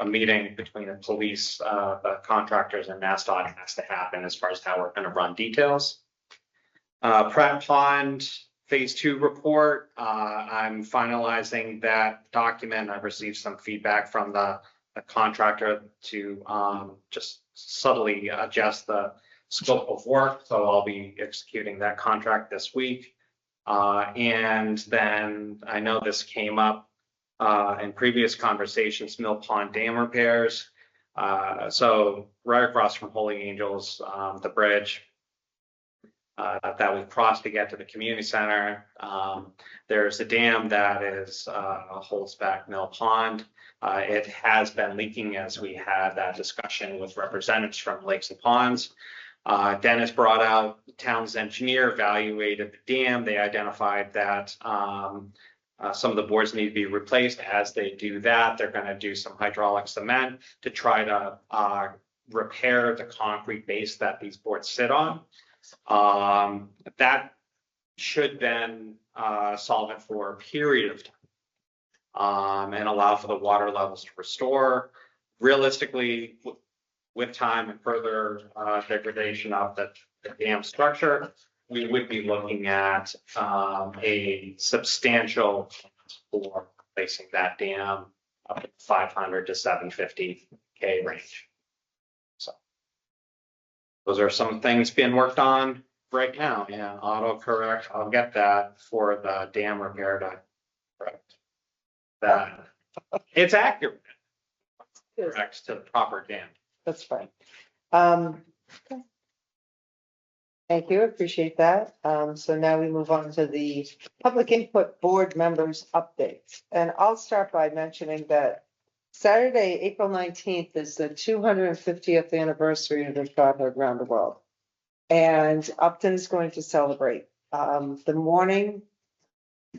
S2: meeting between the police, the contractors, and MassDOT has to happen as far as how we're going to run details. Pratt Pond Phase 2 report. I'm finalizing that document. I've received some feedback from the contractor to just subtly adjust the scope of work. So I'll be executing that contract this week. And then I know this came up in previous conversations, Mill Pond Dam repairs. So right across from Holy Angels, the bridge that we crossed to get to the community center. There's a dam that holds back Mill Pond. It has been leaking as we had that discussion with representatives from Lakes and Ponds. Dennis brought out the town's engineer, evaluated the dam. They identified that some of the boards need to be replaced. As they do that, they're going to do some hydraulic cement to try to repair the concrete base that these boards sit on. That should then solve it for a period of time and allow for the water levels to restore. Realistically, with time and further degradation of the dam structure, we would be looking at a substantial for replacing that dam up to 500 to 750K range. So those are some things being worked on right now. Yeah, autocorrect. I'll get that for the dam repair to correct that. It's accurate. Correct to the proper dam.
S1: That's fine. Okay. Thank you, appreciate that. So now we move on to the public input board members updates. And I'll start by mentioning that Saturday, April 19th is the 250th anniversary of the childhood around the world. And Upton is going to celebrate. The morning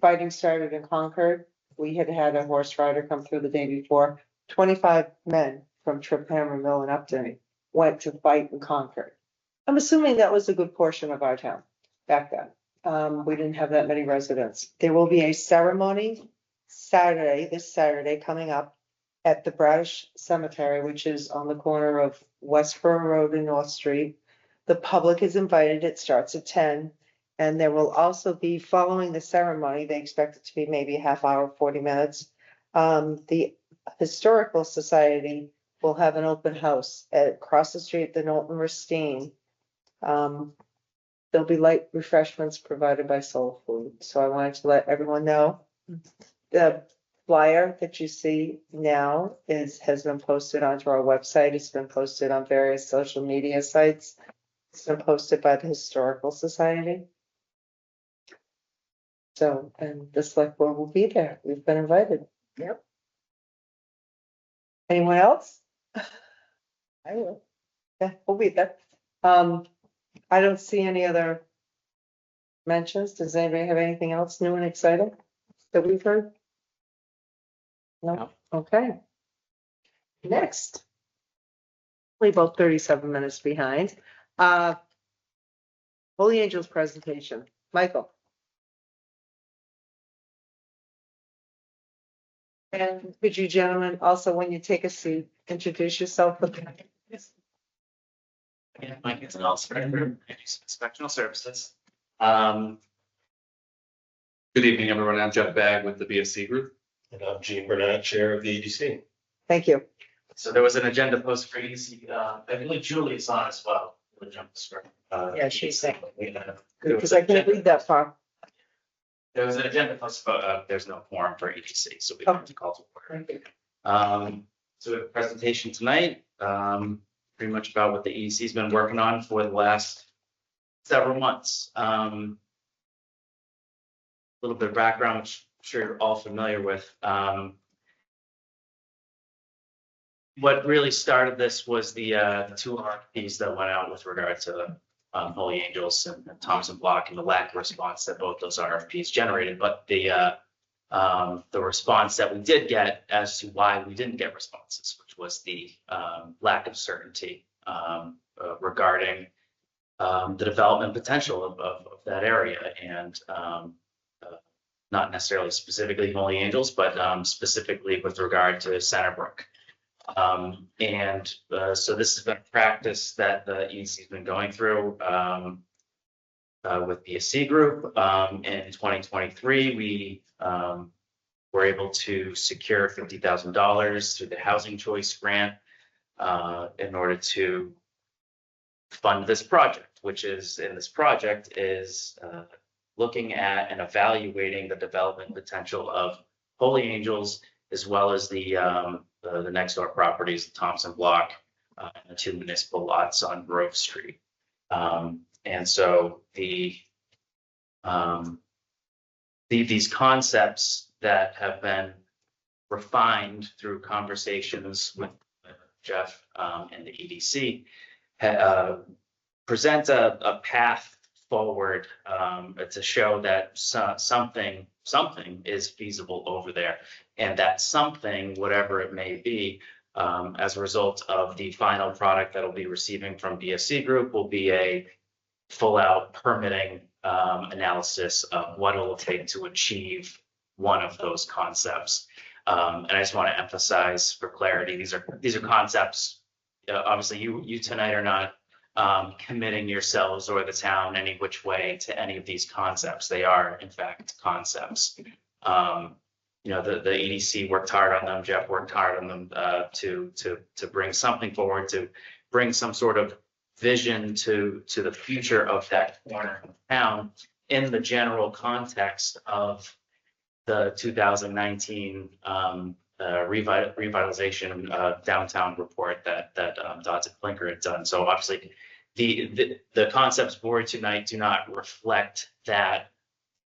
S1: fighting started in Concord. We had a horse rider come through the day before. 25 men from Trip Hammer Mill in Upton went to fight in Concord. I'm assuming that was a good portion of our town back then. We didn't have that many residents. There will be a ceremony this Saturday coming up at the Bradish Cemetery, which is on the corner of Westboro Road and North Street. The public is invited. It starts at 10. And there will also be, following the ceremony, they expect it to be maybe a half hour, 40 minutes. The Historical Society will have an open house across the street at the Knowlton Racine. There'll be light refreshments provided by Soul Food. So I wanted to let everyone know. The flyer that you see now has been posted onto our website. It's been posted on various social media sites. It's been posted by the Historical Society. So, and the select board will be there. We've been invited. Yep. Anyone else? I will. Yeah, we'll be there. I don't see any other mentions. Does anybody have anything else new and exciting that we've heard? No. Okay. Next. We're about 37 minutes behind. Holy Angels presentation. Michael. And could you gentlemen also, when you take a seat, introduce yourself?
S9: Yeah, Mike is an officer, inspectional services.
S15: Good evening, everyone. I'm Jeff Bagg with the BSC Group.
S12: And I'm Gene Burnett, Chair of the EDC.
S1: Thank you.
S9: So there was an agenda post for EDC. I believe Julie's on as well. We'll jump the script.
S1: Yeah, she's saying. Because I can't read that far.
S9: There was an agenda post, but there's no forum for EDC, so we don't have to call to order. So we have a presentation tonight, pretty much about what the EDC's been working on for the last several months. A little bit of background, which I'm sure you're all familiar with. what really started this was the two RFPs that went out with regard to Holy Angels and Thompson Block, and the lack of response that both those RFPs generated. But the response that we did get as to why we didn't get responses, which was the lack of certainty regarding the development potential of that area, and not necessarily specifically Holy Angels, but specifically with regard to Centerbrook. So this has been a practice that the EDC has been going through with BSC Group. In 2023, we were able to secure $50,000 through the Housing Choice Grant in order to fund this project, which is, in this project is looking at and evaluating the development potential of Holy Angels, as well as the next door properties, the Thompson Block, and the two municipal lots on Grove Street. And so these concepts that have been refined through conversations with Jeff and the EDC present a path forward to show that something is feasible over there, and that something, whatever it may be, as a result of the final product that will be receiving from BSC Group, will be a full-out permitting analysis of what it will take to achieve one of those concepts. And I just want to emphasize for clarity, these are concepts. Obviously, you tonight are not committing yourselves or the town any which way to any of these concepts. They are, in fact, concepts. The EDC worked hard on them. Jeff worked hard on them to bring something forward, to bring some sort of vision to the future of that corner of town in the general context of the 2019 revitalization downtown report that Dodson Clinker had done. So obviously, the concepts board tonight do not reflect that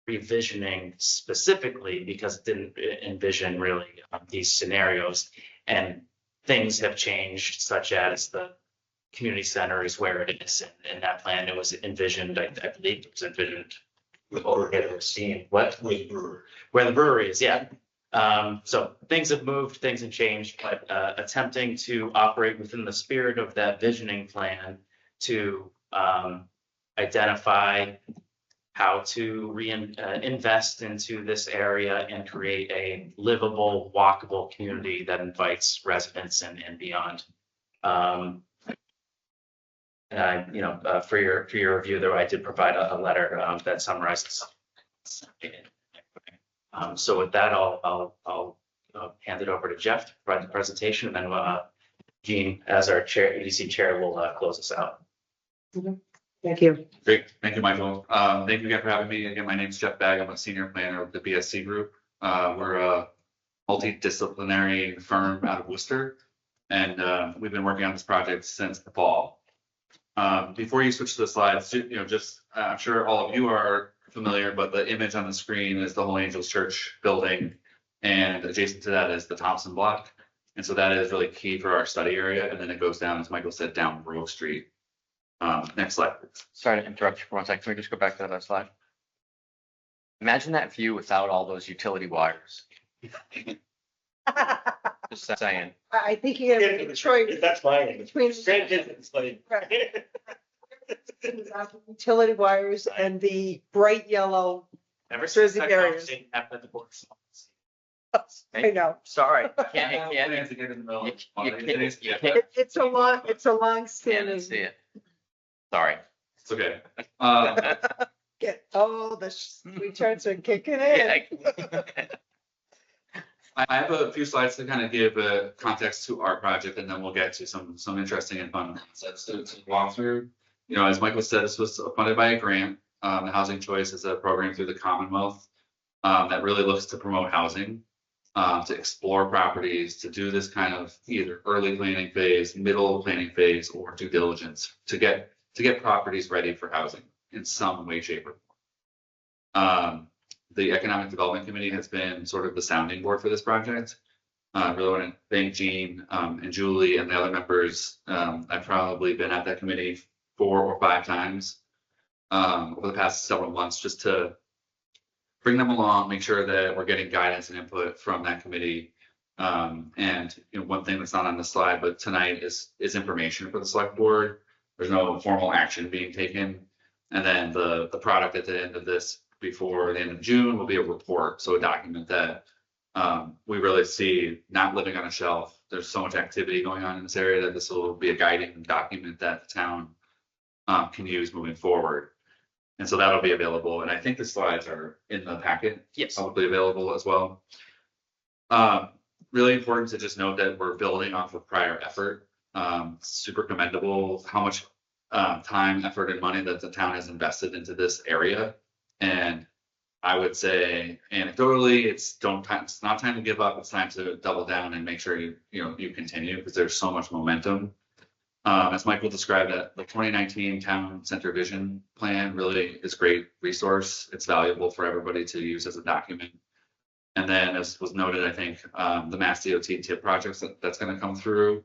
S9: revisioning specifically, because it didn't envision really these scenarios, and things have changed, such as the community center is where it is in that plan. It was envisioned, I believe it was envisioned with overhead or steam. What? Where the brewery is, yeah. So things have moved, things have changed, but attempting to operate within the spirit of that visioning plan to identify how to invest into this area and create a livable, walkable community that invites residents and beyond. For your review, though, I did provide a letter that summarizes. So with that, I'll hand it over to Jeff to provide the presentation, and then Jean, as our chair, EDC chair, will close us out.
S1: Thank you.
S15: Great. Thank you, Michael. Thank you again for having me. Again, my name is Jeff Bagg. I'm a senior planner with the BSC Group. We're a multidisciplinary firm out of Worcester, and we've been working on this project since the fall. Before you switch to the slides, I'm sure all of you are familiar, but the image on the screen is the Holy Angels Church building, and adjacent to that is the Thompson Block. And so that is really key for our study area. And then it goes down, as Michael said, down Grove Street. Next slide.
S4: Sorry to interrupt you for 1 second. Can we just go back to that slide? Imagine that view without all those utility wires. Just saying.
S1: I think you have Detroit.
S6: That's my name.
S1: Between
S6: It's like.
S1: utility wires and the bright yellow.
S9: Ever since
S1: Jersey
S9: that
S1: areas.
S9: conversation happened at the board.
S1: I know.
S4: Sorry.
S15: You can't
S1: It's a long standing.
S4: see it. Sorry.
S15: It's okay.
S1: The returns are kicking in.
S15: I have a few slides to kind of give a context to our project, and then we'll get to some interesting and fun concepts to walk through. As Michael said, this was funded by a grant. The Housing Choice is a program through the Commonwealth that really looks to promote housing, to explore properties, to do this kind of either early planning phase, middle planning phase, or due diligence to get properties ready for housing in some way, shape, or form. The Economic Development Committee has been sort of the sounding board for this project. Really want to thank Jean, and Julie and the other members. I've probably been at that committee 4 or 5 times over the past several months, just to bring them along, make sure that we're getting guidance and input from that committee. And one thing that's not on the slide, but tonight is information for the select board. There's no formal action being taken. And then the product at the end of this, before the end of June, will be a report. So a document that we really see not living on a shelf. There's so much activity going on in this area that this will be a guiding document that the town can use moving forward. And so that'll be available. And I think the slides are in the packet.
S9: Yes.
S15: Probably available as well. Really important to just note that we're building off of prior effort. Super commendable how much time, effort, and money that the town has invested into this area. And I would say anecdotally, it's not time to give up. It's time to double down and make sure you continue, because there's so much momentum. As Michael described it, the 2019 Town Center Vision Plan really is a great resource. It's valuable for everybody to use as a document. And then, as was noted, I think the Mass DOT TIP projects that's going to come through,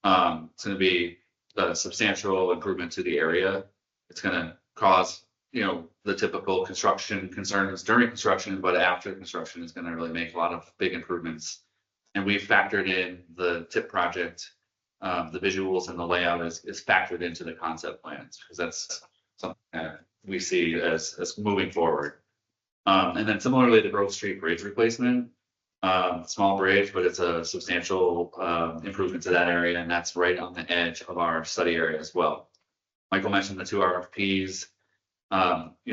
S15: it's going to be a substantial improvement to the area. It's going to cause the typical construction concerns during construction, but after construction is going to really make a lot of big improvements. And we've factored in the TIP project, the visuals and the layout is factored into the concept plans, because that's something that we see as moving forward. And then similarly, the Grove Street Bridge replacement, small bridge, but it's a substantial improvement to that area, and that's right on the edge of our study area as well. Michael mentioned the 2 RFPs.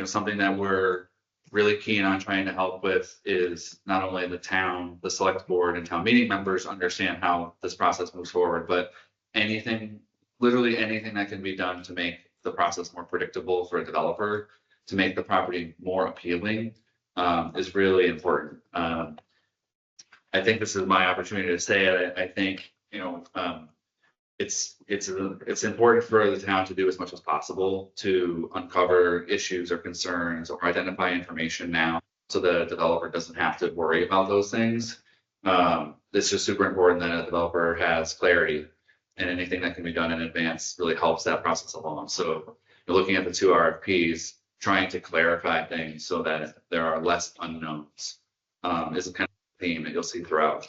S15: Something that we're really keen on trying to help with is not only the town, the select board, and town meeting members understand how this process moves forward, but literally anything that can be done to make the process more predictable for a developer, to make the property more appealing, is really important. I think this is my opportunity to say it. I think it's important for the town to do as much as possible to uncover issues or concerns or identify information now, so the developer doesn't have to worry about those things. It's just super important that a developer has clarity, and anything that can be done in advance really helps that process along. So you're looking at the 2 RFPs, trying to clarify things so that there are less unknowns, is a kind of theme that you'll see throughout.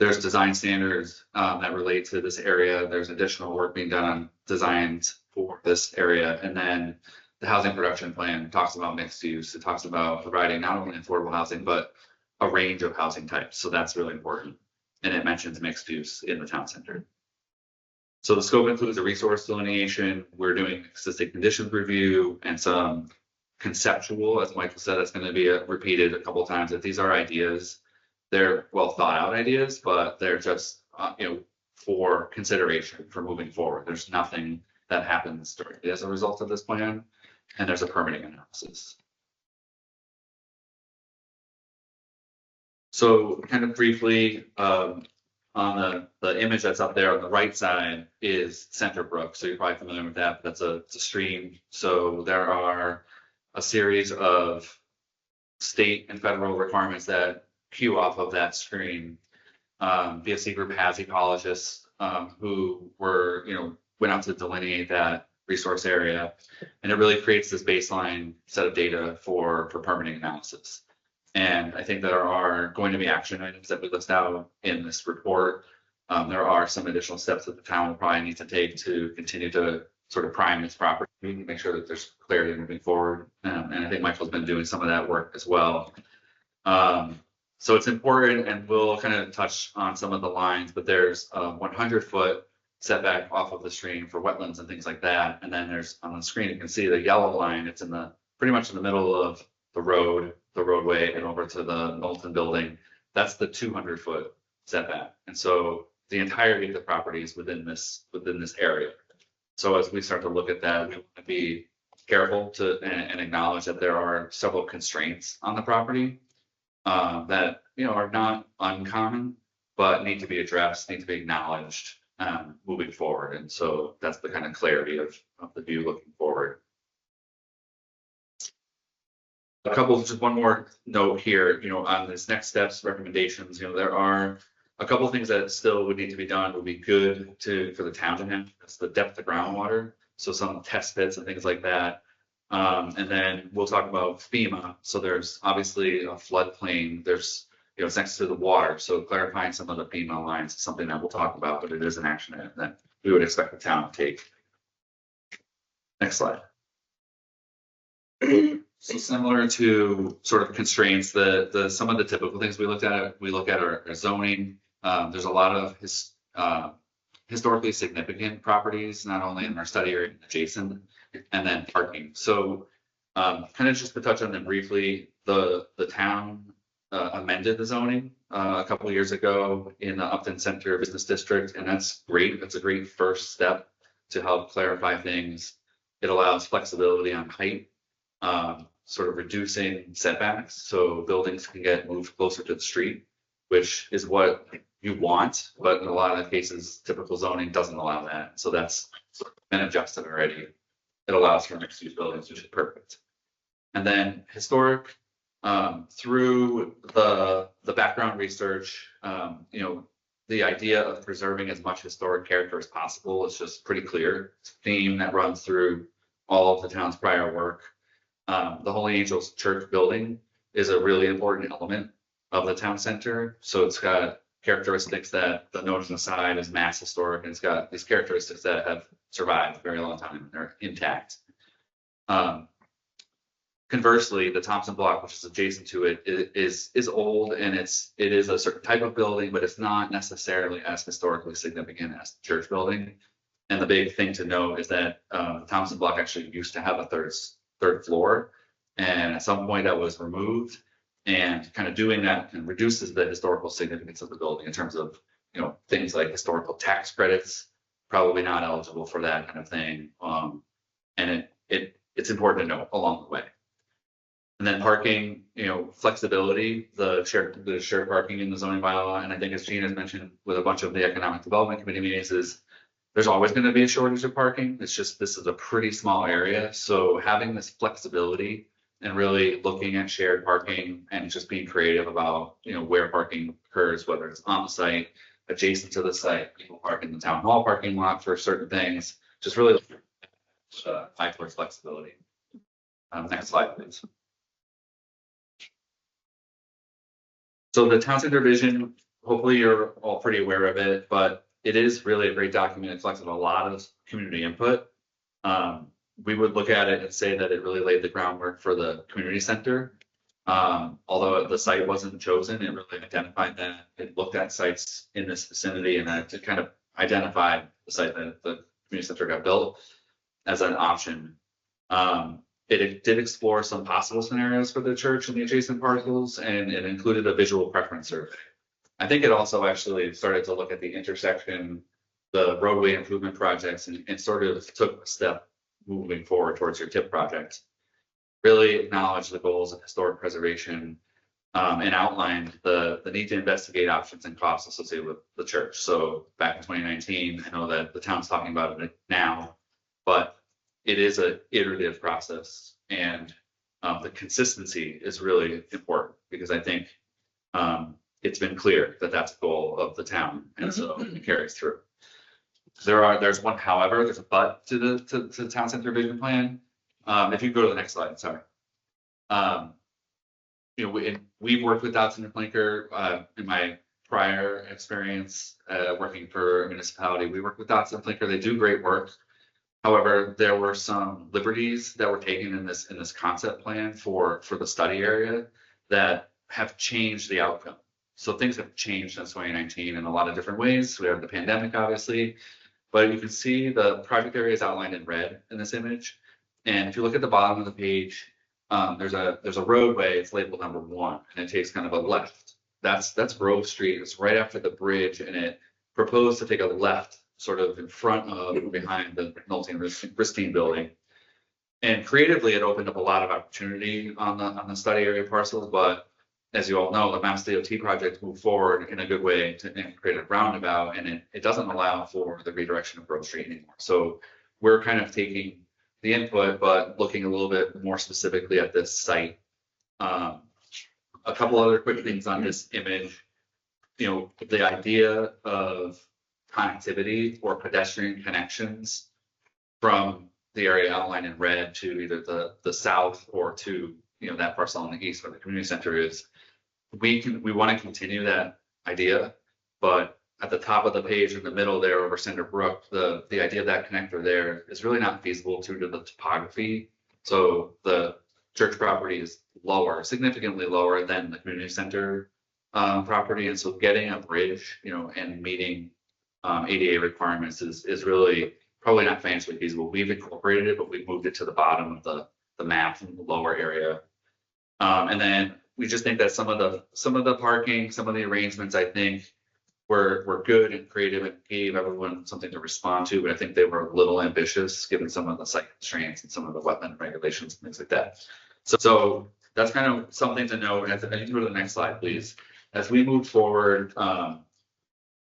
S15: There's design standards that relate to this area. There's additional work being done on designs for this area. And then the housing production plan talks about mixed use. It talks about providing not only affordable housing, but a range of housing types. So that's really important. And it mentions mixed use in the town center. So the scope includes a resource delineation. We're doing existing conditions review and some conceptual, as Michael said, that's going to be repeated a couple of times, that these are ideas. They're well thought out ideas, but they're just, for consideration for moving forward. There's nothing that happens directly as a result of this plan, and there's a permitting analysis. So kind of briefly, on the image that's up there on the right side is Centerbrook. So you're probably familiar with that, but it's a stream. So there are a series of state and federal requirements that queue off of that stream. BSC Group has ecologists who went out to delineate that resource area, and it really creates this baseline set of data for permitting analysis. And I think there are going to be action items that we list out in this report. There are some additional steps that the town will probably need to take to continue to sort of prime its property, make sure that there's clarity moving forward. And I think Michael's been doing some of that work as well. So it's important, and we'll kind of touch on some of the lines, but there's a 100-foot setback off of the stream for wetlands and things like that. And then there's, on the screen, you can see the yellow line. It's pretty much in the middle of the roadway and over to the Knowlton building. That's the 200-foot setback. And so the entirety of the property is within this area. So as we start to look at that, we want to be careful and acknowledge that there are several constraints on the property that are not uncommon, but need to be addressed, need to be acknowledged moving forward. And so that's the kind of clarity of the view looking forward. Just one more note here, on this next steps recommendations, there are a couple of things that still would need to be done would be good for the town to have. That's the depth of groundwater. So some test pits and things like that. And then we'll talk about FEMA. So there's obviously a floodplain. There's, it's next to the water. So clarifying some of the FEMA lines is something that we'll talk about, but it is an action item that we would expect the town to take. Next slide. So similar to sort of constraints, some of the typical things we look at are zoning. There's a lot of historically significant properties, not only in our study area and adjacent, and then parking. So kind of just to touch on them briefly, the town amended the zoning a couple of years ago in the Upton Center Business District, and that's great. That's a great first step to help clarify things. It allows flexibility on height, sort of reducing setbacks, so buildings can get moved closer to the street, which is what you want, but in a lot of cases, typical zoning doesn't allow that. So that's been adjusted already. It allows for mixed use buildings, which is perfect. And then historic, through the background research, the idea of preserving as much historic character as possible is just pretty clear. It's a theme that runs through all of the town's prior work. The Holy Angels Church building is a really important element of the town center. So it's got characteristics that the note on the side is mass historic, and it's got these characteristics that have survived a very long time and they're intact. Conversely, the Thompson block, which is adjacent to it, is old, and it is a certain type of building, but it's not necessarily as historically significant as the church building. And the big thing to note is that the Thompson block actually used to have a third floor, and at some point that was removed. And kind of doing that and reduces the historical significance of the building in terms of, things like historical tax credits, probably not eligible for that kind of thing. And it's important to note along the way. And then parking, flexibility, the shared parking in the zoning bylaw. And I think as Gene has mentioned with a bunch of the economic development committee meetings is there's always going to be a shortage of parking. It's just, this is a pretty small area. So having this flexibility and really looking at shared parking and just being creative about, where parking occurs, whether it's on the site, adjacent to the site, people park in the town hall parking lot for certain things, just really high towards flexibility. Next slide, please. So the town center vision, hopefully you're all pretty aware of it, but it is really a great document. It collected a lot of community input. We would look at it and say that it really laid the groundwork for the community center. Although the site wasn't chosen, it really identified that. It looked at sites in this vicinity and it kind of identified the site that the community center got built as an option. It did explore some possible scenarios for the church and the adjacent parcels, and it included a visual preference survey. I think it also actually started to look at the intersection, the roadway improvement projects, and sort of took a step moving forward towards your TIP project. Really acknowledge the goals of historic preservation, and outlined the need to investigate options and costs associated with the church. So back in 2019, I know that the town's talking about it now, but it is an iterative process, and the consistency is really important because I think it's been clear that that's the goal of the town, and so it carries through. There's one, however, there's a but to the town center vision plan. If you go to the next slide, sorry. We've worked with Dodson and Plinker in my prior experience working for a municipality. We work with Dodson and Plinker. They do great work. However, there were some liberties that were taken in this concept plan for the study area that have changed the outcome. So things have changed since 2019 in a lot of different ways. We have the pandemic, obviously, but you can see the project area is outlined in red in this image. And if you look at the bottom of the page, there's a roadway. It's labeled number 1, and it takes kind of a left. That's Grove Street. It's right after the bridge, and it proposed to take a left, sort of in front of, behind the Nolte and Ristine building. And creatively, it opened up a lot of opportunity on the study area parcels, but as you all know, the Mass DOT project moved forward in a good way to create a roundabout, and it doesn't allow for the redirection of Grove Street anymore. So we're kind of taking the input, but looking a little bit more specifically at this site. A couple other quick things on this image. you know, the idea of connectivity or pedestrian connections from the area outlined in red to either the south or to, you know, that parcel on the east where the community center is. We want to continue that idea, but at the top of the page in the middle there over Cinder Brook, the idea of that connector there is really not feasible due to the topography. So the church property is lower, significantly lower than the community center property. And so getting a bridge, you know, and meeting ADA requirements is really probably not financially feasible. We've incorporated it, but we've moved it to the bottom of the map in the lower area. And then we just think that some of the parking, some of the arrangements, I think were good and creative and gave everyone something to respond to, but I think they were a little ambitious given some of the site constraints and some of the wetland regulations and things like that. So that's kind of something to note. As I can go to the next slide, please. As we move forward,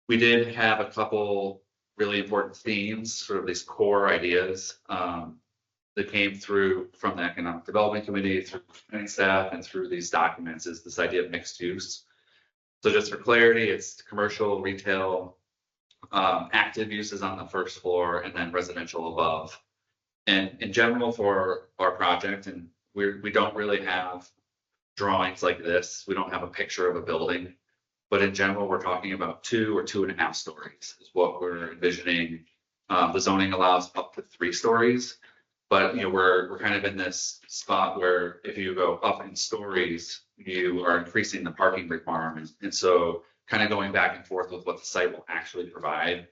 S15: we did have a couple really important themes, sort of these core ideas that came through from the Economic Development Committee, through planning staff, and through these documents is this idea of mixed use. So just for clarity, it's commercial, retail, active uses on the first floor, and then residential above. And in general for our project, and we don't really have drawings like this. We don't have a picture of a building, but in general, we're talking about 2 or 2.5 stories is what we're envisioning. The zoning allows up to 3 stories. But you know, we're kind of in this spot where if you go up in stories, you are increasing the parking requirement. And so kind of going back and forth with what the site will actually provide.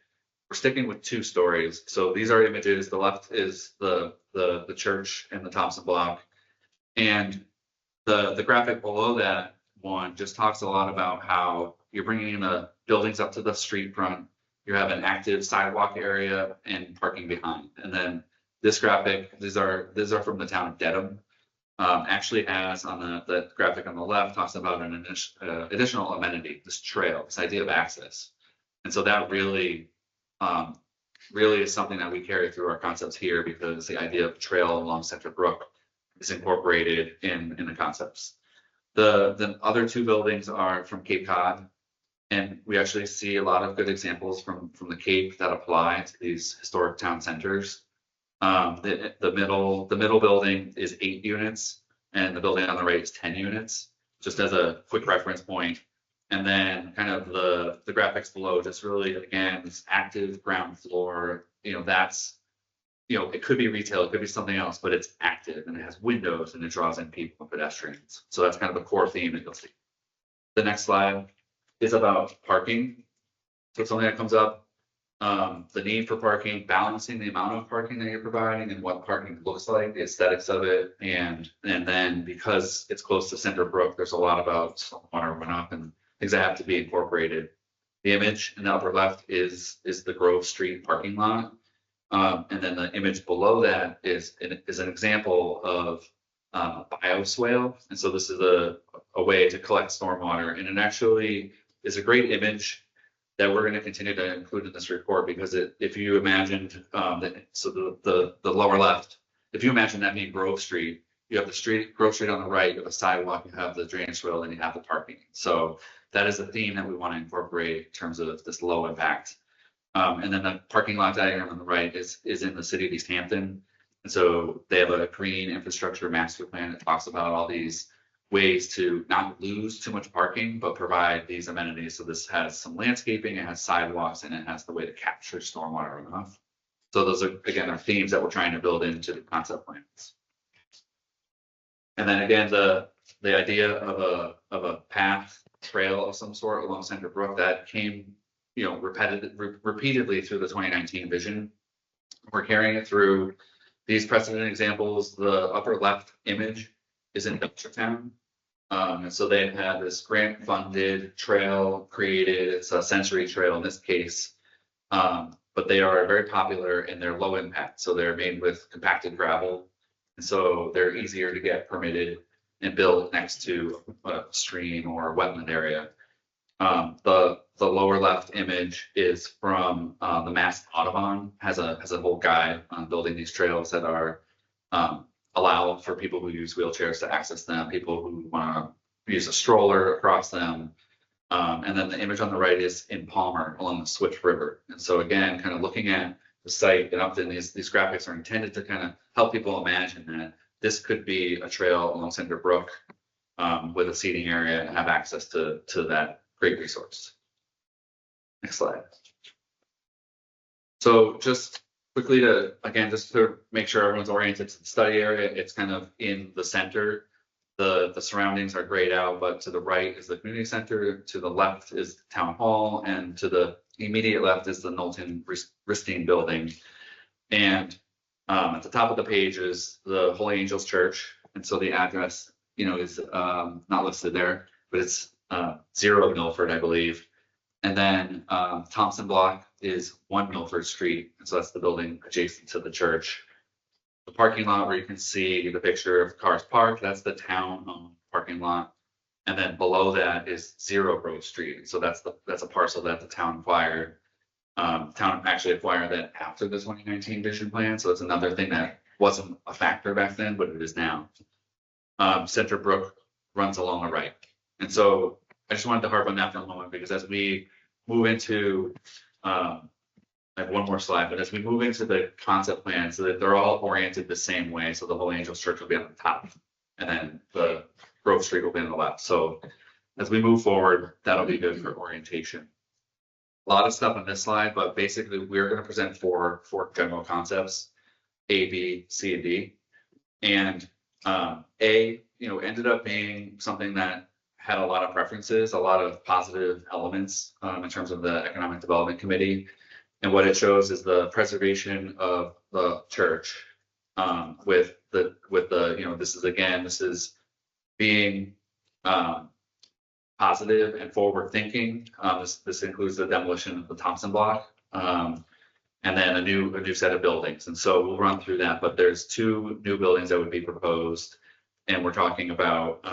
S15: We're sticking with 2 stories. So these are images. The left is the church and the Thompson block. And the graphic below that one just talks a lot about how you're bringing the buildings up to the street front. You have an active sidewalk area and parking behind. And then this graphic, these are from the town of Dedham, actually has on the graphic on the left talks about an additional amenity, this trail, this idea of access. And so that really is something that we carry through our concepts here because the idea of trail along Center Brook is incorporated in the concepts. The other 2 buildings are from Cape Cod. And we actually see a lot of good examples from the Cape that apply to these historic town centers. The middle building is 8 units and the building on the right is 10 units, just as a quick reference point. And then kind of the graphics below, just really, again, this active ground floor, you know, that's, you know, it could be retail, it could be something else, but it's active and it has windows and it draws in people and pedestrians. So that's kind of a core theme that you'll see. The next slide is about parking. So it's something that comes up. The need for parking, balancing the amount of parking that you're providing and what parking looks like, the aesthetics of it, and then because it's close to Center Brook, there's a lot about stormwater runoff and things that have to be incorporated. The image in the upper left is the Grove Street parking lot, and then the image below that is an example of bioswale, and so this is a way to collect stormwater, and it actually is a great image that we're going to continue to include in this report because if you imagined the lower left, if you imagine that being Grove Street, you have the Grove Street on the right, you have a sidewalk, you have the drainage swale, and you have the parking. So that is a theme that we want to incorporate in terms of this low impact. And then the parking lot diagram on the right is in the city of East Hampton. And so they have a green infrastructure master plan that talks about all these ways to not lose too much parking, but provide these amenities. So this has some landscaping, it has sidewalks, and it has the way to capture stormwater runoff. So those are, again, our themes that we're trying to build into the concept plans. And then again, the idea of a path trail of some sort along Center Brook that came, you know, repeatedly through the 2019 vision. We're carrying it through these precedent examples. The upper left image is in Belchertown. And so they've had this grant funded trail created. It's a sensory trail in this case, but they are very popular and they're low impact. So they're made with compacted gravel. And so they're easier to get permitted and built next to a stream or a wetland area. The lower left image is from the Mass Audubon, has a whole guide on building these trails that are allow for people who use wheelchairs to access them, people who want to use a stroller across them. And then the image on the right is in Palmer along the Switch River. And so again, kind of looking at the site in Upton, these graphics are intended to kind of help people imagine that this could be a trail along Center Brook with a seating area and have access to that great resource. Next slide. So just quickly just to make sure everyone's oriented to the study area, it's kind of in the center. The surroundings are grayed out, but to the right is the community center, to the left is the town hall, and to the immediate left is the Knowlton Ristine building. And at the top of the page is the Holy Angels Church. And so the address, is not listed there, but it's 0 Milford, I believe. And then Thompson Block is 1 Milford Street. And so that's the building adjacent to the church. The parking lot where you can see the picture of cars parked, that's the town parking lot. And then below that is 0 Grove Street. So that's a parcel that the town acquired. Town actually acquired that after the 2019 vision plan. So it's another thing that wasn't a factor back then, but it is now. Center Brook runs along the right. And so I just wanted to harp on that for a moment, because as we move into, I have one more slide, but as we move into the concept plan, so that they're all oriented the same way. So the Holy Angels Church will be on the top, and then the Grove Street will be on the left. So as we move forward, that'll be good for orientation. A lot of stuff on this slide, but basically we're going to present four general concepts: A, B, C, and D. And A, ended up being something that had a lot of preferences, a lot of positive elements in terms of the Economic Development Committee. And what it shows is the preservation of the church with the this is being positive and forward thinking. This includes the demolition of the Thompson Block and then a new set of buildings. And so we'll run through that, but there's 2 new buildings that would be proposed, and we're talking about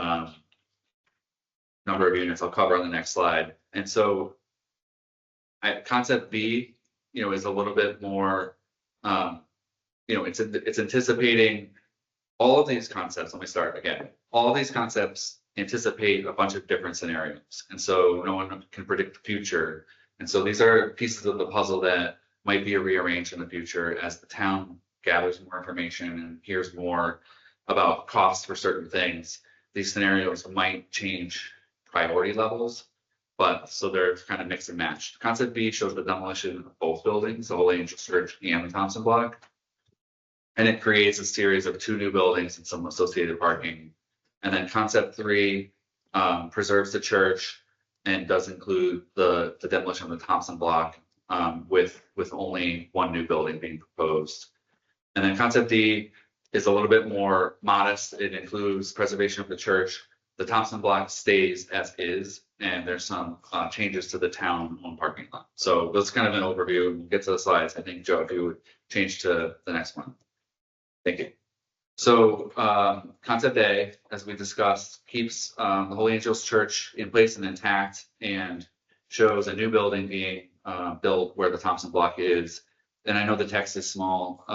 S15: number of units I'll cover on the next slide. And so concept B, is a little bit more, it's anticipating all of these concepts. Let me start again. All of these concepts anticipate a bunch of different scenarios. And so no one can predict the future. And so these are pieces of the puzzle that might be rearranged in the future as the town gathers more information and hears more about costs for certain things. These scenarios might change priority levels, but so they're kind of mixed and matched. Concept B shows the demolition of both buildings, the Holy Angels Church and the Thompson Block. And it creates a series of 2 new buildings and some associated parking. And then concept 3 preserves the church and does include the demolition of the Thompson Block with only 1 new building being proposed. And then concept D is a little bit more modest. It includes preservation of the church. The Thompson Block stays as is, and there's some changes to the town-owned parking lot. So that's kind of an overview. We'll get to the slides. I think, Joe, if you would change to the next one. Thank you. So concept A, as we discussed, keeps the Holy Angels Church in place and intact, and shows a new building being built where the Thompson Block is. And I know the text is small.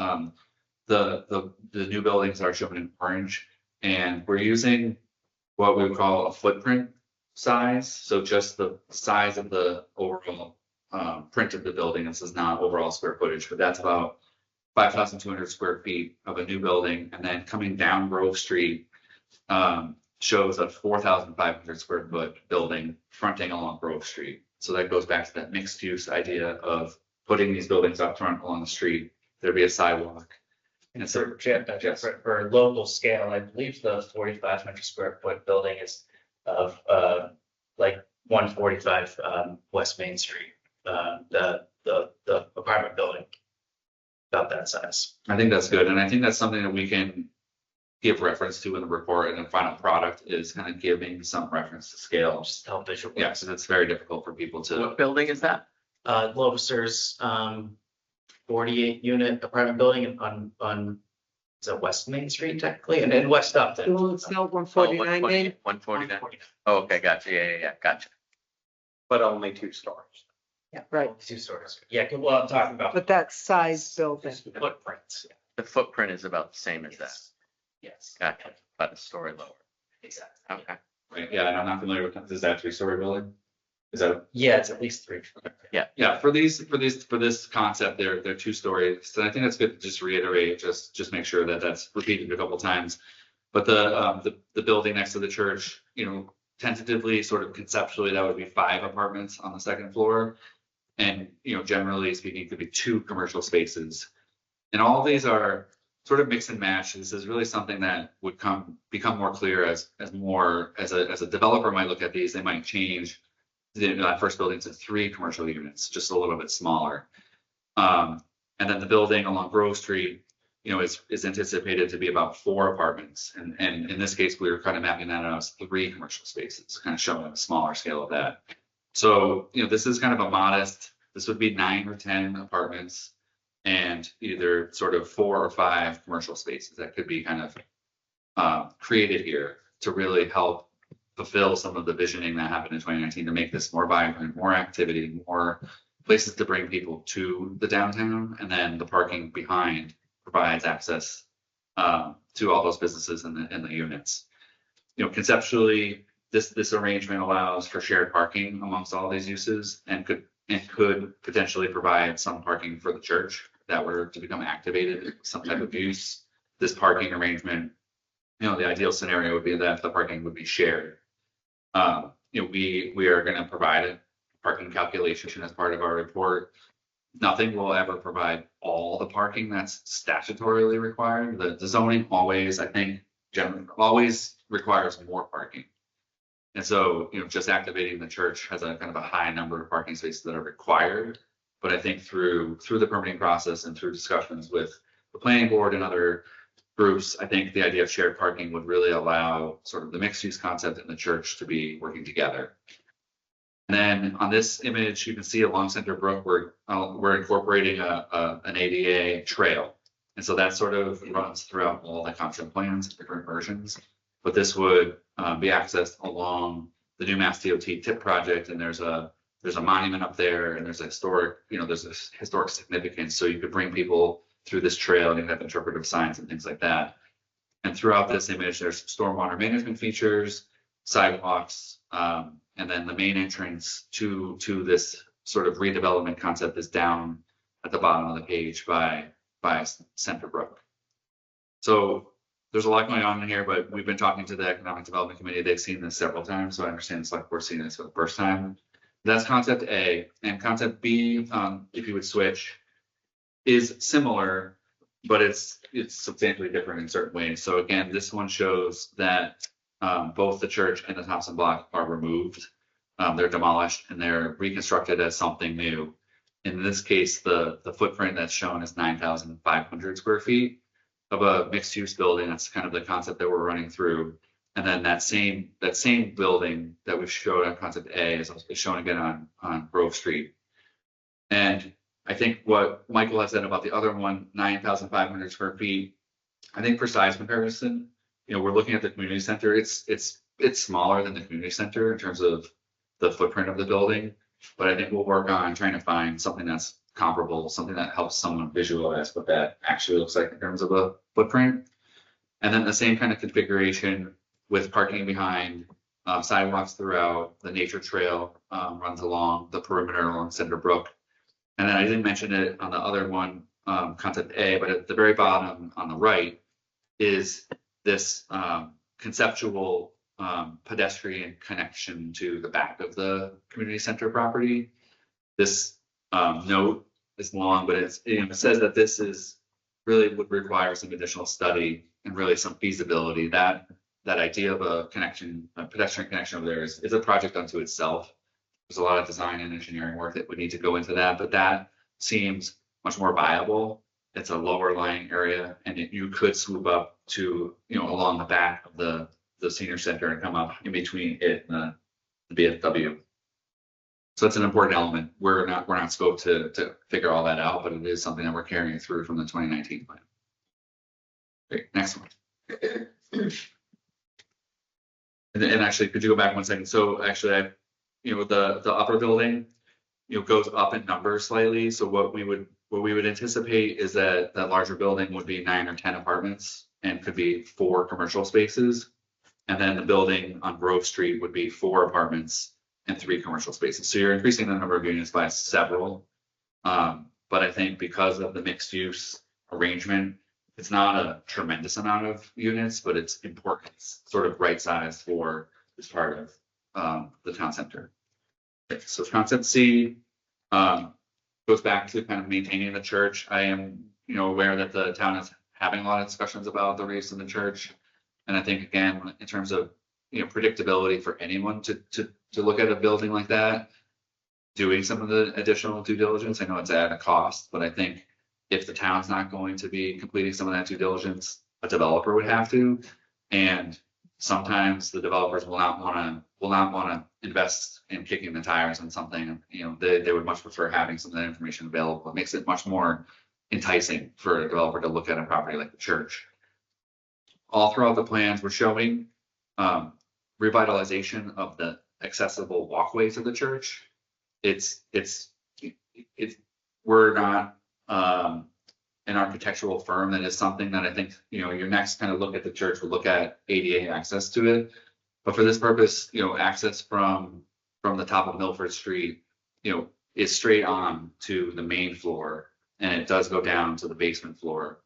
S15: The new buildings are shown in orange, and we're using what we would call a footprint size. So just the size of the overall print of the building. This is not overall square footage, but that's about 5,200 square feet of a new building. And then coming down Grove Street shows a 4,500 square foot building fronting along Grove Street. So that goes back to that mixed use idea of putting these buildings up front along the street. There'd be a sidewalk.
S9: And so for local scale, I believe the 4,500 square foot building is of like 145 West Main Street, the apartment building, about that size.
S15: I think that's good. And I think that's something that we can give reference to in the report, and the final product is kind of giving some reference to scale.
S9: Just to help visualize.
S15: Yes, and it's very difficult for people to.
S4: What building is that?
S9: Loviser's 48 unit apartment building on is it West Main Street technically, and in West Upton.
S1: Well, it's not 149 Main.
S4: 149. Oh, okay, gotcha. Yeah, gotcha.
S2: But only 2 stories.
S1: Yeah, right.
S9: 2 stories. Yeah, well, I'm talking about.
S1: But that size building.
S9: Footprints. Yeah.
S4: The footprint is about the same as that.
S9: Yes.
S4: Gotcha. About a story lower.
S9: Exactly.
S4: Okay.
S15: Right, yeah, and I'm not familiar with, is that 3-story building? Is that?
S9: Yeah, it's at least 3.
S15: Yeah, for this concept, they're 2 stories. So I think that's good to just reiterate, just make sure that that's repeated a couple times. But the building next to the church, tentatively, sort of conceptually, that would be 5 apartments on the 2nd floor. And, generally speaking, it could be 2 commercial spaces. And all of these are sort of mix and match. This is really something that would become more clear as a developer might look at these, they might change that first building to 3 commercial units, just a little bit smaller. And then the building along Grove Street, is anticipated to be about 4 apartments. And in this case, we were kind of mapping that out as 3 commercial spaces, kind of showing a smaller scale of that. So, this is kind of a modest, this would be 9 or 10 apartments and either sort of 4 or 5 commercial spaces that could be kind of created here to really help fulfill some of the visioning that happened in 2019 to make this more vibrant, more activity, more places to bring people to the downtown. And then the parking behind provides access to all those businesses in the units. Conceptually, this arrangement allows for shared parking amongst all these uses and could potentially provide some parking for the church that were to become activated, some type of use. This parking arrangement, the ideal scenario would be that the parking would be shared. We are going to provide a parking calculation as part of our report. Nothing will ever provide all the parking that's statutorily required. The zoning always, I think, generally always requires more parking. And so, just activating the church has a kind of a high number of parking spaces that are required. But I think through the permitting process and through discussions with the planning board and other groups, I think the idea of shared parking would really allow sort of the mixed use concept and the church to be working together. And then on this image, you can see along Center Brook, we're incorporating an ADA trail. And so that sort of runs throughout all the concept plans, different versions. But this would be accessed along the new Mass DOT TIP project. And there's a monument up there and there's a historic significance. So you could bring people through this trail and you have interpretive signs and things like that. And throughout this image, there's stormwater management features, sidewalks, and then the main entrance to this sort of redevelopment concept is down at the bottom of the page by Center Brook. So there's a lot going on in here, but we've been talking to the Economic Development Committee. They've seen this several times, so I understand it's like we're seeing this for the first time. That's concept A. And concept B, if you would switch, is similar, but it's substantially different in certain ways. So again, this one shows that both the church and the Thompson block are removed. They're demolished and they're reconstructed as something new. In this case, the footprint that's shown is 9,500 square feet of a mixed use building. That's kind of the concept that we're running through. And then that same building that we showed on concept A is shown again on Grove Street. And I think what Michael has said about the other one, 9,500 square feet, I think for size comparison, we're looking at the community center. It's smaller than the community center in terms of the footprint of the building, but I think we'll work on trying to find something that's comparable, something that helps someone visualize what that actually looks like in terms of a footprint. And then the same kind of configuration with parking behind, sidewalks throughout, the nature trail runs along the perimeter along Center Brook. And then I didn't mention it on the other one, concept A, but at the very bottom on the right is this conceptual pedestrian connection to the back of the community center property. This note is long, but it says that this is really would require some additional study and really some feasibility. That idea of a pedestrian connection over there is a project unto itself. There's a lot of design and engineering work that would need to go into that, but that seems much more viable. It's a lower lying area, and you could swoop up to, along the back of the senior center and come up in between it and the BFW. So that's an important element. We're not scoped to figure all that out, but it is something that we're carrying through from the 2019 plan. Great, next one. And actually, could you go back 1 second? So actually, the upper building, goes up in numbers slightly. So what we would anticipate is that that larger building would be 9 or 10 apartments and could be 4 commercial spaces. And then the building on Grove Street would be 4 apartments and 3 commercial spaces. So you're increasing the number of units by several. But I think because of the mixed use arrangement, it's not a tremendous amount of units, but it's important, it's sort of right size for this part of the town center. So concept C goes back to kind of maintaining the church. I am, aware that the town is having a lot of discussions about the race in the church. And I think, again, in terms of, predictability for anyone to look at a building like that, doing some of the additional due diligence, I know it's at a cost, but I think if the town's not going to be completing some of that due diligence, a developer would have to. And sometimes the developers will not want to invest in kicking the tires on something. They would much prefer having some of that information available. It makes it much more enticing for a developer to look at a property like the church. All throughout the plans, we're showing revitalization of the accessible walkways of the church. We're not an architectural firm. That is something that I think, your next kind of look at the church will look at ADA access to it. But for this purpose, access from the top of Milford Street, is straight on to the main floor, and it does go down to the basement floor.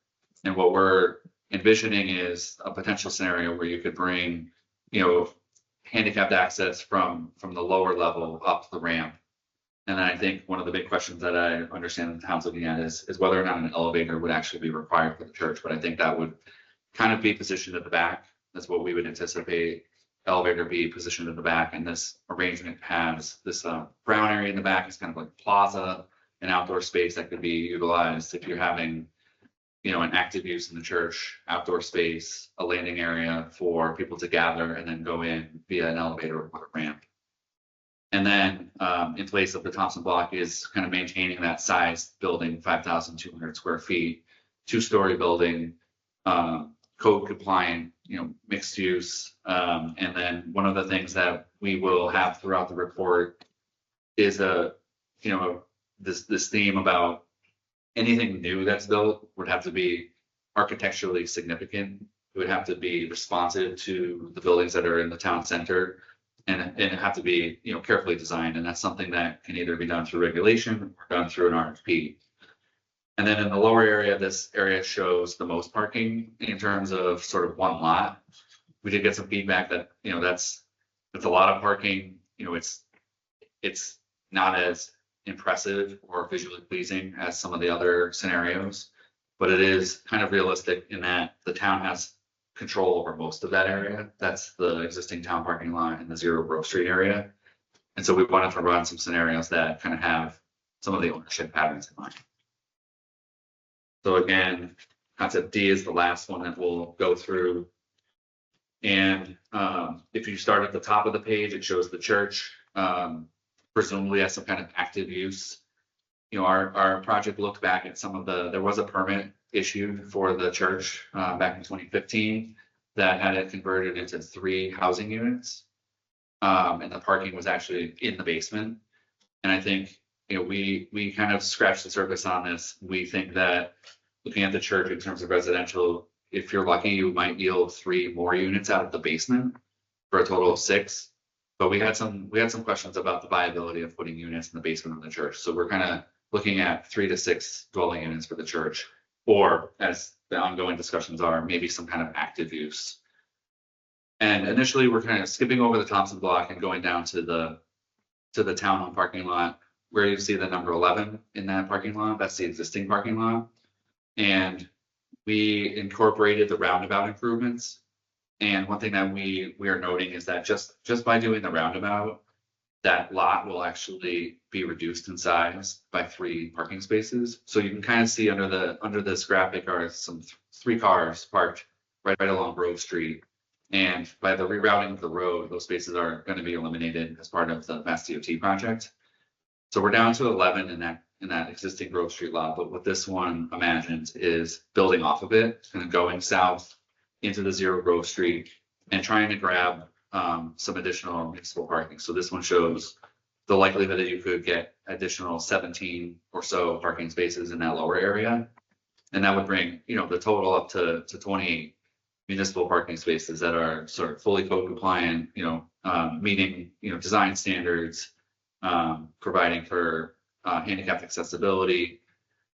S15: And what we're envisioning is a potential scenario where you could bring, handicapped access from the lower level up the ramp. And then I think one of the big questions that I understand the town's looking at is whether or not an elevator would actually be required for the church. But I think that would kind of be positioned at the back. That's what we would anticipate. Elevator be positioned at the back, and this arrangement has this brown area in the back is kind of like a plaza, an outdoor space that could be utilized if you're having, an active use in the church, outdoor space, a landing area for people to gather and then go in via an elevator or a ramp. And then in place of the Thompson block is kind of maintaining that size building, 5,200 square feet, 2-story building, code compliant, mixed use. And then one of the things that we will have throughout the report is this theme about anything new that's built would have to be architecturally significant. It would have to be responsive to the buildings that are in the town center, and it have to be, carefully designed. And that's something that can either be done through regulation or done through an RFP. And then in the lower area, this area shows the most parking in terms of sort of one lot. We did get some feedback that, that's a lot of parking. It's not as impressive or visually pleasing as some of the other scenarios, but it is kind of realistic in that the town has control over most of that area. That's the existing town parking lot in the 0 Grove Street area. And so we wanted to run some scenarios that kind of have some of the ownership patterns in mind. So again, concept D is the last one that we'll go through. And if you start at the top of the page, it shows the church, presumably has some kind of active use. Our project looked back at there was a permit issued for the church back in 2015 that had it converted into 3 housing units. And the parking was actually in the basement. And I think, we kind of scratched the surface on this. We think that looking at the church in terms of residential, if you're lucky, you might yield 3 more units out of the basement for a total of 6. But we had some questions about the viability of putting units in the basement of the church. So we're kind of looking at 3 to 6 dwelling units for the church, or as the ongoing discussions are, maybe some kind of active use. And initially, we're kind of skipping over the Thompson block and going down to the town hall parking lot, where you see the number 11 in that parking lot. That's the existing parking lot. And we incorporated the roundabout improvements. And one thing that we are noting is that just by doing the roundabout, that lot will actually be reduced in size by 3 parking spaces. So you can kind of see under this graphic are some 3 cars parked right along Grove Street. And by the rerouting of the road, those spaces are going to be eliminated as part of the Mass DOT project. So we're down to 11 in that existing Grove Street lot. But what this one imagines is building off of it and going south into the 0 Grove Street and trying to grab some additional municipal parking. So this one shows the likelihood that you could get additional 17 or so parking spaces in that lower area. And that would bring, the total up to 28 municipal parking spaces that are sort of fully code compliant, meeting, design standards, providing for handicapped accessibility,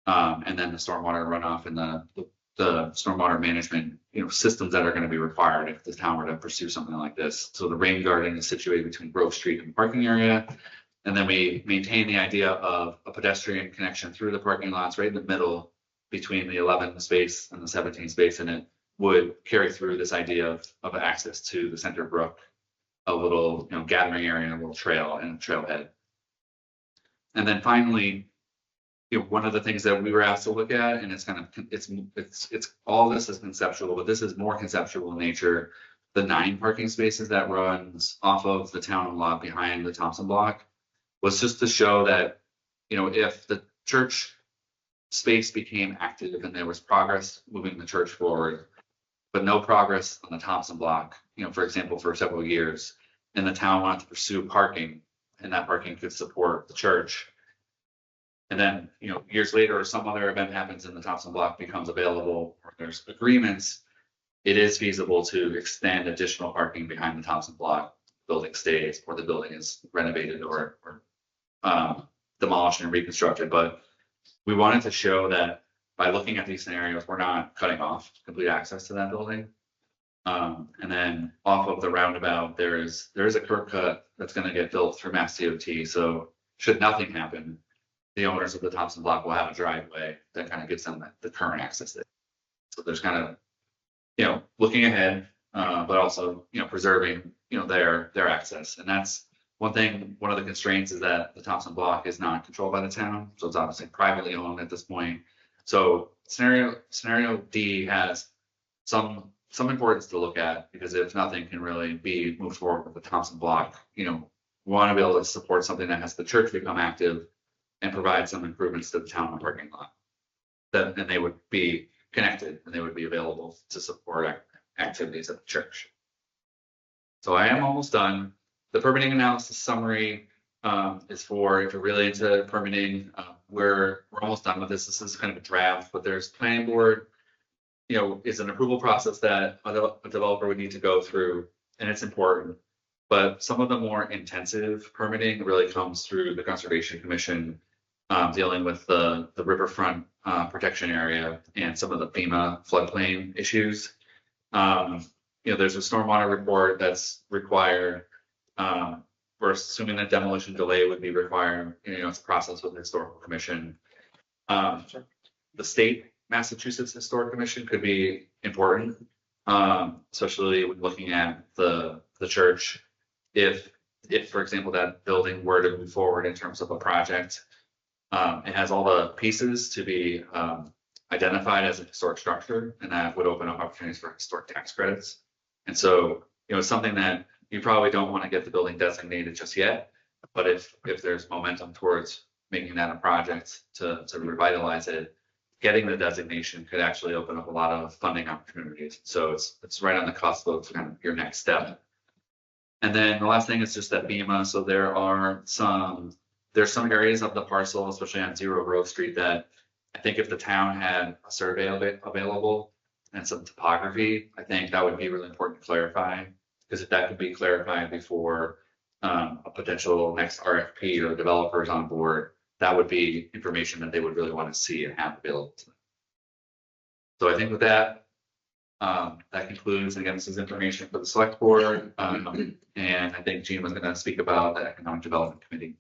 S15: and then the stormwater runoff and the stormwater management, systems that are going to be required if the town were to pursue something like this. So the rain garden is situated between Grove Street and the parking area. And then we maintain the idea of a pedestrian connection through the parking lots right in the middle between the 11 space and the 17 space. And it would carry through this idea of access to the Center Brook, a little, gathering area, a little trail and a trailhead. And then finally, one of the things that we were asked to look at, and it's kind of, it's all this is conceptual, but this is more conceptual in nature. The 9 parking spaces that runs off of the town lot behind the Thompson block was just to show that, if the church space became active and there was progress moving the church forward, but no progress on the Thompson block, for example, for several years, and the town wanted to pursue parking, and that parking could support the church. And then, years later, or some other event happens and the Thompson block becomes available, or there's agreements, it is feasible to extend additional parking behind the Thompson block. Building stays, or the building is renovated or demolished and reconstructed. But we wanted to show that by looking at these scenarios, we're not cutting off complete access to that building. And then off of the roundabout, there is a curb cut that's going to get built through Mass DOT. So should nothing happen, the owners of the Thompson block will have a driveway that kind of gives them the current access there. So there's kind of, looking ahead, but also, preserving, their access. And that's one thing. One of the constraints is that the Thompson block is not controlled by the town. So it's obviously privately owned at this point. So scenario D has some importance to look at, because if nothing can really be moved forward with the Thompson block, we want to be able to support something that has the church become active and provide some improvements to the town parking lot. And they would be connected and they would be available to support activities at the church. So I am almost done. The permitting analysis summary is for, if you're really into permitting, we're almost done with this. This is kind of a draft, but there's planning board, is an approval process that a developer would need to go through, and it's important. But some of the more intensive permitting really comes through the Conservation Commission, dealing with the riverfront protection area and some of the FEMA floodplain issues. There's a stormwater report that's required. We're assuming that demolition delay would be required. It's a process with the Historical Commission. The state Massachusetts Historic Commission could be important, especially when looking at the church. If, for example, that building were to move forward in terms of a project, it has all the pieces to be identified as a historic structure, and that would open up opportunities for historic tax credits. And so, it's something that you probably don't want to get the building designated just yet, but if there's momentum towards making that a project to revitalize it, getting the designation could actually open up a lot of funding opportunities. So it's right on the cusp of kind of your next step. And then the last thing is just that FEMA. So there's some areas of the parcel, especially on 0 Grove Street, that I think if the town had a survey available and some topography, I think that would be really important to clarify. Because if that could be clarified before a potential next RFP or developers on board, that would be information that they would really want to see and have available to them. So I think with that, that concludes. Again, this is information for the select board. And I think Gene was going to speak about the Economic Development Committee.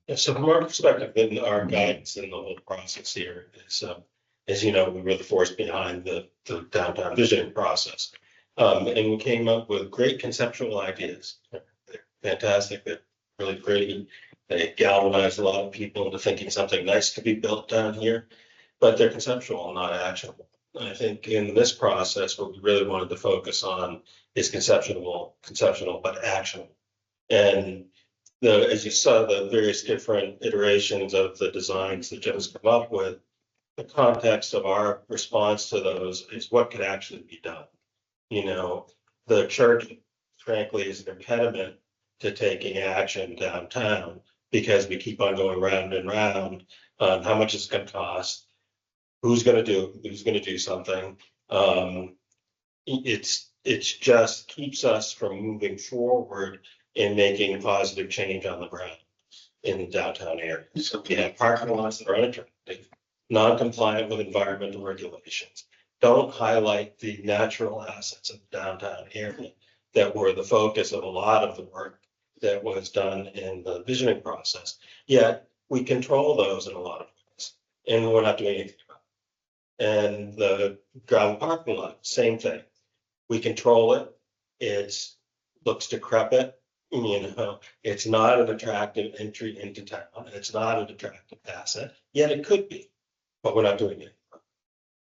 S16: Yeah, so from our perspective, in our guidance in the whole process here is, as you know, we were the force behind the downtown vision process. And we came up with great conceptual ideas. They're fantastic. They're really pretty. They galvanized a lot of people into thinking something nice could be built down here, but they're conceptual, not actionable. And I think in this process, what we really wanted to focus on is conceptual, but actionable. And as you saw, the various different iterations of the designs that Jim's come up with, the context of our response to those is what could actually be done. The church, frankly, is an impediment to taking action downtown because we keep on going round and round on how much it's going to cost, who's going to do something. It's just keeps us from moving forward in making positive change on the ground in the downtown area. So we have parking lots that are unattractive, non-compliant with environmental regulations, don't highlight the natural assets of the downtown area that were the focus of a lot of the work that was done in the visioning process. Yet we control those in a lot of ways, and we're not doing anything about it. And the gravel parking lot, same thing. We control it. It's looks decrepit. It's not an attractive entry into town. It's not an attractive asset. Yet it could be, but we're not doing it.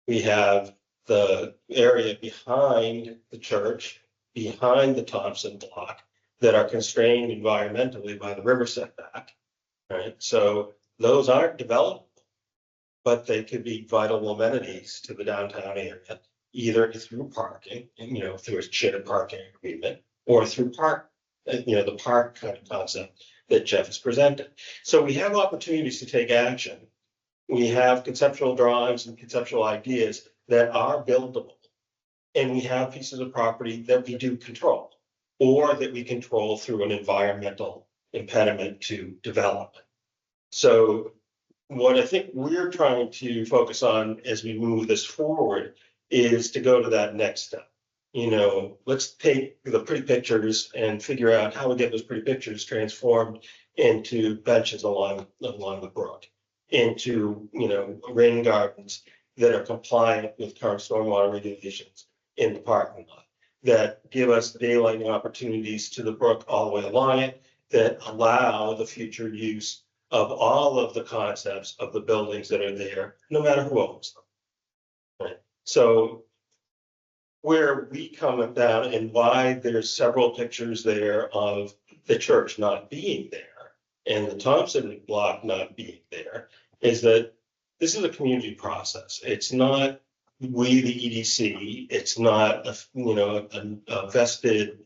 S16: We have the area behind the church, behind the Thompson block, that are constrained environmentally by the river setback, right? So those aren't developable, but they could be vital amenities to the downtown area, either through parking, through a shared parking agreement, or through the park kind of concept that Jeff has presented. So we have opportunities to take action. We have conceptual drawings and conceptual ideas that are buildable, and we have pieces of property that we do control, or that we control through an environmental impediment to development. So what I think we're trying to focus on as we move this forward is to go to that next step. Let's take the pretty pictures and figure out how we get those pretty pictures transformed into benches along the brook, into, rain gardens that are compliant with current stormwater regulations in the parking lot, that give us daylighting opportunities to the brook all the way along it, that allow the future use of all of the concepts of the buildings that are there, no matter who owns them. Right? So where we come down and why there's several pictures there of the church not being there and the Thompson block not being there is that this is a community process. It's not we, the EDC, it's not a vested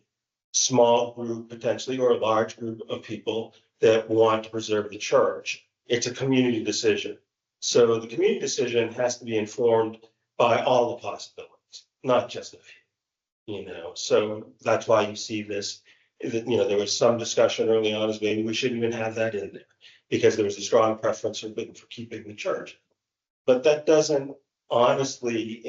S16: small group potentially or a large group of people that want to preserve the church. It's a community decision. So the community decision has to be informed by all the possibilities, not just a few. So that's why you see this. There was some discussion early on as maybe we shouldn't even have that in there because there was a strong preference for keeping the church. But that doesn't honestly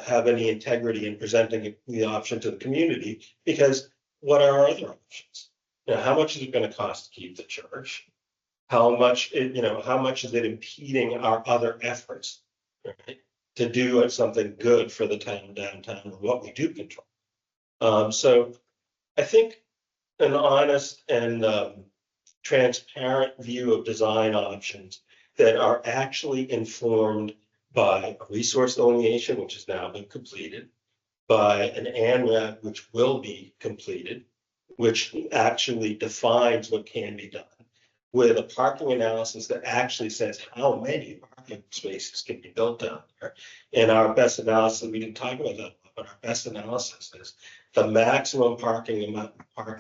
S16: have any integrity in presenting the option to the community, because what are our other options? How much is it going to cost to keep the church? How much is it impeding our other efforts, right, to do something good for the town downtown and what we do control? So I think an honest and transparent view of design options that are actually informed by a resource delineation, which has now been completed, by an ANRAD, which will be completed, which actually defines what can be done, with a parking analysis that actually says how many parking spaces can be built down there. And our best analysis, we didn't talk about that, but our best analysis is the maximum parking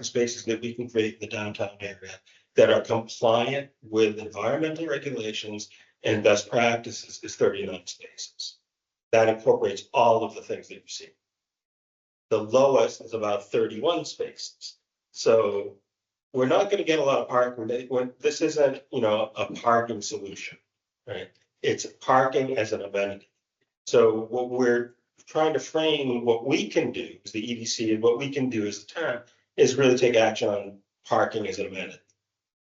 S16: spaces that we can create in the downtown area that are compliant with environmental regulations and best practices is 39 spaces. That incorporates all of the things that you see. The lowest is about 31 spaces. So we're not going to get a lot of parking. This isn't, a parking solution, right? It's parking as an amenity. So what we're trying to frame, what we can do as the EDC and what we can do as a town is really take action on parking as an amenity,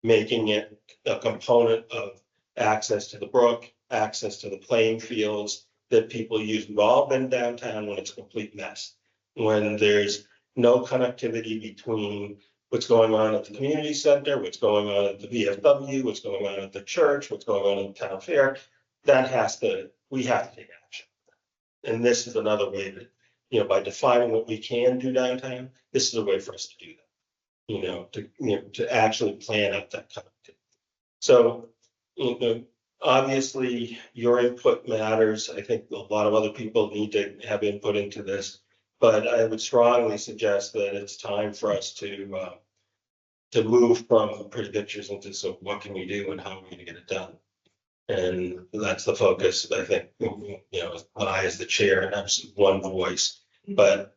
S16: making it a component of access to the brook, access to the playing fields that people use. We've all been downtown when it's a complete mess, when there's no connectivity between what's going on at the community center, what's going on at the VFW, what's going on at the church, what's going on at the town fair. We have to take action. And this is another way that, by defining what we can do downtown, this is a way for us to do that, to actually plan out that connectivity. So, obviously your input matters. I think a lot of other people need to have input into this, but I would strongly suggest that it's time for us to move from pretty pictures into what can we do and how are we going to get it done. And that's the focus. I think, I as the chair and I'm one voice, but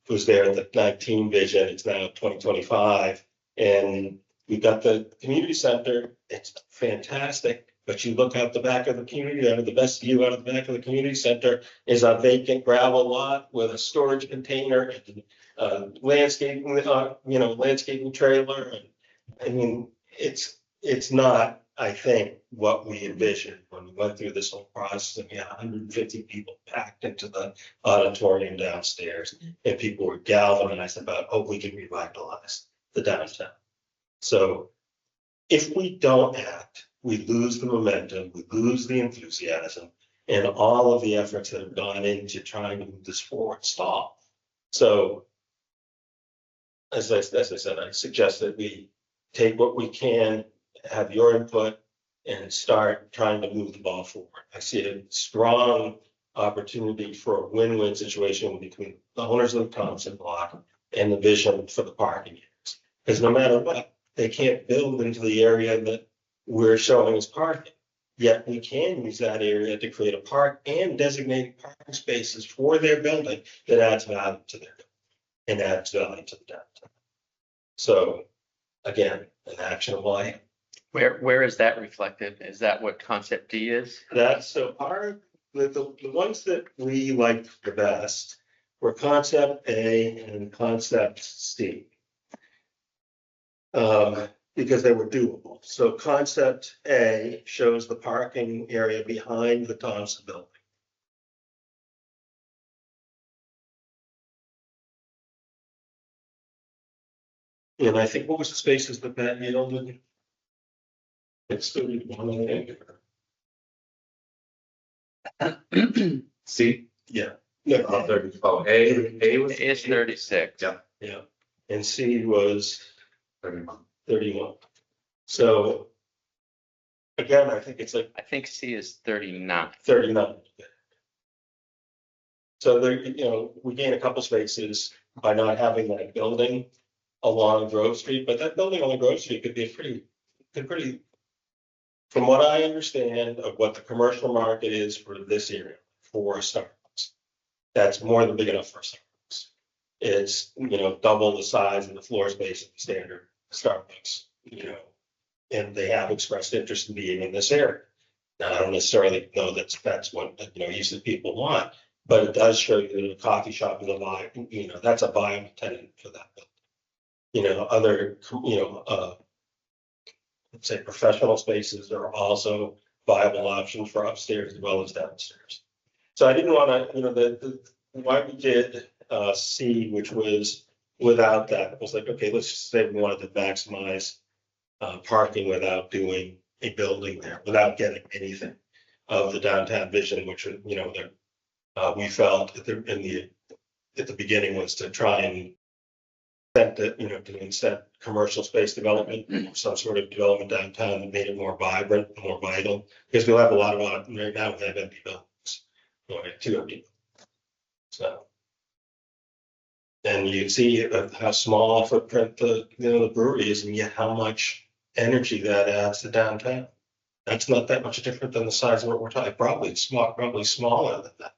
S16: was there at the 19 vision. It's now 2025. And we've got the community center. It's fantastic. But you look out the back of the community center, the best view out of the back of the community center is a vacant gravel lot with a storage container and landscaping, landscaping trailer. And I mean, it's not, I think, what we envisioned when we went through this whole process. And we had 150 people packed into the auditorium downstairs, and people were galvanized about, oh, we can revitalize the downtown. So if we don't act, we lose the momentum, we lose the enthusiasm, and all of the efforts that have gone into trying to move this forward stall. So, as I said, I suggest that we take what we can, have your input, and start trying to move the ball forward. I see a strong opportunity for a win-win situation between the owners of the Thompson block and the vision for the parking areas. Because no matter what, they can't build into the area that we're showing as parking. Yet we can use that area to create a park and designate parking spaces for their building that adds value to their building and adds value to the downtown. So again, an actionable item.
S4: Where is that reflected? Is that what concept D is?
S16: That's so the ones that we liked the best were concept A and concept C. Because they were doable. So concept A shows the parking area behind the Thompson building. And I think, what was the spaces that yielded? It's 31, I think.
S6: C?
S16: Yeah.
S6: A was.
S4: A is 36.
S6: Yeah.
S16: Yeah. And C was
S6: 31.
S16: 31. So again, I think it's like
S4: I think C is 39.
S16: 39. So there, we gain a couple spaces by not having that building along Grove Street, but that building along Grove Street could be pretty, from what I understand of what the commercial market is for this area, for Starbucks, that's more than big enough for Starbucks. It's, double the size of the floor space of the standard Starbucks, and they have expressed interest in being in this area. Now, I don't necessarily know that's what, usually people want, but it does show you that a coffee shop is a viable, that's a viable tenant for that building. Other, let's say professional spaces are also viable options for upstairs as well as downstairs. So I didn't want to, why we did C, which was without that, it was like, okay, let's just say we wanted to maximize parking without doing a building there, without getting anything of the downtown vision, which, we felt at the beginning was to try and to incent commercial space development, or some sort of development downtown that made it more vibrant, more vital, because we'll have a lot of, right now we have empty buildings, we have 2 empty. So. And you see how small a footprint the brewery is, and yet how much energy that adds to downtown. That's not that much different than the size of what we're talking. Probably smaller than that.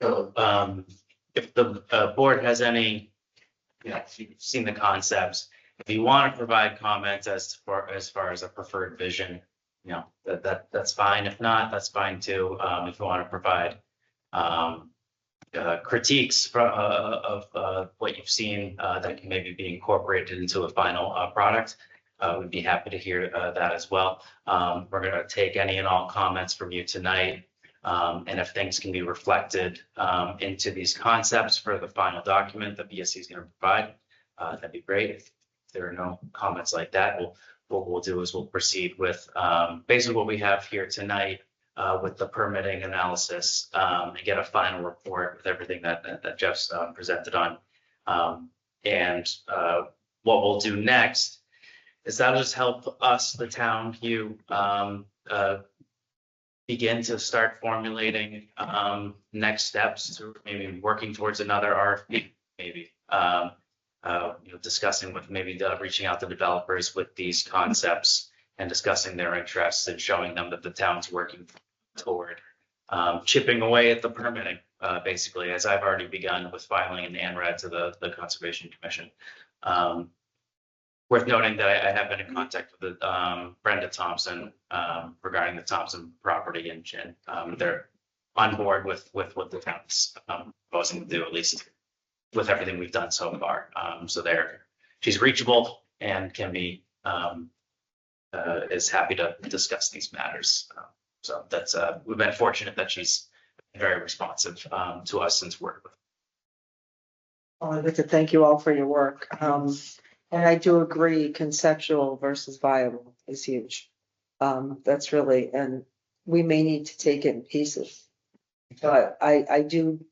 S9: So, if the board has any, if you've seen the concepts, if you want to provide comments as far as a preferred vision, that's fine. If not, that's fine too. If you want to provide critiques of what you've seen that can maybe be incorporated into a final product, we'd be happy to hear that as well. We're going to take any and all comments from you tonight. And if things can be reflected into these concepts for the final document that BSC is going to provide, that'd be great. If there are no comments like that, what we'll do is we'll proceed with basically what we have here tonight with the permitting analysis and get a final report with everything that Jeff's presented on. And what we'll do next is that'll just help us, the town, you, begin to start formulating next steps to maybe working towards another RFP, maybe discussing with maybe reaching out to developers with these concepts and discussing their interests and showing them that the town's working toward chipping away at the permitting, basically, as I've already begun with filing an ANRAD to the Conservation Commission. Worth noting that I have been in contact with Brenda Thompson regarding the Thompson property, and they're on board with what the town's proposing to do, at least with everything we've done so far. So she's reachable and can be is happy to discuss these matters. So that's we've been fortunate that she's very responsive to us since working with.
S1: Well, I'd like to thank you all for your work. And I do agree, conceptual versus viable is huge. That's really, and we may need to take it in pieces. But I do,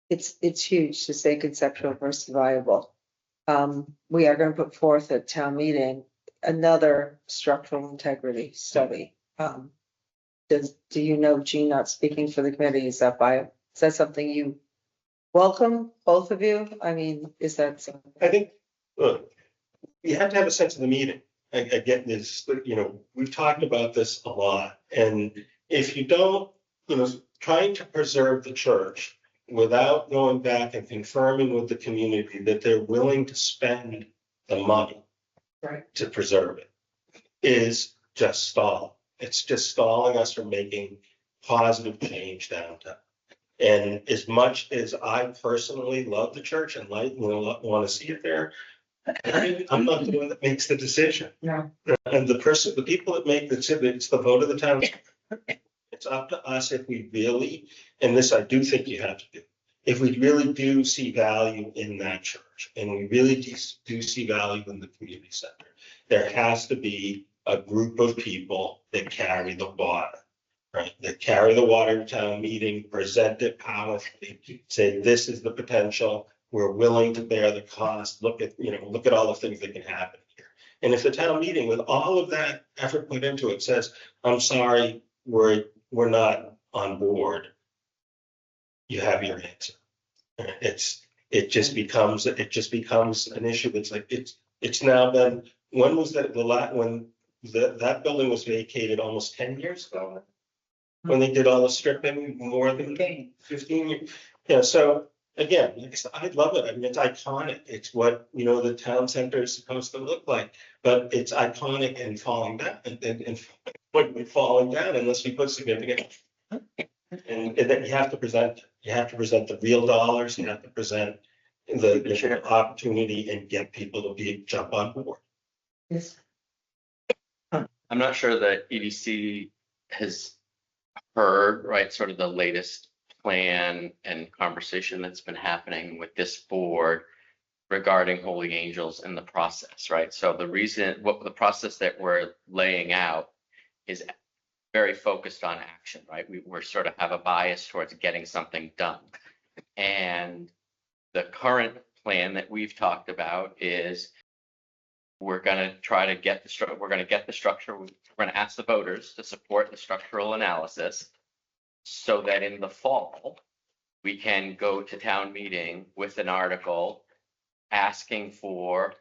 S1: it's huge to say conceptual versus viable. We are going to put forth at town meeting another structural integrity study. Do you know, Jean, not speaking for the committee, is that something you welcome, both of you? I mean, is that something?
S16: I think, look, you have to have a sense of the meeting. I get this, we've talked about this a lot. And if you don't, trying to preserve the church without going back and confirming with the community that they're willing to spend the money to preserve it is just stall. It's just stalling us from making positive change downtown. And as much as I personally love the church and want to see it there, I'm not the one that makes the decision.
S1: No.
S16: And the people that make it's the vote of the town. It's up to us if we really, and this I do think you have to do, if we really do see value in that church and we really do see value in the community center, there has to be a group of people that carry the water, right? That carry the water to town meeting, present it powerfully, say this is the potential. We're willing to bear the cost. Look at all the things that can happen here. And if the town meeting with all of that effort put into it says, I'm sorry, we're not on board, you have your answer. It just becomes an issue that's like, it's now been, when was that when that building was vacated almost 10 years ago? When they did all the stripping, more than 15 years. Yeah, so again, I love it. I mean, it's iconic. It's what, the town center is supposed to look like, but it's iconic and falling down and falling down unless we put significant. And then you have to present the real dollars. You have to present the opportunity and get people to jump on board.
S1: Yes.
S4: I'm not sure that EDC has heard, right, sort of the latest plan and conversation that's been happening with this board regarding Holy Angels and the process, right? So the process that we're laying out is very focused on action, right? We're sort of have a bias towards getting something done. And the current plan that we've talked about is we're going to try to get the structure. We're going to ask the voters to support the structural analysis so that in the fall, we can go to town meeting with an article asking for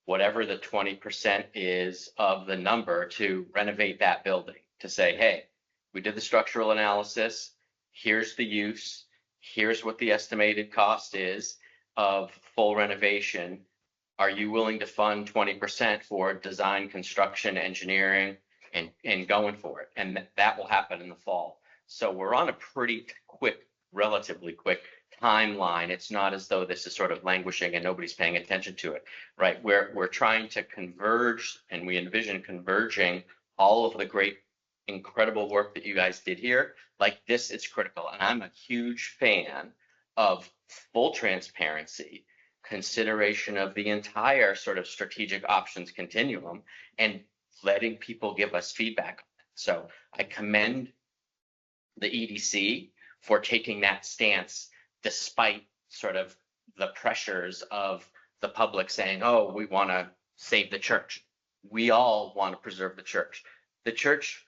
S4: whatever the 20% is of the number to renovate that building, to say, hey, we did the structural analysis. Here's the use. Here's what the estimated cost is of full renovation. Are you willing to fund 20% for design, construction, engineering, and going for it? And that will happen in the fall. So we're on a pretty relatively quick timeline. It's not as though this is sort of languishing and nobody's paying attention to it, right? We're trying to converge, and we envision converging all of the great, incredible work that you guys did here. Like this, it's critical. And I'm a huge fan of full transparency, consideration of the entire sort of strategic options continuum, and letting people give us feedback. So I commend the EDC for taking that stance despite sort of the pressures of the public saying, oh, we want to save the church. We all want to preserve the church. The church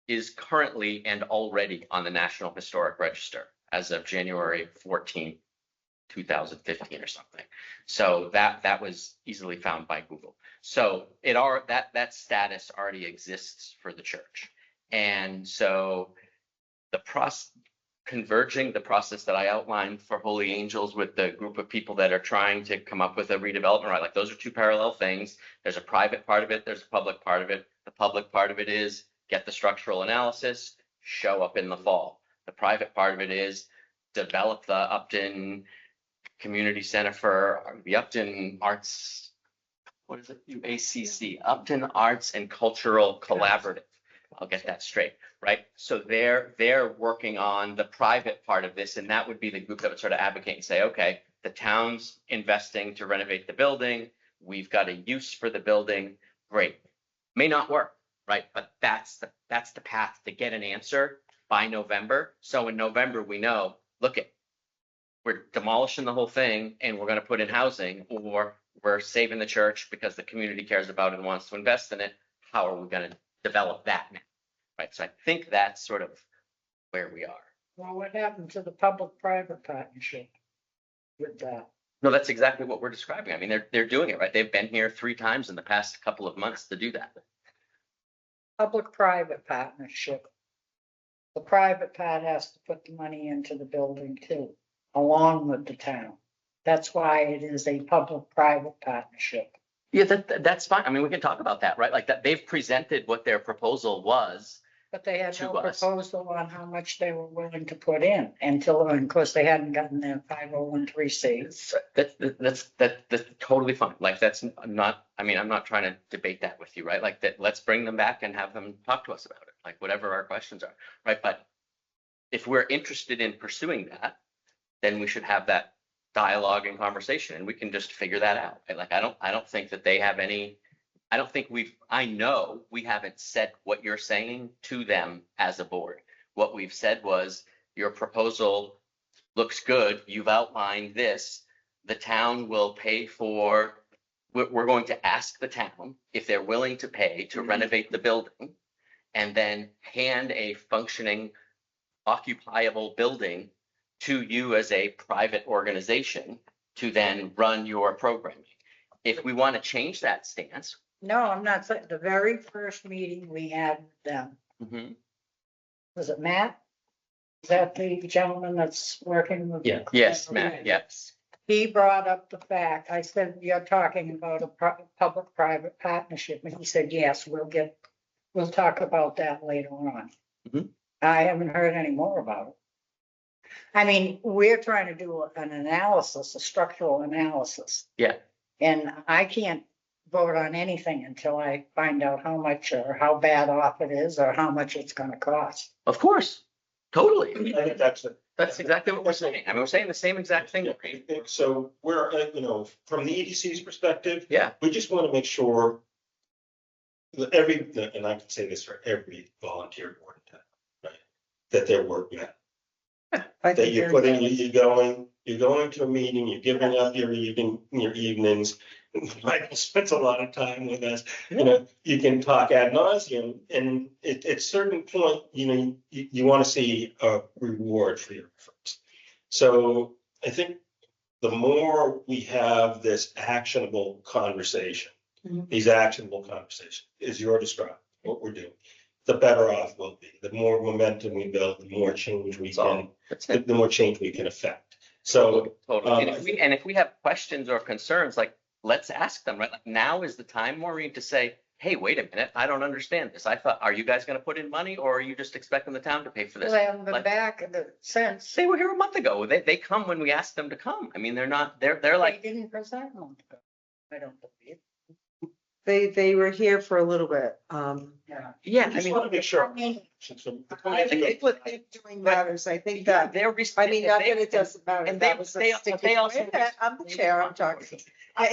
S4: is currently and already on the National Historic Register as of January 14, 2015 or something. So that was easily found by Google. So that status already exists for the church. And so the converging the process that I outlined for Holy Angels with the group of people that are trying to come up with a redevelopment, right? Like those are two parallel things. There's a private part of it, there's a public part of it. The public part of it is get the structural analysis, show up in the fall. The private part of it is develop the Upton Community Center for the Upton Arts, what is it? UACC, Upton Arts and Cultural Collaborative. I'll get that straight, right? So they're working on the private part of this, and that would be the group that would sort of advocate and say, okay, the town's investing to renovate the building. We've got a use for the building. Great. May not work, right? But that's the path to get an answer by November. So in November, we know, look at, we're demolishing the whole thing and we're going to put in housing, or we're saving the church because the community cares about it and wants to invest in it. How are we going to develop that now? Right. So I think that's sort of where we are.
S3: Well, what happened to the public-private partnership with that?
S4: No, that's exactly what we're describing. I mean, they're doing it, right? They've been here 3 times in the past couple of months to do that.
S3: Public-private partnership. The private part has to put the money into the building too, along with the town. That's why it is a public-private partnership.
S4: Yeah, that's fine. I mean, we can talk about that, right? Like that they've presented what their proposal was.
S3: But they had no
S4: to us.
S3: proposal on how much they were willing to put in until, of course, they hadn't gotten their 501(c)(3).
S4: That's totally fine. Like that's not, I mean, I'm not trying to debate that with you, right? Like that, let's bring them back and have them talk to us about it, like whatever our questions are, right? But if we're interested in pursuing that, then we should have that dialogue and conversation, and we can just figure that out. Right? Like I don't think that they have any. I don't think I know we haven't said what you're saying to them as a board. What we've said was your proposal looks good. You've outlined this. The town will pay for, we're going to ask the town if they're willing to pay to renovate the building and then hand a functioning occupiable building to you as a private organization to then run your programming. If we want to change that stance.
S3: No, I'm not saying, the very first meeting we had with them, was it Matt? Is that the gentleman that's working with?
S4: Yeah. Yes, Matt, yes.
S3: He brought up the fact, I said, you're talking about a public-private partnership, and he said, yes, we'll talk about that later on. I haven't heard any more about it. I mean, we're trying to do an analysis, a structural analysis.
S4: Yeah.
S3: And I can't vote on anything until I find out how much or how bad off it is or how much it's gonna cost.
S4: Of course, totally.
S16: I think that's it.
S4: That's exactly what we're saying. I mean, we're saying the same exact thing.
S16: So we're, from the EDC's perspective.
S4: Yeah.
S16: We just want to make sure that and I can say this for every volunteer board in town, right? That their work met. That you put in, you're going to a meeting, you're giving up your evenings. Michael spends a lot of time with us, you can talk ad nauseum, and at certain point, you want to see a reward for your efforts. So I think the more we have this actionable conversation, these actionable conversations is your describing what we're doing, the better off we'll be. The more momentum we build, the more change we can, the more change we can affect. So
S4: totally. And if we have questions or concerns, like let's ask them, right? Like now is the time, Maureen, to say, hey, wait a minute, I don't understand this. I thought, are you guys going to put in money, or are you just expecting the town to pay for this?
S3: Well, on the back of the sense.
S4: They were here a month ago. They come when we asked them to come. I mean, they're like.
S3: They didn't present one. I don't believe.
S1: They were here for a little bit.
S4: Yeah,
S16: I just want to make sure.
S1: I think what they're doing matters. I think that I mean, not that it doesn't matter.
S4: And
S1: That was a sticky point. I'm the chair, I'm talking.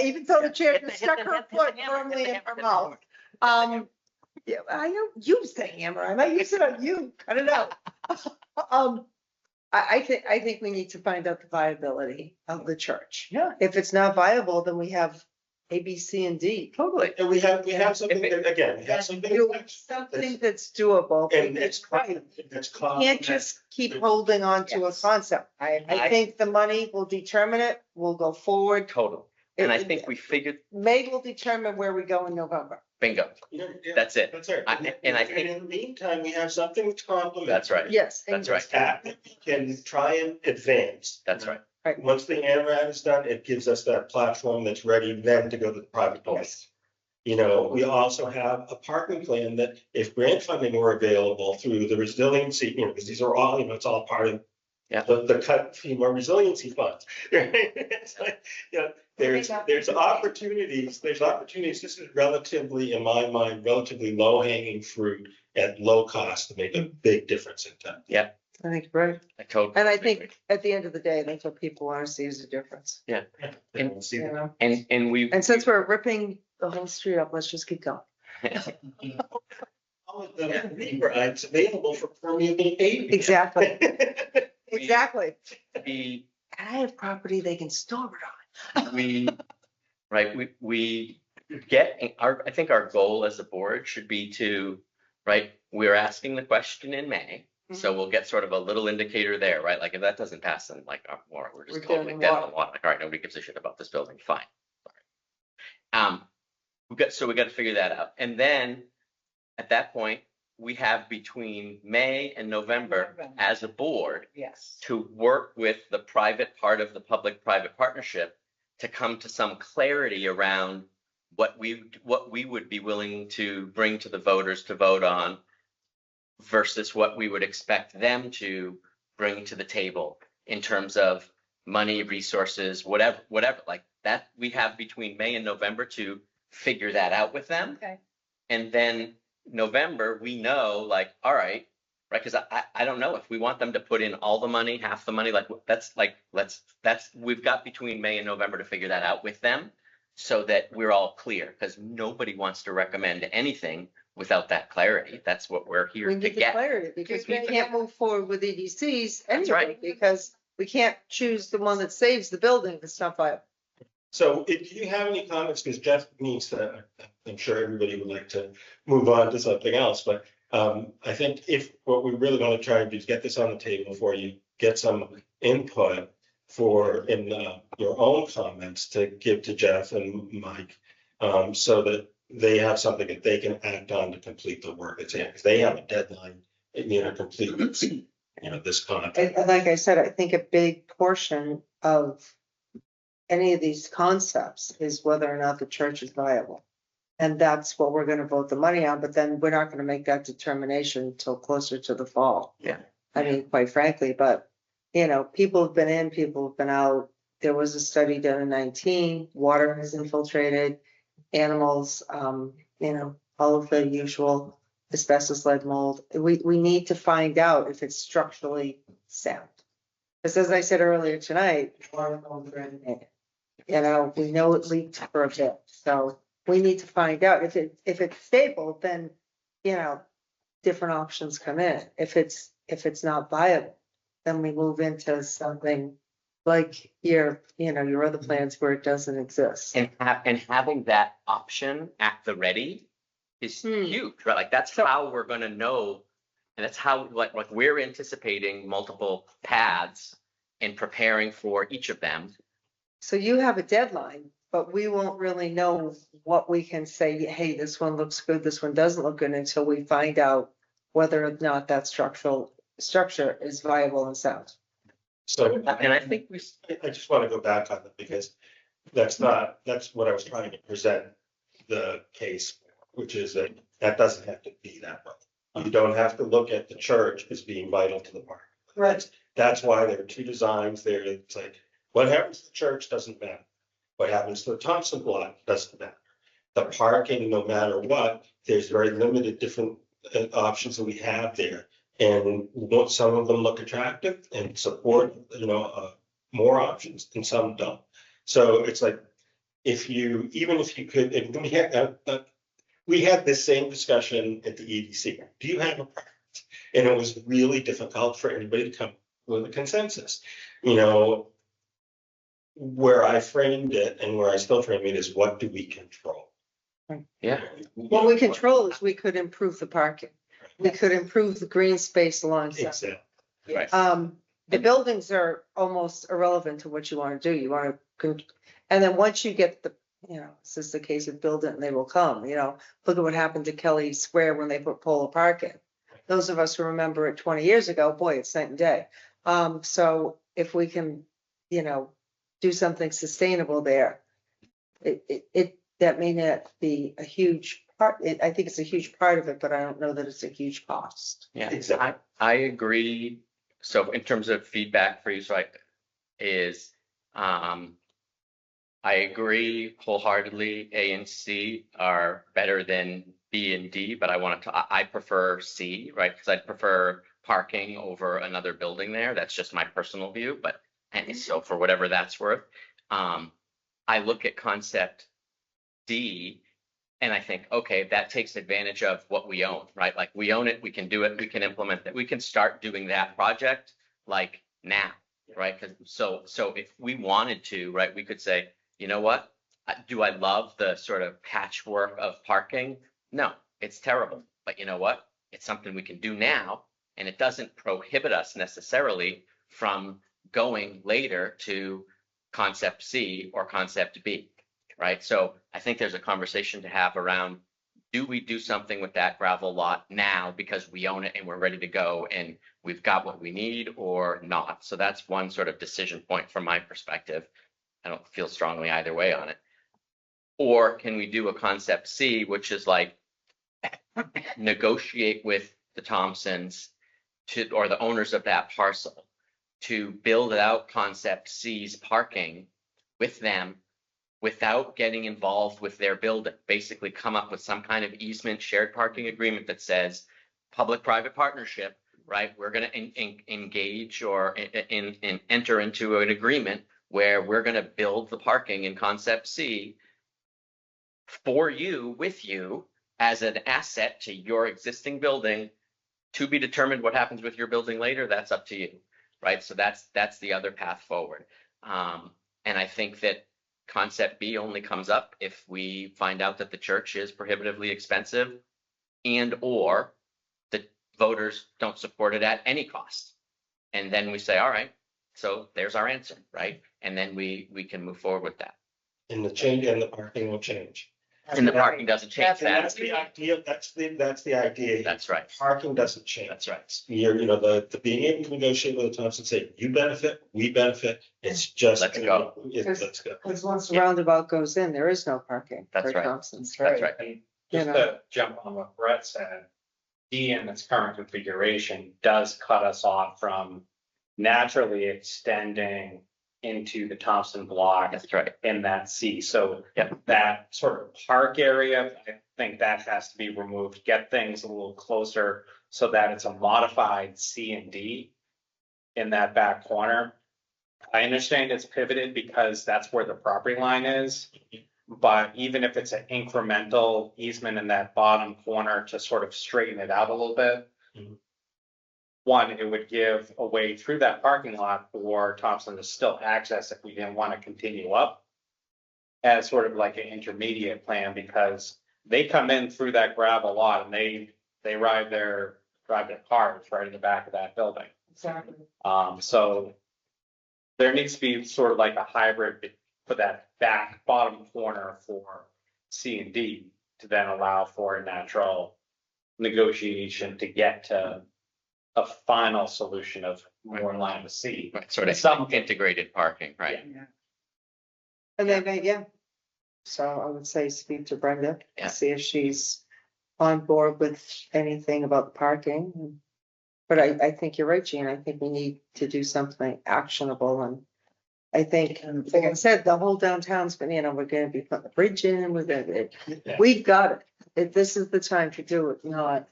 S1: Even though the chair stuck her foot firmly in her mouth. Yeah, I know you say hammer. I might use it on you. Cut it out. I think we need to find out the viability of the church.
S4: Yeah.
S1: If it's not viable, then we have A, B, C, and D.
S4: Totally.
S16: And we have something that, again, we have
S1: Something that's doable.
S16: And it's right.
S1: Can't just keep holding on to a concept. I think the money will determine it. We'll go forward.
S4: Total. And I think we figured.
S1: May will determine where we go in November.
S4: Bingo.
S16: Yeah,
S4: That's it.
S16: That's right.
S4: And I think
S16: in the meantime, we have something to complement.
S4: that's right.
S1: Yes.
S4: That's right.
S16: That we can try and advance.
S4: That's right.
S16: Once the ANRAD is done, it gives us that platform that's ready then to go to the private domain. You know, we also have a parking plan that if grant funding were available through the resiliency, you know, because these are all, you know, it's all part of the cut FEMA resiliency funds. It's like, you know, there's opportunities, this is relatively, in my mind, relatively low hanging fruit at low cost to make a big difference in town.
S4: Yeah.
S1: I think, right.
S4: I totally.
S1: And I think at the end of the day, that's what people want to see is a difference.
S4: Yeah.
S16: And see
S1: You know?
S4: And we.
S1: And since we're ripping the whole street up, let's just keep going.
S16: all of the rides available for permeable paving.
S1: Exactly. Exactly.
S4: We,
S1: And I have property they can store it on.
S4: we get, I think our goal as a board should be to, right, we're asking the question in May. So we'll get sort of a little indicator there, right? Like if that doesn't pass, then like, we're just totally dead on the water. Like, all right, nobody gives a shit about this building. Fine. We got to figure that out. And then at that point, we have between May and November as a board to work with the private part of the public-private partnership to come to some clarity around what we would be willing to bring to the voters to vote on versus what we would expect them to bring to the table in terms of money, resources, whatever, like that we have between May and November to figure that out with them.
S1: Okay.
S4: And then November, we know like, all right, because I don't know if we want them to put in all the money, half the money, we've got between May and November to figure that out with them so that we're all clear, because nobody wants to recommend anything without that clarity. That's what we're here
S1: We
S4: to
S1: need the
S4: get.
S1: clarity because we can't move forward with EDCs
S4: That's
S1: anyway,
S4: right.
S1: because we can't choose the one that saves the building if it's not viable.
S16: So if you have any comments, because Jeff needs to, I'm sure everybody would like to move on to something else, but I think if what we really want to try and do is get this on the table for you, get some input in your own comments to give to Jeff and Mike, so that they have something that they can act on to complete the work that's in, because they have a deadline, to complete, this contract.
S1: And like I said, I think a big portion of any of these concepts is whether or not the church is viable. And that's what we're gonna vote the money on, but then we're not gonna make that determination until closer to the fall.
S4: Yeah.
S1: I mean, quite frankly, but, people have been in, people have been out. There was a study done in 19, water has infiltrated, animals, all of the usual asbestos, lead, mold. We need to find out if it's structurally sound. Because as I said earlier tonight, water mold resonated. We know it leaked for a bit, so we need to find out if it's stable, then, different options come in. If it's not viable, then we move into something like your other plans where it doesn't exist.
S4: And having that option at the ready is huge, right? Like that's how we're gonna know. And that's how like we're anticipating multiple paths and preparing for each of them.
S1: So you have a deadline, but we won't really know what we can say, hey, this one looks good, this one doesn't look good, until we find out whether or not that structure is viable and sound.
S16: So,
S4: and I think
S16: I just want to go back on it because that's what I was trying to present the case, which is that doesn't have to be that way. You don't have to look at the church as being vital to the park.
S1: Right.
S16: That's why there are two designs there. It's like, what happens to the church doesn't matter. What happens to the Thompson block doesn't matter. The parking, no matter what, there's very limited different options that we have there. And some of them look attractive and support, more options and some don't. So it's like, even if you could, and we had this same discussion at the EDC. Do you have a preference? And it was really difficult for anybody to come with a consensus. Where I framed it and where I still frame it is, what do we control?
S4: Yeah.
S1: What we control is we could improve the parking. We could improve the green space alongside.
S16: Exactly.
S4: Right.
S1: The buildings are almost irrelevant to what you want to do. You want to, and then once you get this is the case of build it and they will come, look at what happened to Kelly Square when they put polar park in. Those of us who remember it 20 years ago, boy, it's night and day. So if we can, do something sustainable there, that may not be a huge part. I think it's a huge part of it, but I don't know that it's a huge cost.
S4: Yeah,
S16: Exactly.
S4: I agree. So in terms of feedback for you, I agree wholeheartedly. A and C are better than B and D, but I prefer C, right? Because I'd prefer parking over another building there. That's just my personal view, and so for whatever that's worth. I look at concept D and I think, okay, that takes advantage of what we own, right? Like we own it, we can do it, we can implement it, we can start doing that project like now, right? Because so if we wanted to, right, we could say, you know what? Do I love the sort of patchwork of parking? No, it's terrible. But you know what? It's something we can do now, and it doesn't prohibit us necessarily from going later to concept C or concept B, right? So I think there's a conversation to have around, do we do something with that gravel lot now because we own it and we're ready to go and we've got what we need, or not? So that's one sort of decision point from my perspective. I don't feel strongly either way on it. Or can we do a concept C, which is like negotiate with the Thompsons or the owners of that parcel to build out concept C's parking with them without getting involved with their building, basically come up with some kind of easement shared parking agreement that says public-private partnership, right? We're going to engage or enter into an agreement where we're going to build the parking in concept C for you, with you, as an asset to your existing building. To be determined what happens with your building later, that's up to you, right? So that's the other path forward. And I think that concept B only comes up if we find out that the church is prohibitively expensive and or the voters don't support it at any cost. And then we say, all right, so there's our answer, right? And then we can move forward with that.
S16: And the parking will change.
S4: And the parking doesn't change that.
S16: That's the idea. That's the idea.
S4: That's right.
S16: Parking doesn't change.
S4: That's right.
S16: The being able to negotiate with the Thompson, say, you benefit, we benefit. It's just.
S4: Let's go.
S16: Let's go.
S1: Because once the roundabout goes in, there is no parking
S4: That's
S1: for
S4: right.
S1: Thompson's.
S4: That's right.
S2: And just to jump on what Brett said, D in its current configuration does cut us off from naturally extending into the Thompson block.
S4: That's right.
S2: In that C. So
S4: Yep.
S2: that sort of park area, I think that has to be removed, get things a little closer so that it's a modified C and D in that back corner. I understand it's pivoted because that's where the property line is. But even if it's an incremental easement in that bottom corner to sort of straighten it out a little bit.
S16: Mhm.
S2: One, it would give a way through that parking lot for Thompson to still access if we didn't want to continue up. As sort of like an intermediate plan, because they come in through that gravel lot and they drive their cars right in the back of that building.
S1: Exactly.
S2: So there needs to be sort of like a hybrid for that back bottom corner for C and D to then allow for a natural negotiation to get to a final solution of more in line with C.
S4: Right. Sort of
S2: Some-
S4: integrated parking, right?
S1: And they may, So I would say speak to Brenda
S4: Yeah.
S1: and see if she's on board with anything about the parking. But I think you're right, Gene. I think we need to do something actionable, and I think, like I said, the whole downtown's been, we're gonna be putting the bridge in, we've got it. This is the time to do it, not.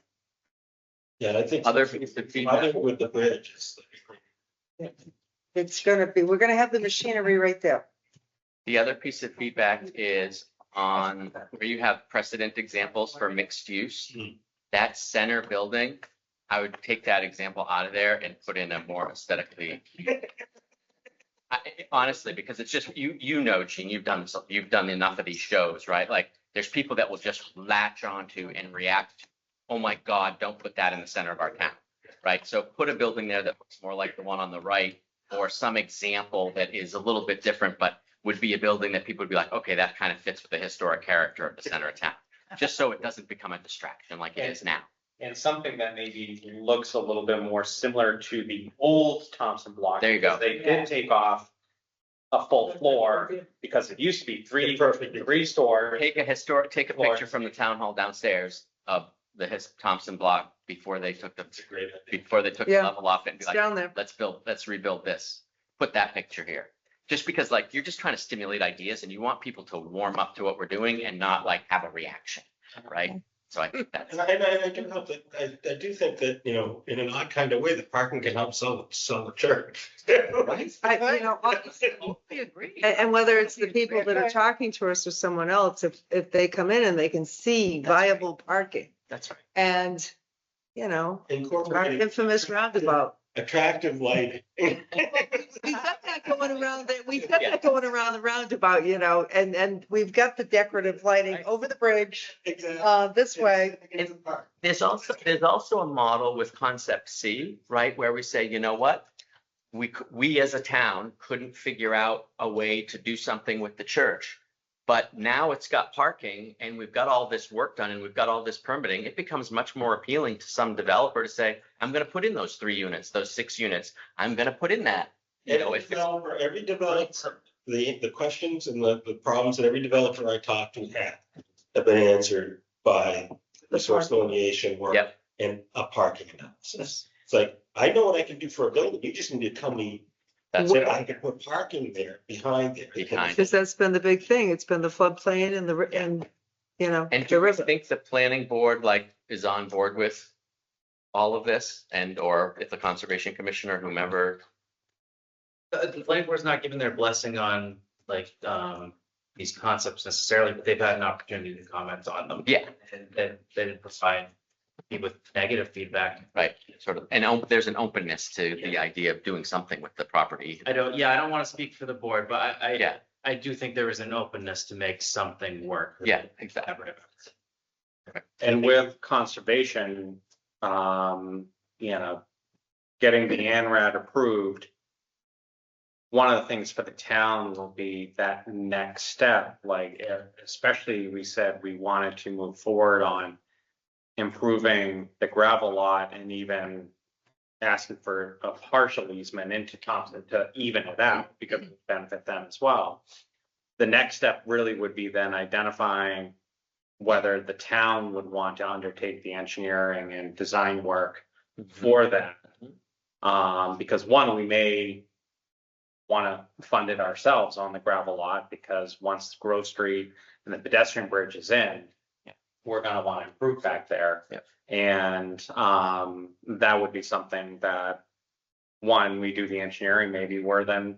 S16: Yeah, I think.
S4: Other piece of feedback.
S16: With the bridges.
S1: It's gonna be, we're gonna have the machinery right there.
S4: The other piece of feedback is on where you have precedent examples for mixed use. That center building, I would take that example out of there and put in a more aesthetically. Honestly, because it's just, Gene, you've done enough of these shows, right? Like, there's people that will just latch onto and react. Oh my God, don't put that in the center of our town, right? So put a building there that looks more like the one on the right, or some example that is a little bit different, but would be a building that people would be like, okay, that kind of fits with the historic character of the center of town. Just so it doesn't become a distraction like it is now.
S2: And something that maybe looks a little bit more similar to the old Thompson block.
S4: There you go.
S2: because They did take off a full floor because it used to be three stores.
S4: Take a picture from the town hall downstairs of the Thompson block before they took the
S1: Yeah.
S4: level off it and be
S1: It's
S4: like,
S1: down there.
S4: let's rebuild this. Put that picture here. Just because like, you're just trying to stimulate ideas and you want people to warm up to what we're doing and not like have a reaction, right? So I think that's.
S16: And I do help that, I do think that, you know, in an odd kind of way, the parking can help sell the church.
S4: Right.
S1: We agree. And whether it's the people that are talking to us or someone else, if they come in and they can see viable parking
S4: That's right.
S1: and, you know, our
S16: Incorporating
S1: infamous roundabout.
S16: attractive lighting.
S1: We've got that going around, we've got that going around the roundabout, you know, and we've got the decorative lighting over the bridge, this way.
S4: There's also a model with Concept C, right, where we say, you know what? We as a town couldn't figure out a way to do something with the church. But now it's got parking and we've got all this work done and we've got all this permitting. It becomes much more appealing to some developer to say, I'm going to put in those 3 units, those 6 units. I'm going to put in that. You know,
S16: Every developer, the questions and the problems that every developer I talk to have been answered by resource delineation work and a parking analysis. It's like, I know what I can do for a building. You just need to tell me what I can put parking there behind there.
S1: Because that's been the big thing. It's been the floodplain and you know,
S4: And
S1: the
S4: do you
S1: river.
S4: think the planning board like is on board with all of this and or if the conservation commissioner, whomever?
S9: The planning board's not giving their blessing on like, these concepts necessarily, but they've had an opportunity to comment on them.
S4: Yeah.
S9: And they didn't provide me with negative feedback.
S4: Right, sort of, and there's an openness to the idea of doing something with the property.
S9: I don't want to speak for the board, but I do think there is an openness to make something work.
S4: Yeah, exactly.
S2: And with conservation, you know, getting the ANRAD approved, one of the things for the town will be that next step, like especially we said we wanted to move forward on improving the gravel lot and even asking for a partial easement into Thompson to even it out because it would benefit them as well. The next step really would be then identifying whether the town would want to undertake the engineering and design work for that. Because one, we may want to fund it ourselves on the gravel lot because once Grove Street and the pedestrian bridge is in, we're gonna want to improve back there. And that would be something that, one, we do the engineering, maybe we're then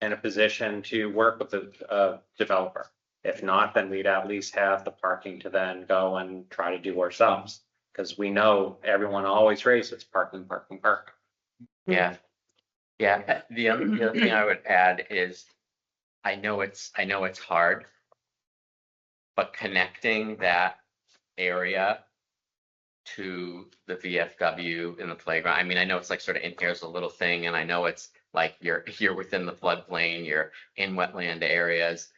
S2: in a position to work with the developer. If not, then we'd at least have the parking to then go and try to do ourselves. Because we know everyone always raises parking.
S4: Yeah. Yeah, the other thing I would add is, I know it's hard, but connecting that area to the VFW in the playground. I mean, I know it's like sort of in here's a little thing, and I know it's like you're within the floodplain, you're in wetland areas.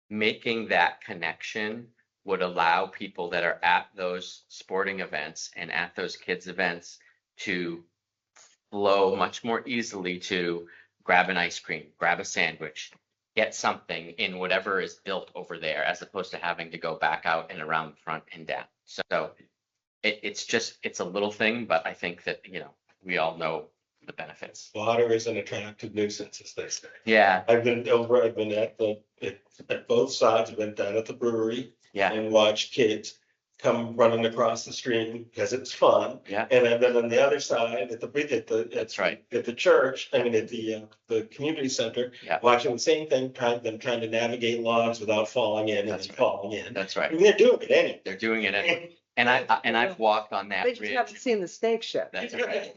S4: Making that connection would allow people that are at those sporting events and at those kids events to flow much more easily to grab an ice cream, grab a sandwich, get something in whatever is built over there, as opposed to having to go back out and around the front and down. So it's a little thing, but I think that, you know, we all know the benefits.
S16: Water is an attractive nuisance, as they say.
S4: Yeah.
S16: I've been at both sides. I've been down at the brewery.
S4: Yeah.
S16: And watched kids come running across the stream because it's fun.
S4: Yeah.
S16: And I've been on the other side at
S4: That's right.
S16: At the church, I mean, at the community center, watching the same thing, trying to navigate logs without falling in and falling in.
S4: That's right.
S16: I mean, they're doing it anyway.
S4: They're doing it anyway. And I've walked on that
S1: They just
S4: bridge.
S1: haven't seen the snake yet.
S4: That's right.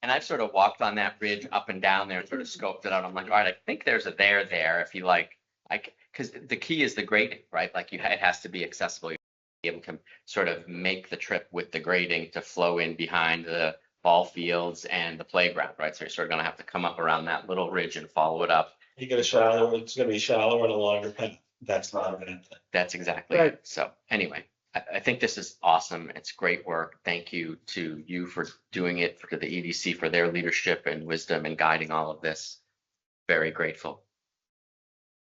S4: And I've sort of walked on that bridge up and down there and sort of scoped it out. I'm like, all right, I think there's a there if you like, because the key is the grading, right? Like it has to be accessible. Be able to sort of make the trip with the grading to flow in behind the ball fields and the playground, right? So you're sort of going to have to come up around that little ridge and follow it up
S16: You get a shallower, it's gonna be shallower and a longer path. That's not a bad thing.
S4: That's exactly
S1: Right.
S4: it. So anyway, I think this is awesome. It's great work. Thank you to you for doing it, for the EDC for their leadership and wisdom and guiding all of this. Very grateful.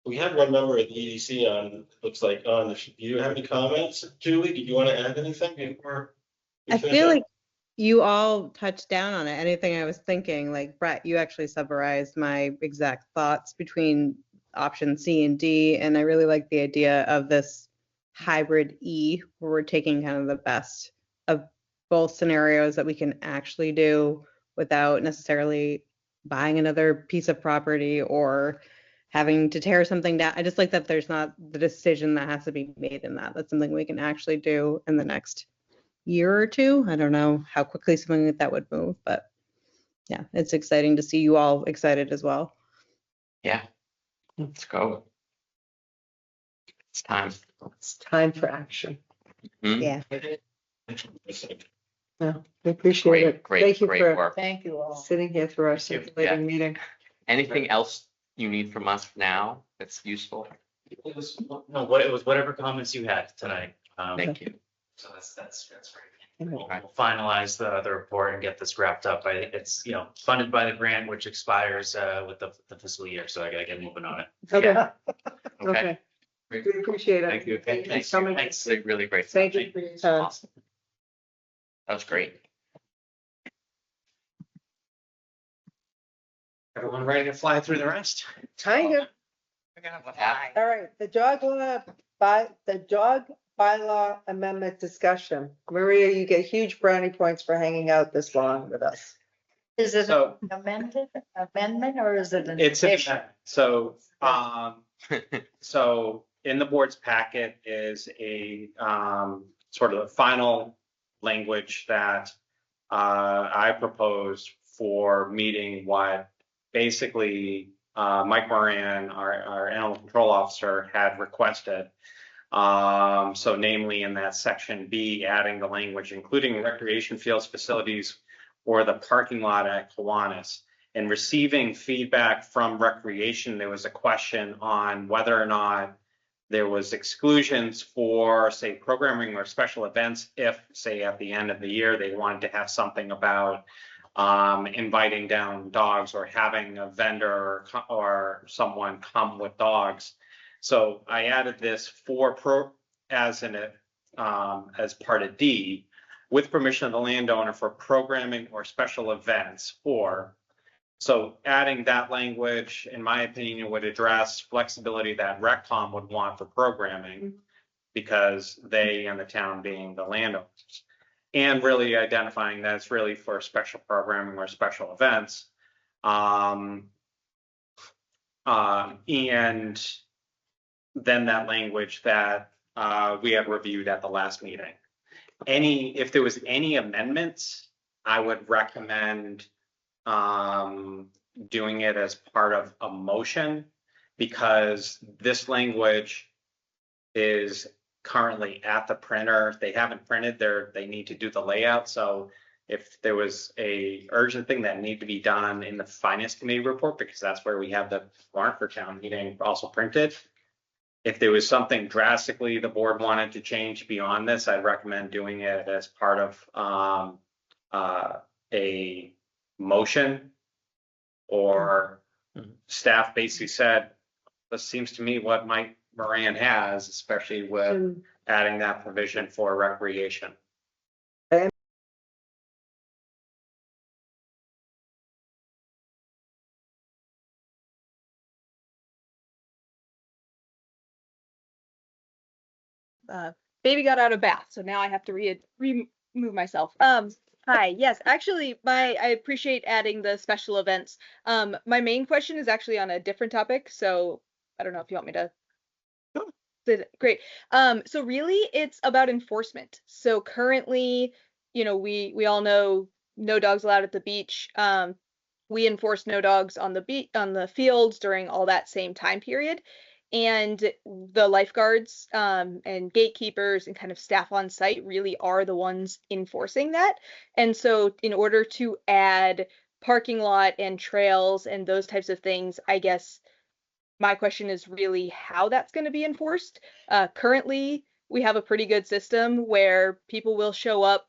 S16: We had one member at the EDC on, looks like on, do you have any comments? Julie, did you want to add anything before? we
S17: I
S16: finish
S17: feel
S16: up?
S17: like you all touched down on it. Anything I was thinking, like Brett, you actually summarized my exact thoughts between option C and D. And I really like the idea of this hybrid E, where we're taking kind of the best of both scenarios that we can actually do without necessarily buying another piece of property or having to tear something down. I just like that there's not the decision that has to be made in that. That's something we can actually do in the next year or two. I don't know how quickly something like that would move, but yeah, it's exciting to see you all excited as well.
S4: Yeah, let's go. It's time.
S1: It's time for action.
S4: Mhm.
S17: Yeah.
S1: Yeah, we appreciate
S4: Great,
S1: it.
S4: great,
S1: Thank you
S4: great
S1: for
S4: work.
S13: Thank you all.
S1: sitting here through our
S4: Thank you.
S1: circulating meeting.
S4: Anything else you need from us now that's useful?
S9: It was, no, what, it was whatever comments you had tonight.
S4: Thank you.
S9: So that's great.
S1: Mhm.
S9: We'll finalize the report and get this wrapped up. It's, funded by the grant, which expires with the fiscal year, so I gotta get moving on it.
S1: Okay,
S4: Okay.
S1: okay. We appreciate it.
S4: Thank you.
S1: Thank you
S4: Thanks.
S1: so much.
S4: Thanks. Really great.
S1: Thank you for your time.
S4: Awesome. That was great.
S2: Everyone ready to fly through the rest?
S1: Kind of. All right, the dog bylaw amendment discussion. Maria, you get huge brownie points for hanging out this long with us.
S14: Is it
S2: So-
S14: an amendment or is it an
S2: It's,
S14: addition?
S2: so, so in the board's packet is a, sort of the final language that, I proposed for meeting what basically, Mike Moran, our animal control officer, had requested. So namely in that section B, adding the language, including recreation fields, facilities, or the parking lot at Kiwanis. And receiving feedback from recreation, there was a question on whether or not there was exclusions for, say, programming or special events, if, say, at the end of the year, they wanted to have something about inviting down dogs or having a vendor or someone come with dogs. So I added this as part of D, with permission of the landowner for programming or special events, or, so adding that language, in my opinion, would address flexibility that Reccom would want for programming, because they and the town being the landowners. And really identifying that it's really for special programming or special events. And then that language that we had reviewed at the last meeting. If there was any amendments, I would recommend doing it as part of a motion, because this language is currently at the printer. They haven't printed they need to do the layout. So if there was a urgent thing that needed to be done in the finance committee report, because that's where we have the warrant for town meeting also printed. If there was something drastically the board wanted to change beyond this, I'd recommend doing it as part of a motion. Or staff basically said, this seems to me what Mike Moran has, especially with adding that provision for recreation.
S18: Baby got out of bath, so now I have to remove myself. Hi, yes, actually, I appreciate adding the special events. My main question is actually on a different topic, so I don't know if you want me to. Great. So really, it's about enforcement. So currently, we all know no dogs allowed at the beach. We enforce no dogs on the fields during all that same time period. And the lifeguards and gatekeepers and kind of staff on site really are the ones enforcing that. And so in order to add parking lot and trails and those types of things, I guess my question is really how that's going to be enforced. Currently, we have a pretty good system where people will show up.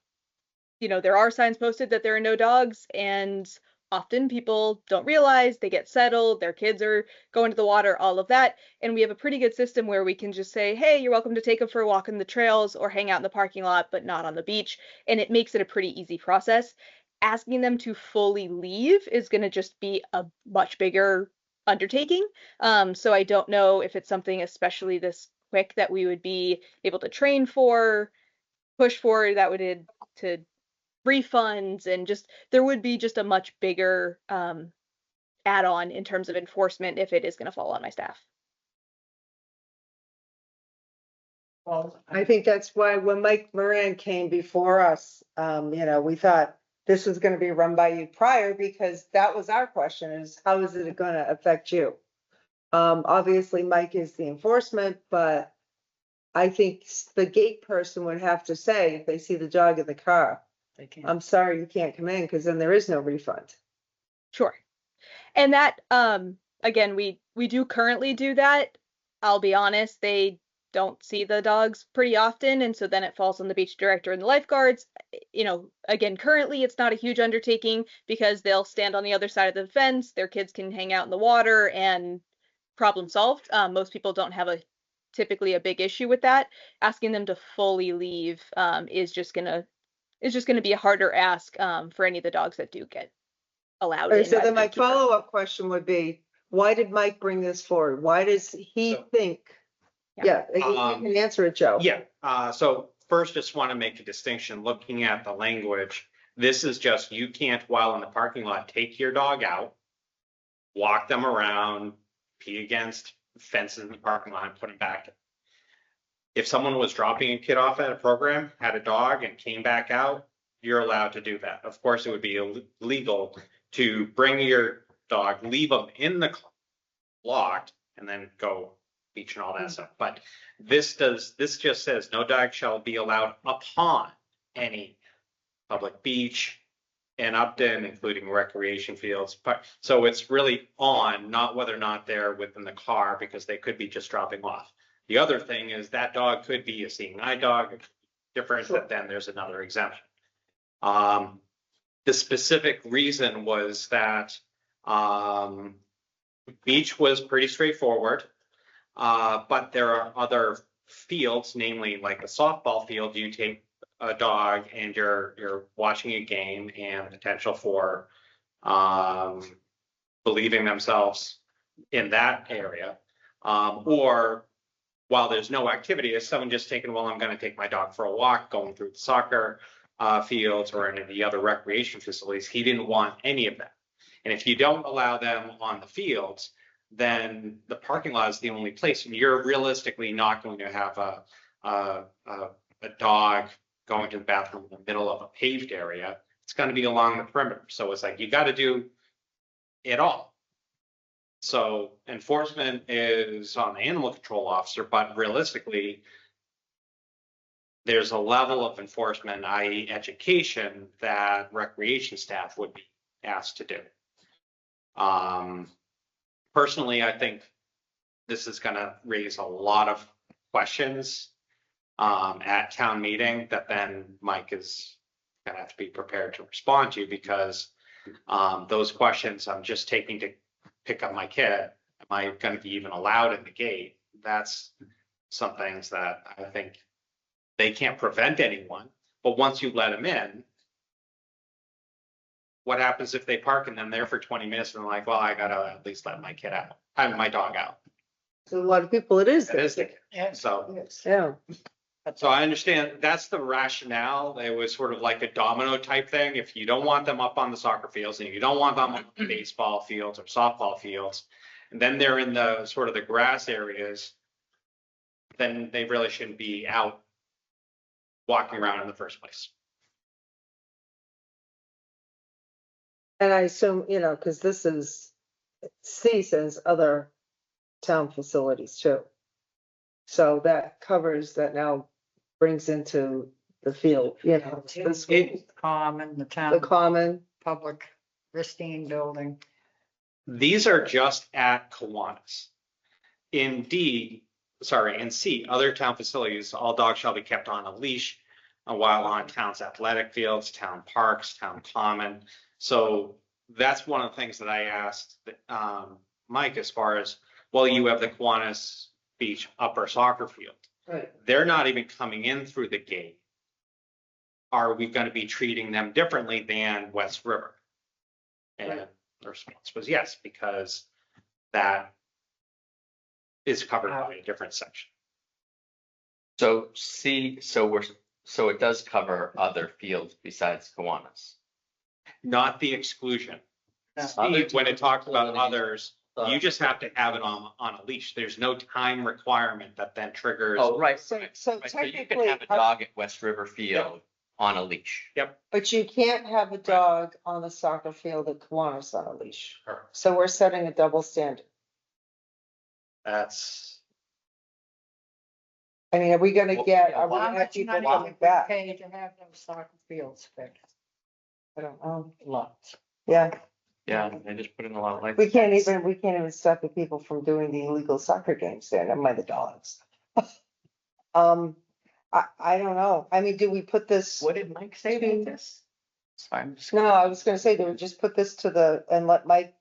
S18: There are signs posted that there are no dogs, and often people don't realize, they get settled, their kids are going to the water, all of that. And we have a pretty good system where we can just say, hey, you're welcome to take them for a walk in the trails or hang out in the parking lot, but not on the beach. And it makes it a pretty easy process. Asking them to fully leave is going to just be a much bigger undertaking. So I don't know if it's something especially this quick that we would be able to train for, push for, that would add to refunds, and just there would be just a much bigger add-on in terms of enforcement if it is going to fall on my staff.
S1: Well, I think that's why when Mike Moran came before us, we thought this was going to be run by you prior, because that was our question, is how is it going to affect you? Obviously Mike is the enforcement, but I think the gate person would have to say, if they see the dog in the car, I'm sorry, you can't come in, because then there is no refund.
S18: Sure. And that, again, we do currently do that. I'll be honest, they don't see the dogs pretty often, and so then it falls on the beach director and the lifeguards. Again, currently it's not a huge undertaking because they'll stand on the other side of the fence, their kids can hang out in the water, and problem solved. Most people don't have typically a big issue with that. Asking them to fully leave is just gonna be a harder ask for any of the dogs that do get allowed in.
S1: So then my follow-up question would be, why did Mike bring this forward? Why does he think? Yeah, you can answer it, Joe.
S2: Yeah, so first, just want to make a distinction, looking at the language. This is just, you can't, while in the parking lot, take your dog out, walk them around, pee against fences in the parking lot, and put them back. If someone was dropping a kid off at a program, had a dog, and came back out, you're allowed to do that. Of course, it would be illegal to bring your dog, leave them in the locked, and then go beach and all that stuff. But this just says no dog shall be allowed upon any public beach in Upton, including recreation fields. But so it's really on, not whether or not they're within the car, because they could be just dropping off. The other thing is that dog could be a seeing eye dog, different, but then there's another exemption. The specific reason was that beach was pretty straightforward, but there are other fields, namely like a softball field. You take a dog and you're watching a game, and potential for believing themselves in that area, or while there's no activity, is someone just taking, well, I'm going to take my dog for a walk, going through the soccer fields or any of the other recreation facilities. He didn't want any of that. And if you don't allow them on the fields, then the parking lot is the only place, and you're realistically not going to have a dog going to the bathroom in the middle of a paved area. It's going to be along the perimeter. So it's like, you got to do it all. So enforcement is on the animal control officer, but realistically, there's a level of enforcement, i.e. education, that recreation staff would be asked to do. Personally, I think this is going to raise a lot of questions at town meeting that then Mike is going to have to be prepared to respond to, because those questions I'm just taking to pick up my kid. Am I going to be even allowed in the gate? That's some things that I think they can't prevent anyone, but once you let them in, what happens if they park and then there for 20 minutes and they're like, well, I gotta at least let my kid out, my dog out.
S1: So a lot of people, it is.
S2: So,
S1: yeah.
S2: So I understand that's the rationale. It was sort of like a domino type thing. If you don't want them up on the soccer fields, and you don't want them on the baseball fields or softball fields, and then they're in the sort of the grass areas, then they really shouldn't be out walking around in the first place.
S1: And I assume, because this is seasons, other town facilities too. So that covers, that now brings into the field,
S3: The common, the town.
S1: The common.
S3: Public, pristine building.
S2: These are just at Kiwanis. in C, other town facilities, all dogs shall be kept on a leash while on town's athletic fields, town parks, town common. So that's one of the things that I asked Mike as far as, well, you have the Kiwanis Beach upper soccer field.
S1: Right.
S2: They're not even coming in through the gate. Are we going to be treating them differently than West River? And the response was yes, because that is covered by a different section.
S4: So so it does cover other fields besides Kiwanis.
S2: Not the exclusion. See, when it talks about others, you just have to have it on a leash. There's no time requirement that then triggers.
S4: Oh, right.
S1: So
S4: Right, so you
S1: technically,
S4: can have a dog at West River Field on a leash.
S2: Yep.
S1: but you can't have a dog on the soccer field at Kiwanis on a leash.
S2: Correct.
S1: So we're setting a double standard.
S2: That's,
S1: I mean, are we gonna get, are we
S3: How
S1: gonna have
S3: much
S1: people
S3: money
S1: coming
S3: would we
S1: back?
S3: pay to have those soccer fields fixed?
S1: I don't know.
S3: Lots.
S1: Yeah,
S4: Yeah, they just put in a lot of lights.
S1: we can't even stop the people from doing the illegal soccer games there, never mind the dogs. I don't know. I mean, do we put this?
S4: What did Mike say about this? Sorry, I'm just.
S1: No, I was gonna say, do we just put this and let Mike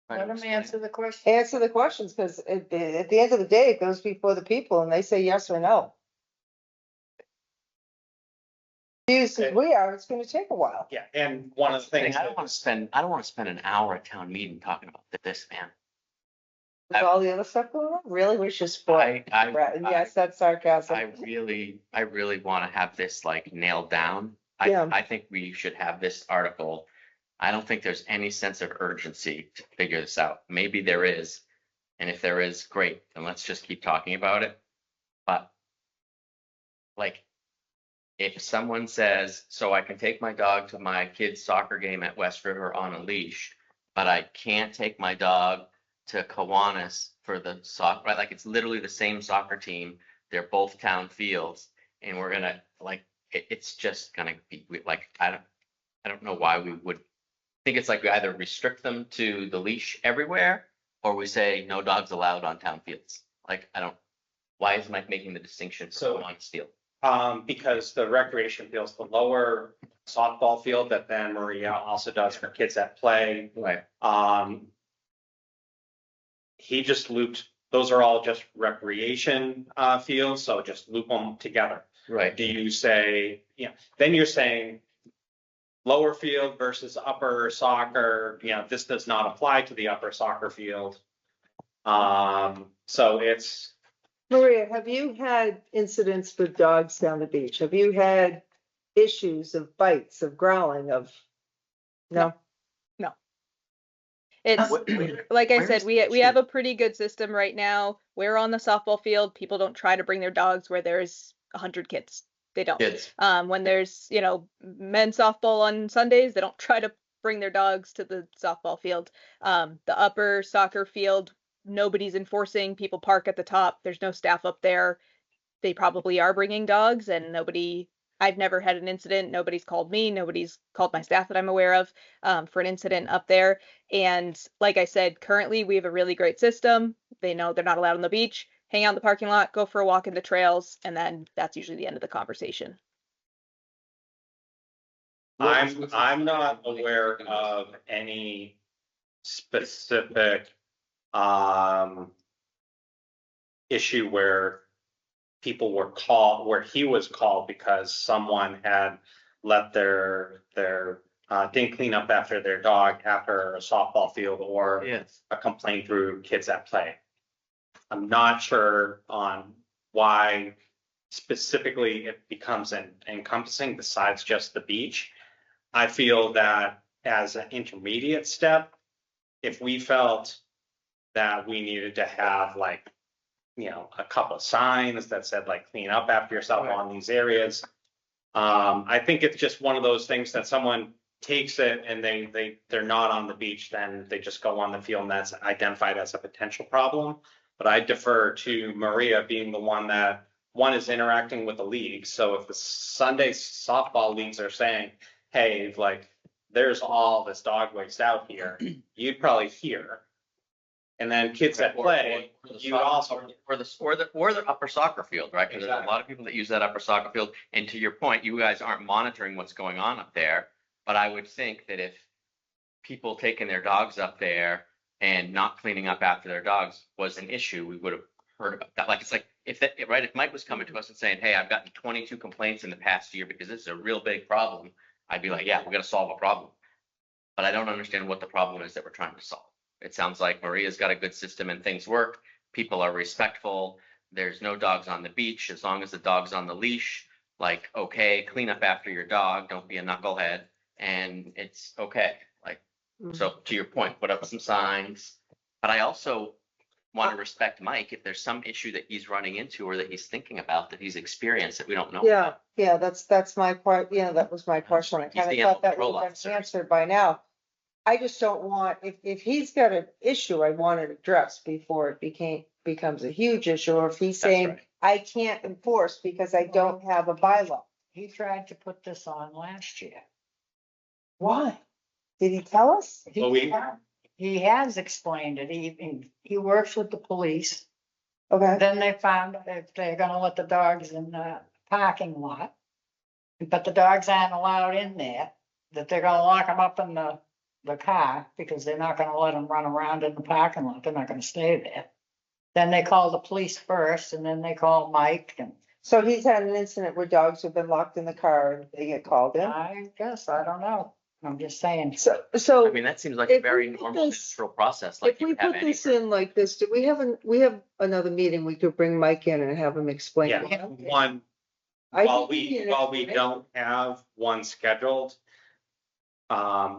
S3: Let them answer the question.
S1: answer the questions? Because at the end of the day, it goes before the people and they say yes or no. Used as we are, it's gonna take a while.
S2: yeah, and one of the things
S4: I don't want to spend an hour at town meeting talking about this, man.
S1: With all the other stuff going on, really, we should sport. Yes, that's sarcasm.
S4: I really want to have this like nailed down.
S1: Yeah.
S4: I think we should have this article. I don't think there's any sense of urgency to figure this out. Maybe there is. And if there is, great, then let's just keep talking about it. But like, if someone says, so I can take my dog to my kid's soccer game at West River on a leash, but I can't take my dog to Kiwanis for the soccer, right? Like, it's literally the same soccer team. They're both town fields, and we're gonna like, it's just gonna be like, I don't know why we would think. It's like we either restrict them to the leash everywhere, or we say no dogs allowed on town fields. Like, why is Mike making the distinction for Kiwanis field?
S2: because the recreation field's the lower softball field that then Maria also does for kids that play.
S4: Right.
S2: He just looped, those are all just recreation fields, so just loop them together.
S4: Right.
S2: Do you say, then you're saying lower field versus upper soccer, this does not apply to the upper soccer field. So it's.
S1: Maria, have you had incidents with dogs down the beach? Have you had issues of bites, of growling, of? No?
S18: No. It's, like I said, we have a pretty good system right now. We're on the softball field. People don't try to bring their dogs where there's 100 kids. They don't.
S4: Kids.
S18: When there's, men's softball on Sundays, they don't try to bring their dogs to the softball field. The upper soccer field, nobody's enforcing. People park at the top. There's no staff up there. They probably are bringing dogs, and I've never had an incident. Nobody's called me. Nobody's called my staff that I'm aware of for an incident up there. And like I said, currently we have a really great system. They know they're not allowed on the beach. Hang out in the parking lot, go for a walk in the trails, and then that's usually the end of the conversation.
S2: I'm not aware of any specific issue where people were called, where he was called because someone had let didn't clean up after their dog after a softball field or a complaint through kids at play. I'm not sure on why specifically it becomes encompassing besides just the beach. I feel that as an intermediate step, if we felt that we needed to have a couple of signs that said clean up after yourself on these areas. I think it's just one of those things that someone takes it and they're not on the beach, then they just go on the field and that's identified as a potential problem. But I defer to Maria being the one that is interacting with the league. So if the Sunday softball leagues are saying, hey, there's all this dog waste out here, you'd probably hear. And then kids that play, you also.
S4: Or the upper soccer field, right? Because there's a lot of people that use that upper soccer field. And to your point, you guys aren't monitoring what's going on up there. But I would think that if people taking their dogs up there and not cleaning up after their dogs was an issue, we would have heard about that. Like, it's like, if Mike was coming to us and saying, hey, I've gotten 22 complaints in the past year because this is a real big problem, I'd be like, yeah, we're gonna solve a problem. But I don't understand what the problem is that we're trying to solve. It sounds like Maria's got a good system and things work. People are respectful. There's no dogs on the beach as long as the dog's on the leash. Like, okay, clean up after your dog. Don't be a knucklehead. And it's okay. Like, so to your point, put up some signs. But I also want to respect Mike if there's some issue that he's running into or that he's thinking about that he's experienced that we don't know.
S1: Yeah, that's my part. Yeah, that was my question. I
S4: He's
S1: kind
S4: the
S1: of thought that
S4: animal
S1: would have
S4: control
S1: been answered by now. I just don't want, if he's got an issue, I want it addressed before it becomes a huge issue, or if he's saying,
S4: right.
S1: I can't enforce because I don't have a bylaw.
S3: He tried to put this on last year.
S1: Why? Did he tell us?
S2: Well,
S3: He has explained it. He works with the police.
S1: Okay,
S3: Then they found that they're gonna let the dogs in the parking lot. But the dogs aren't allowed in there, that they're gonna lock them up in the car because they're not gonna let them run around in the parking lot. They're not gonna stay there. Then they call the police first and then they call Mike and
S1: so he's had an incident where dogs have been locked in the car and they get called in?
S3: I guess, I don't know. I'm just saying.
S1: So
S4: I mean, that seems like
S1: if
S4: a very
S1: we put
S4: normal
S1: this-
S4: natural process. Like
S1: if we
S4: you have
S1: put this
S4: anywhere.
S1: in like this, do we have another meeting? We could bring Mike in and have him explain.
S2: Yeah,
S1: it.
S2: one,
S1: I
S2: while
S1: think he
S2: we
S1: can
S2: don't have one scheduled,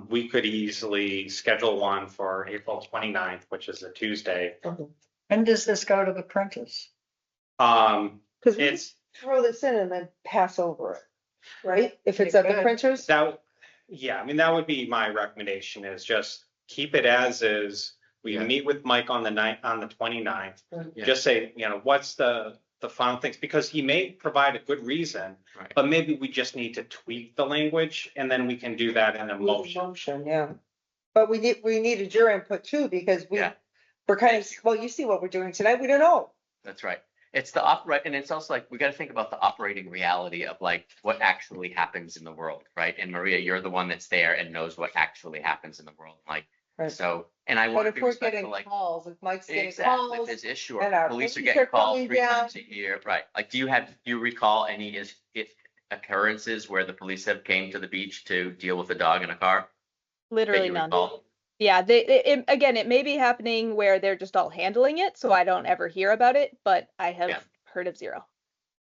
S2: we could easily schedule one for April 29th, which is a Tuesday.
S3: When does this go to the printers?
S1: Cause we
S2: It's,
S1: throw this in and then pass over it, right? If it's
S3: You
S1: at the
S3: could.
S1: printers?
S2: yeah, I mean, that would be my recommendation is just keep it as is. We
S4: Yeah.
S2: meet with Mike on the 29th.
S4: Yeah.
S2: Just say, what's the final things, because he may provide a good reason,
S4: Right.
S2: but maybe we just need to tweak the language and then we can do that in a motion.
S1: Motion, yeah. But we needed your input too, because
S4: Yeah.
S1: we're kind of, well, you see what we're doing tonight. We don't know.
S4: That's right. It's the and it's also like, we got to think about the operating reality of like what actually happens in the world, right? And Maria, you're the one that's there and knows what actually happens in the world. Like,
S1: Right.
S4: so, and I
S1: But
S4: want to
S1: if
S4: be
S1: we're
S4: respectful,
S1: getting
S4: like,
S1: calls, if Mike's getting
S4: exactly, if
S1: calls,
S4: there's issue
S1: and
S4: or
S1: our
S4: police are
S1: police
S4: getting
S1: are
S4: called
S1: coming
S4: 3
S1: down.
S4: times a year, right? Like, do you recall any if occurrences where the police have came to the beach to deal with a dog in a car? that
S18: Literally
S4: you
S18: none.
S4: recall?
S18: Yeah, again, it may be happening where they're just all handling it, so I don't ever hear about it, but I have
S4: Yeah.
S18: heard of zero.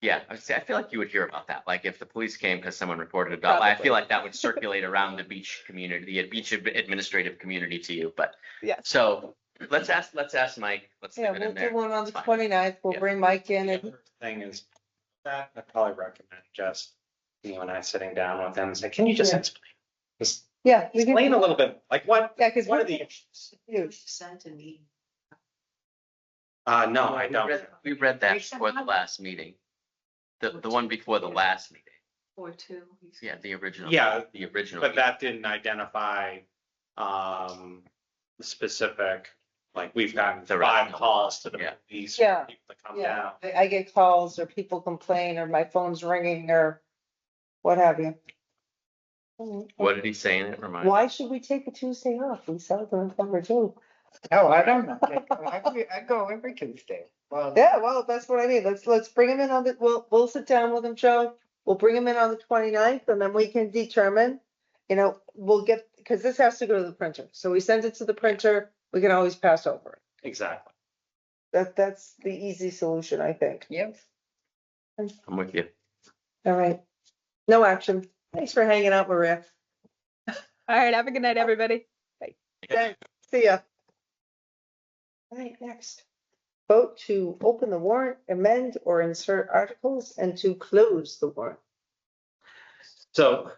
S4: Yeah, I feel like you would hear about that. Like if the police came because someone reported a dog, I
S18: Probably.
S4: feel like that would circulate around the beach community, the beach administrative community to you. But
S18: Yes.
S4: so let's ask Mike. Let's
S1: Yeah,
S4: leave it
S1: we'll
S4: in there.
S1: do one on the
S4: It's fine.
S1: 29th. We'll
S4: Yeah.
S1: bring Mike in
S2: The
S1: and
S2: other thing is that I'd probably recommend just you and I sitting down with him and say, can you just
S1: Yeah.
S2: explain? Just
S1: yeah. we can-
S2: explain a little bit, like what
S1: Yeah, because
S2: are the issues?
S1: huge.
S13: Sent an email.
S2: No, I don't.
S4: We read that
S13: We sent
S4: before the
S13: one.
S4: last meeting. The one before the last meeting.
S13: Or two.
S4: Yeah, the original.
S2: Yeah,
S4: The original.
S2: But
S4: meeting.
S2: that didn't identify specific, like we've gotten
S4: The
S2: 5
S4: rationale.
S2: calls to the
S4: Yeah.
S2: police.
S1: Yeah.
S2: for people to come
S1: Yeah,
S2: down.
S1: I get calls or people complain or my phone's ringing or what have you.
S4: What did he say in it? Remind me.
S1: Why should we take a Tuesday off? We seldom ever do.
S3: Oh, I don't know. I go every Tuesday. Well,
S1: Yeah, well, that's what I mean. Let's bring him in on the, we'll sit down with him, Joe. We'll bring him in on the 29th and then we can determine, we'll get, because this has to go to the printer. So we send it to the printer, we can always pass over it.
S2: Exactly.
S1: That's the easy solution, I think.
S3: yep.
S4: I'm with you.
S1: All right. No action. Thanks for hanging out, Maria.
S18: All right, have a good night, everybody.
S1: Thanks. See ya. All right, next. Vote to open the warrant, amend or insert articles, and to close the warrant.
S2: So,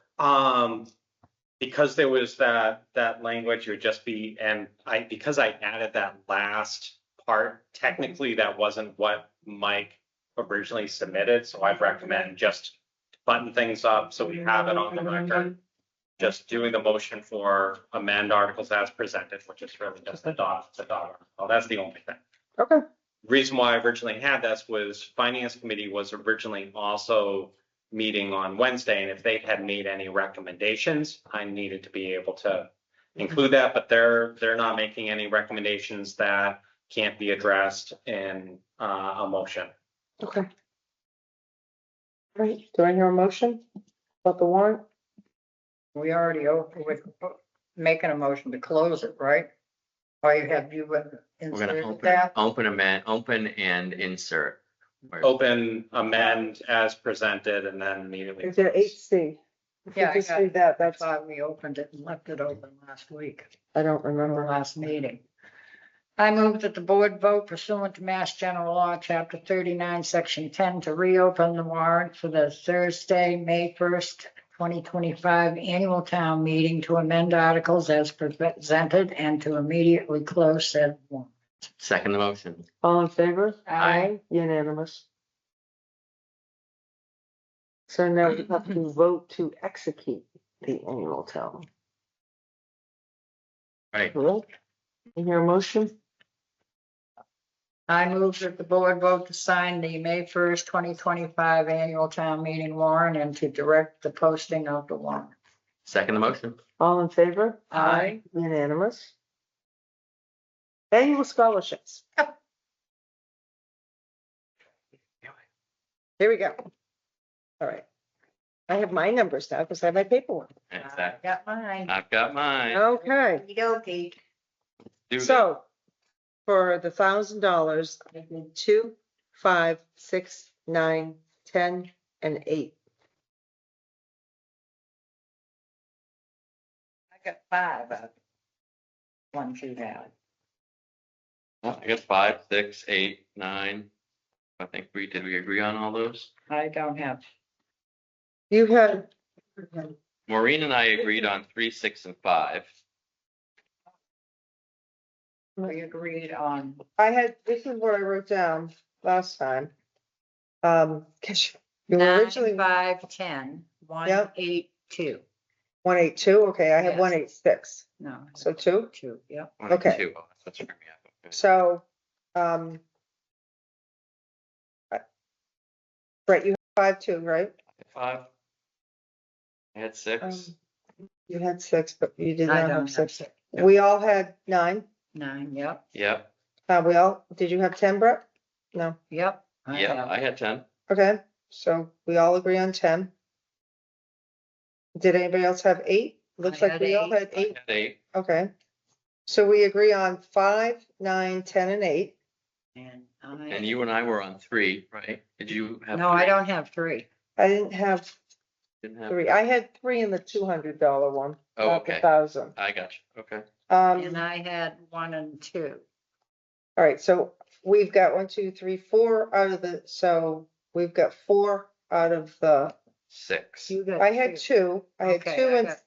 S2: because there was that language, it would just be, and because I added that last part, technically that wasn't what Mike originally submitted, so I'd recommend just button things up so we have it on the record. just doing the motion for amend articles as presented, which is really just the dog. Oh, that's the only thing.
S1: Okay.
S2: Reason why I originally had this was Finance Committee was originally also meeting on Wednesday, and if they had made any recommendations, I needed to be able to include that, but they're not making any recommendations that can't be addressed in a motion.
S1: Okay. All right, do I hear a motion about the warrant?
S3: We already opened with making a motion to close it, right? Or you have you
S4: We're gonna
S3: inserted
S4: open,
S3: that?
S4: open and insert.
S2: Open, amend as presented, and then immediately.
S1: Is there 8C?
S3: Yeah, I
S1: Just
S3: got-
S1: read that,
S3: I
S1: that's,
S3: thought we opened it and left it open last week,
S1: I don't
S3: our
S1: remember.
S3: last meeting. I move that the board vote pursuant to Mass General Law, Chapter 39, Section 10, to reopen the warrant for the Thursday, May 1st, 2025 annual town meeting to amend articles as presented and to immediately close said warrant.
S4: Second motion.
S1: All in favor?
S3: Aye.
S1: Unanimous. So now we have to vote to execute the annual town.
S4: Right.
S1: Correct? In your motion?
S3: I move that the board vote to sign the May 1st, 2025 annual town meeting warrant and to direct the posting of the warrant.
S4: Second motion.
S1: All in favor?
S3: Aye.
S1: Unanimous. Annual scholarships. Here we go. All right. I have my numbers now because I have my paperwork.
S4: Exactly.
S3: Got mine.
S4: I've got mine.
S1: Okay.
S3: Okey-dokey.
S4: Do
S1: So for the $1,000, I did 2, 5, 6, 9, 10, and 8.
S3: I got 5 of ones you have.
S4: I got 5, 6, 8, 9. I think did we agree on all those?
S3: I don't have.
S1: You had,
S4: Maureen and I agreed on 3, 6, and 5.
S3: We agreed on.
S1: I had, this is what I wrote down last time. 'Cause you were
S3: 9,
S1: originally
S3: 5, 10, 1,
S1: Yep.
S3: 8, 2.
S1: 182, okay, I have
S3: Yes.
S1: 186,
S3: No.
S1: so 2.
S3: 2, yep.
S1: Okay.
S4: 2. That's what me up. Okay.
S1: So, Brett, you have 5 too, right?
S4: 5. I had 6.
S1: You had 6, but you did
S3: I
S1: not
S3: don't
S1: have
S3: have
S1: 6.
S3: 6.
S1: We all had 9.
S3: 9, yep,
S4: Yep.
S1: Did you have 10, Brett? No.
S3: yep.
S4: Yep. I had 10.
S1: Okay, so we all agree on 10. Did anybody else have 8? Looks
S3: I
S1: like
S3: had
S1: we all
S3: 8.
S1: had 8.
S4: 8.
S1: Okay. So we agree on 5, 9, 10, and 8.
S4: And you and I were on 3, right? Did you have?
S3: No,
S4: 3?
S3: I don't have 3.
S1: I didn't have
S4: Didn't have
S1: 3. I had 3 in the $200 one,
S4: Oh,
S1: not the
S4: okay.
S1: 1,000.
S4: I got you. Okay.
S3: And I had 1 and 2.
S1: All right, so we've got 1, 2, 3, 4 out of the, so we've got 4 out of the,
S4: 6.
S3: You got
S1: I had 2. I had
S3: Okay,
S1: 2
S3: I got-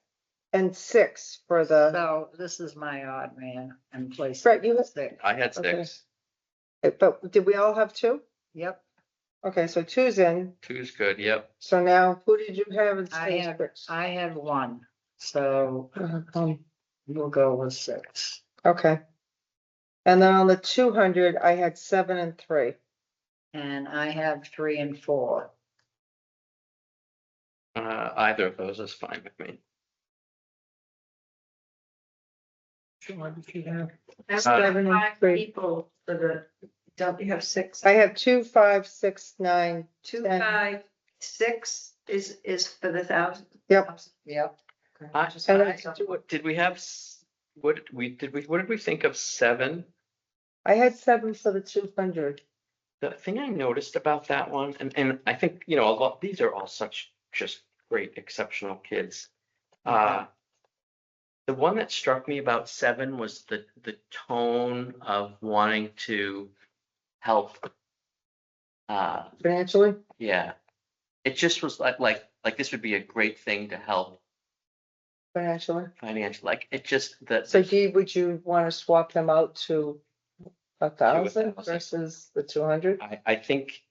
S1: and 6 for the,
S3: So this is my odd man and place.
S1: Brett, you had
S3: 6.
S4: I had
S1: Okay.
S4: 6.
S1: but did we all have 2?
S3: Yep,
S1: Okay, so 2's in.
S4: 2's good. Yep.
S1: So now who did you have in
S3: I
S1: space?
S3: had 1, so we'll go with 6.
S1: Okay. And then on the 200, I had 7 and 3.
S3: And I have 3 and 4.
S4: Either of those is fine with me.
S1: What did you have?
S5: That's
S1: 7 and
S5: 5
S1: 3.
S5: people for the, don't you have 6?
S1: I have 2, 5, 6, 9.
S5: 2,
S1: 10.
S5: 5, 6 is for the 1,000.
S1: Yep.
S3: Yep.
S4: Did we have? What did we think of 7?
S1: I had 7 for the 200.
S4: The thing I noticed about that one, and I think, a lot, these are all such just great, exceptional kids. The one that struck me about 7 was the tone of wanting to help.
S1: Financially?
S4: Yeah, it just was like this would be a great thing to help
S1: Financially.
S4: financially. Like it just that.
S1: So would you want to swap them out to 1,000 versus the 200?
S4: I think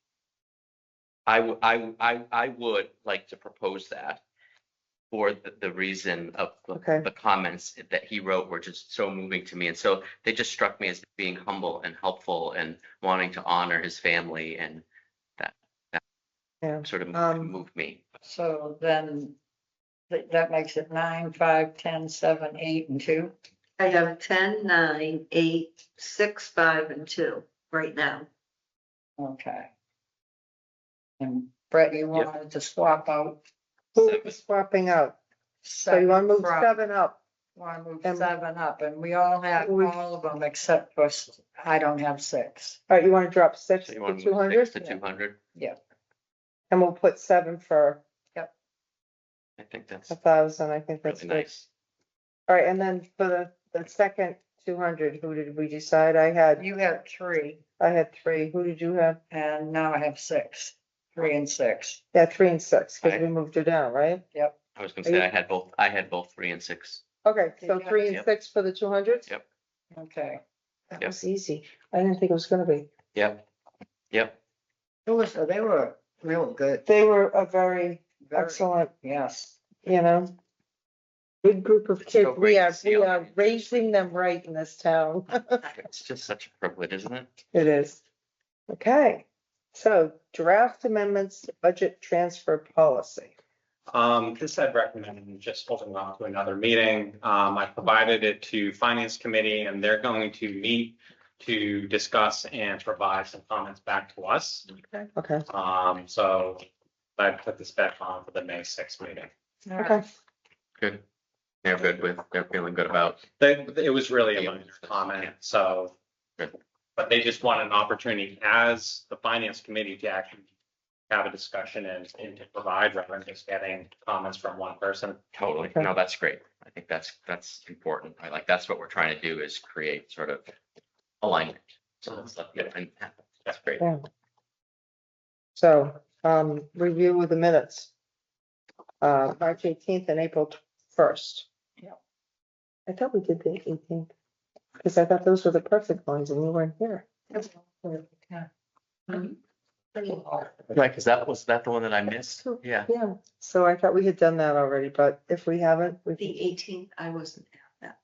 S4: I would like to propose that. for the reason of
S1: Okay.
S4: the comments that he wrote were just so moving to me. And so they just struck me as being humble and helpful and wanting to honor his family, and that
S1: Yeah.
S4: sort of moved me.
S3: So then that makes it 9, 5, 10, 7, 8, and 2.
S14: I have 10, 9, 8, 6, 5, and 2 right now.
S3: Okay. And Brett, you wanted to swap out.
S1: Who is swapping out? So you want to move 7 up?
S3: Want to move
S1: And-
S3: 7 up, and we all have all of them except for, I don't have 6.
S1: All right, you want to drop 6
S4: So you
S1: to
S4: want to
S1: two
S4: move
S1: hundred?
S4: 6 to 200?
S3: Yeah.
S1: And we'll put 7 for
S4: I think that's
S1: 1,000. I think that's
S4: really
S1: good.
S4: nice.
S1: All right, and then for the second 200, who did we decide? I had
S3: You had 3,
S1: 3. Who did you have?
S3: and now I have 6. 3 and 6.
S1: Yeah, 3 and 6, because
S4: Right.
S1: we moved her down, right?
S3: Yep.
S4: I was gonna
S1: Are
S4: say
S1: you-
S4: I had both 3 and 6.
S1: Okay, so
S3: Did you
S1: 3 and
S4: Yep.
S1: 6 for the 200?
S4: Yep.
S3: Okay.
S1: That
S4: Yep.
S1: was easy. I didn't think it was gonna be.
S4: Yep. Yep.
S3: They were real good.
S1: They were a very
S3: Very-
S1: excellent,
S3: Yes.
S1: you know, good group of
S4: It's
S1: kids.
S4: so great to see
S1: We
S4: all
S1: are
S4: these.
S1: raising them right in this town.
S4: It's just such a privilege, isn't it?
S1: It is. Okay, so draft amendments to budget transfer policy.
S2: This I'd recommend just holding on to another meeting. I provided it to Finance Committee and they're going to meet to discuss and provide some comments back to us.
S1: Okay,
S2: So I put this back on for the May 6th meeting.
S1: okay.
S4: Good. They're feeling good about.
S2: It was really a minor comment, so.
S4: Good.
S2: But they just want an opportunity as the Finance Committee to actually have a discussion and to provide rather than just getting comments from one person.
S4: Totally.
S1: Okay.
S4: No, that's great. I think that's important. I like, that's what we're trying to do, is create sort of alignment. So let's let it happen. That's great.
S1: Yeah. So, review of the minutes. March 18th and April 1st.
S3: Yeah.
S1: I thought we did the 18th, because I thought those were the perfect ones and you weren't here.
S4: Right, because was that the one that I missed? Yeah.
S1: Yeah, so I thought we had done that already, but if we haven't, we
S14: The
S1: can.
S14: 18th, I wasn't at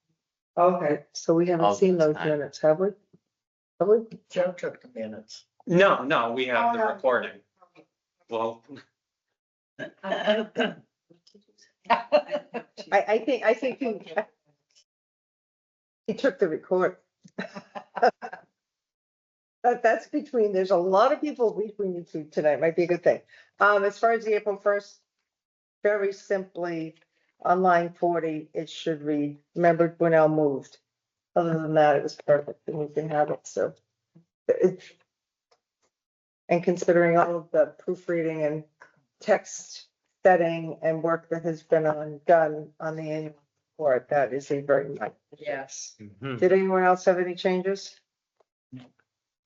S1: Okay, so we haven't
S4: Oh,
S1: seen
S4: that's
S1: those
S4: fine.
S1: minutes, have we? Have we?
S3: Joe took the minutes.
S2: No, we have the
S1: Oh, no.
S2: recording. Well,
S14: that.
S1: I think you. He took the record. That's between, there's a lot of people between you two tonight, might be a good thing. As far as the April 1st, very simply, on line 40, it should read, remember Gwinnell moved. Other than that, it was perfect and we can have it, so. And considering all of the proofreading and text setting and work that has been done on the annual report, that is a very nice.
S3: Yes.
S1: Did anyone else have any changes?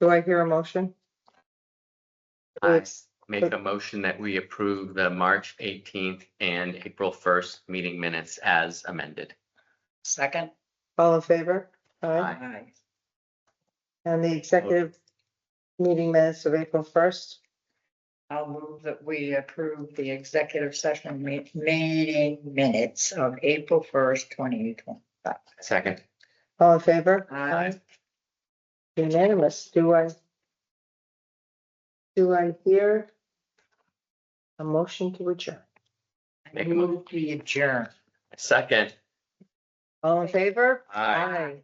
S1: Do I hear a motion?
S4: I make a motion that we approve the March 18th and April 1st meeting minutes as amended.
S3: Second.
S1: All in favor? Aye.
S3: Aye.
S1: And the executive meeting minutes of April 1st?
S3: I'll move that we approve the executive session meeting minutes of April 1st, 2025.
S4: Second.
S1: All in favor?
S3: Aye.
S1: Unanimous. Do I hear a motion to adjourn?
S4: Make a motion.
S3: Move to adjourn.
S4: Second.
S1: All in favor?
S4: Aye.